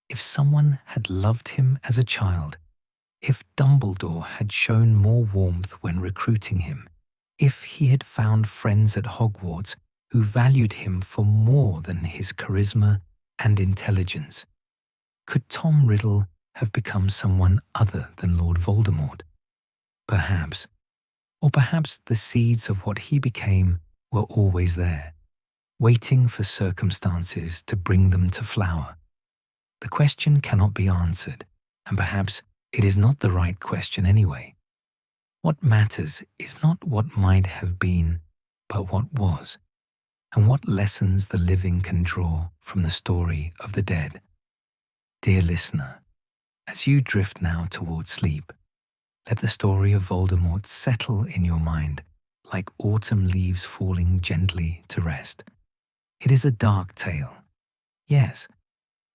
If someone had loved him as a child, if Dumbledore had shown more warmth when recruiting him, if he had found friends at Hogwarts who valued him for more than his charisma and intelligence, could Tom Riddle have become someone other than Lord Voldemort? Perhaps. Or perhaps the seeds of what he became were always there, waiting for circumstances to bring them to flower. The question cannot be answered, and perhaps it is not the right question anyway. What matters is not what might have been, but what was, and what lessons the living can draw from the story of the dead. Dear listener, as you drift now towards sleep, let the story of Voldemort settle in your mind like autumn leaves falling gently to rest. It is a dark tale, yes,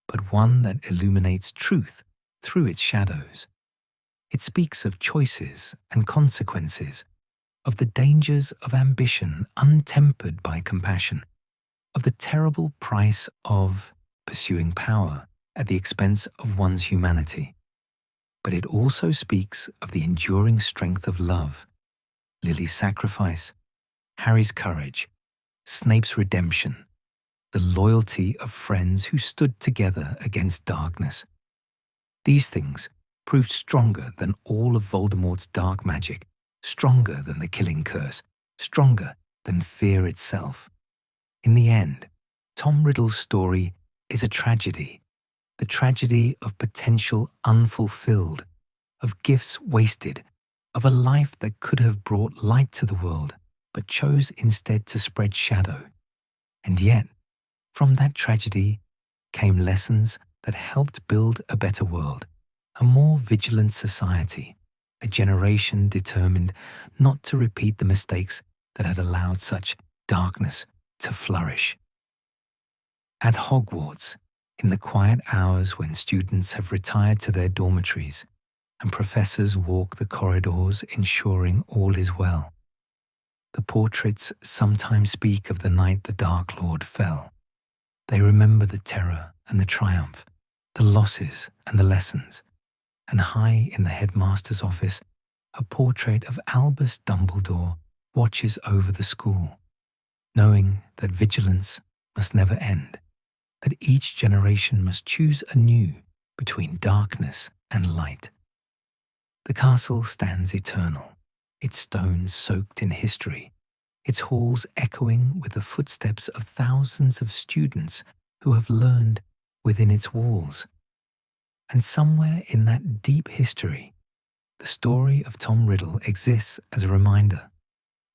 but one that illuminates truth through its shadows. It speaks of choices and consequences, of the dangers of ambition untempered by compassion, of the terrible price of pursuing power at the expense of one's humanity. But it also speaks of the enduring strength of love, Lily's sacrifice, Harry's courage, Snape's redemption, the loyalty of friends who stood together against darkness. These things proved stronger than all of Voldemort's dark magic, stronger than the killing curse, stronger than fear itself. In the end, Tom Riddle's story is a tragedy, the tragedy of potential unfulfilled, of gifts wasted, of a life that could have brought light to the world, but chose instead to spread shadow. And yet, from that tragedy came lessons that helped build a better world, a more vigilant society, a generation determined not to repeat the mistakes that had allowed such darkness to flourish. At Hogwarts, in the quiet hours when students have retired to their dormitories and professors walk the corridors ensuring all is well, the portraits sometimes speak of the night the Dark Lord fell. They remember the terror and the triumph, the losses and the lessons, and high in the headmaster's office, a portrait of Albus Dumbledore watches over the school, knowing that vigilance must never end, that each generation must choose anew between darkness and light. The castle stands eternal, its stones soaked in history, its halls echoing with the footsteps of thousands of students who have learned within its walls. And somewhere in that deep history, the story of Tom Riddle exists as a reminder,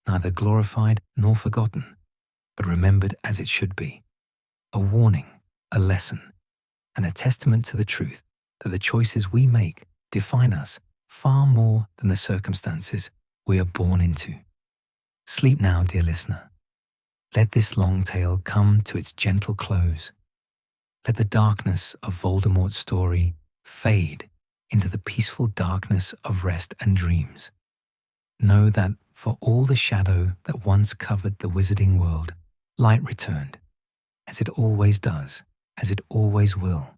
neither glorified nor forgotten, but remembered as it should be, a warning, a lesson, and a testament to the truth that the choices we make define us far more than the circumstances we are born into. Sleep now, dear listener. Let this long tale come to its gentle close. Let the darkness of Voldemort's story fade into the peaceful darkness of rest and dreams. Know that for all the shadow that once covered the wizarding world, light returned, as it always does, as it always will,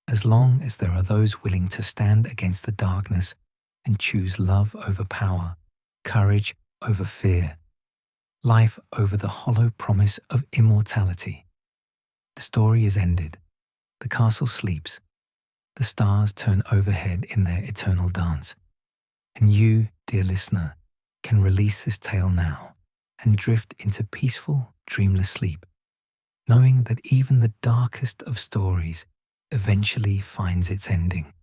as long as there are those willing to stand against the darkness and choose love over power, courage over fear, life over the hollow promise of immortality. The story is ended. The castle sleeps. The stars turn overhead in their eternal dance. And you, dear listener, can release this tale now and drift into peaceful, dreamless sleep, knowing that even the darkest of stories eventually finds its ending,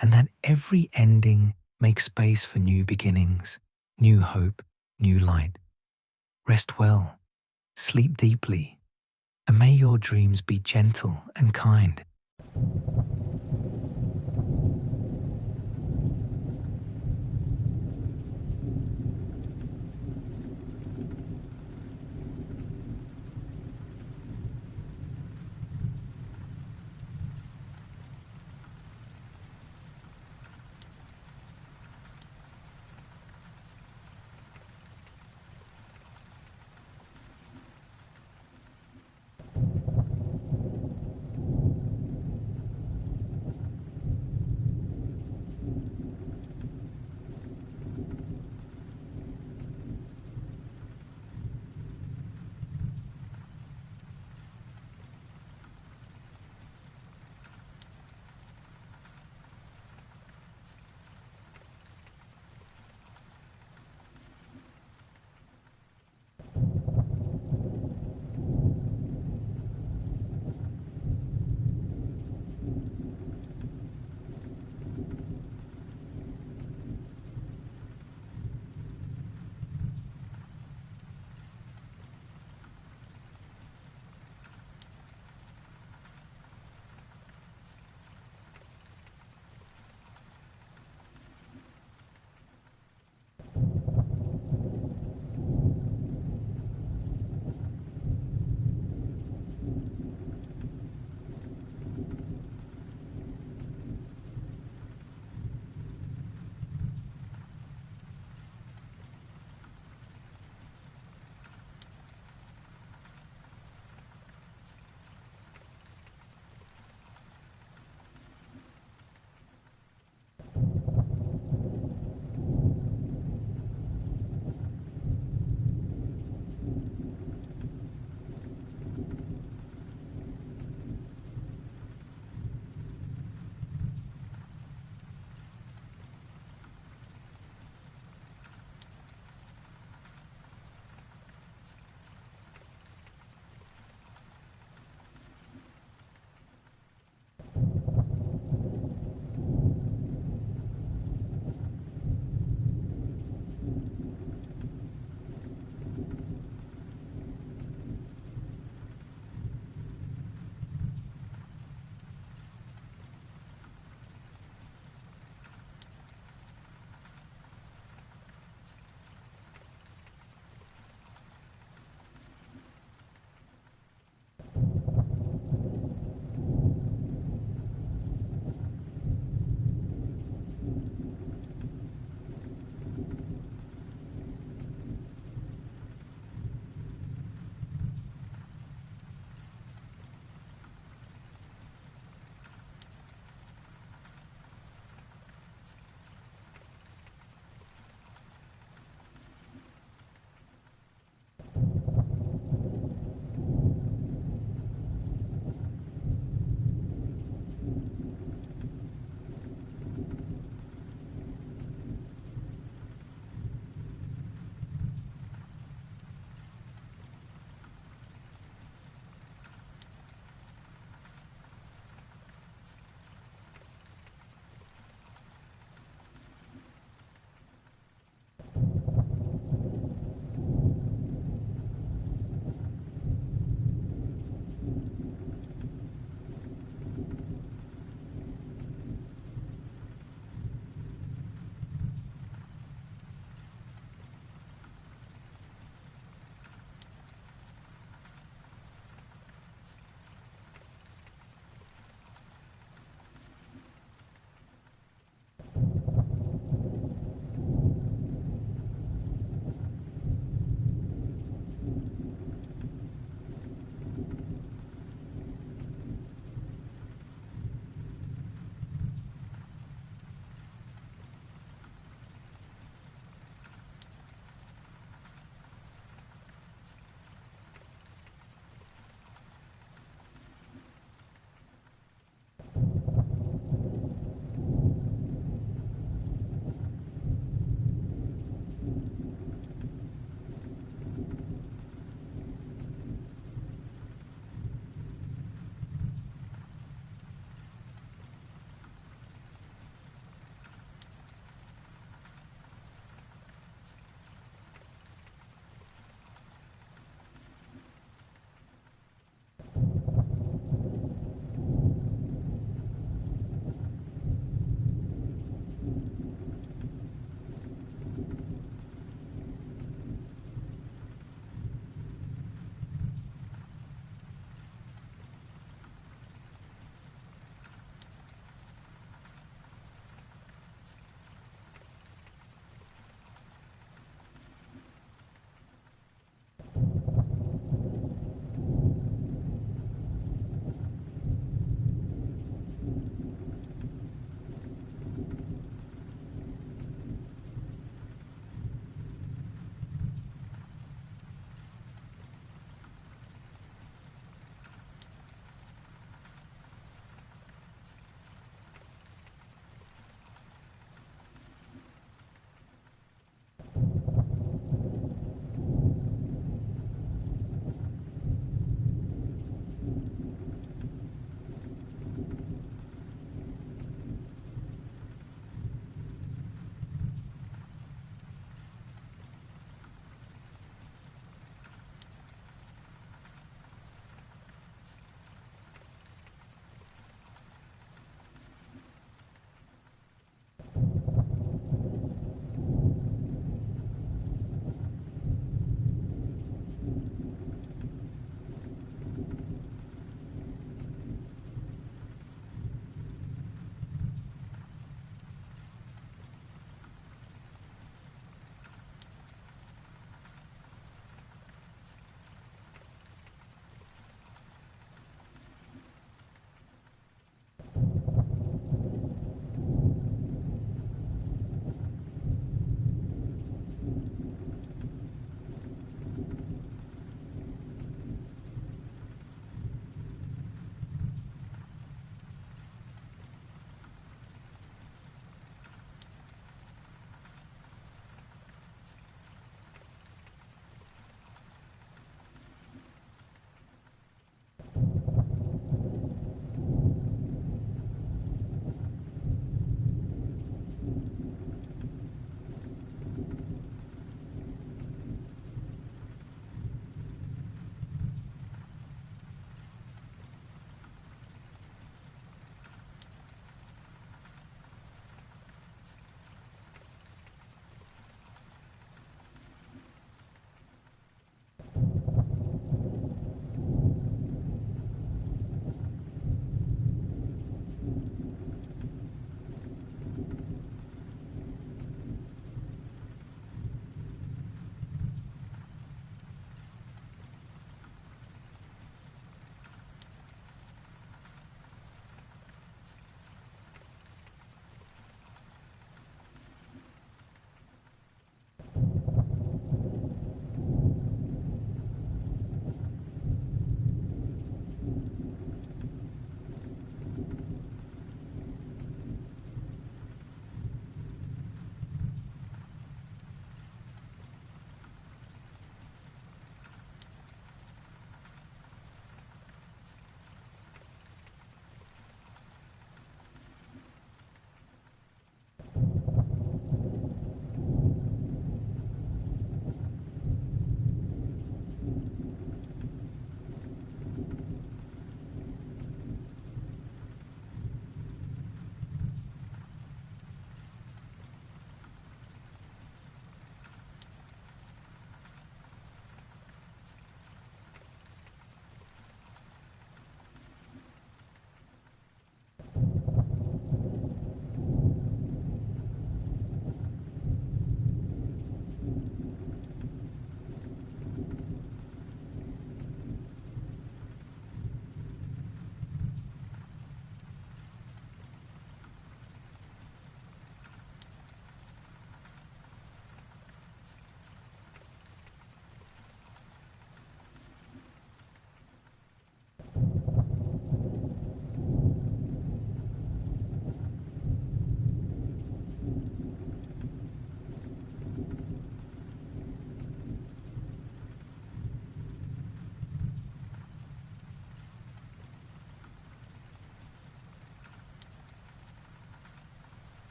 and that every ending makes space for new beginnings, new hope, new light. Rest well, sleep deeply, and may your dreams be gentle and kind.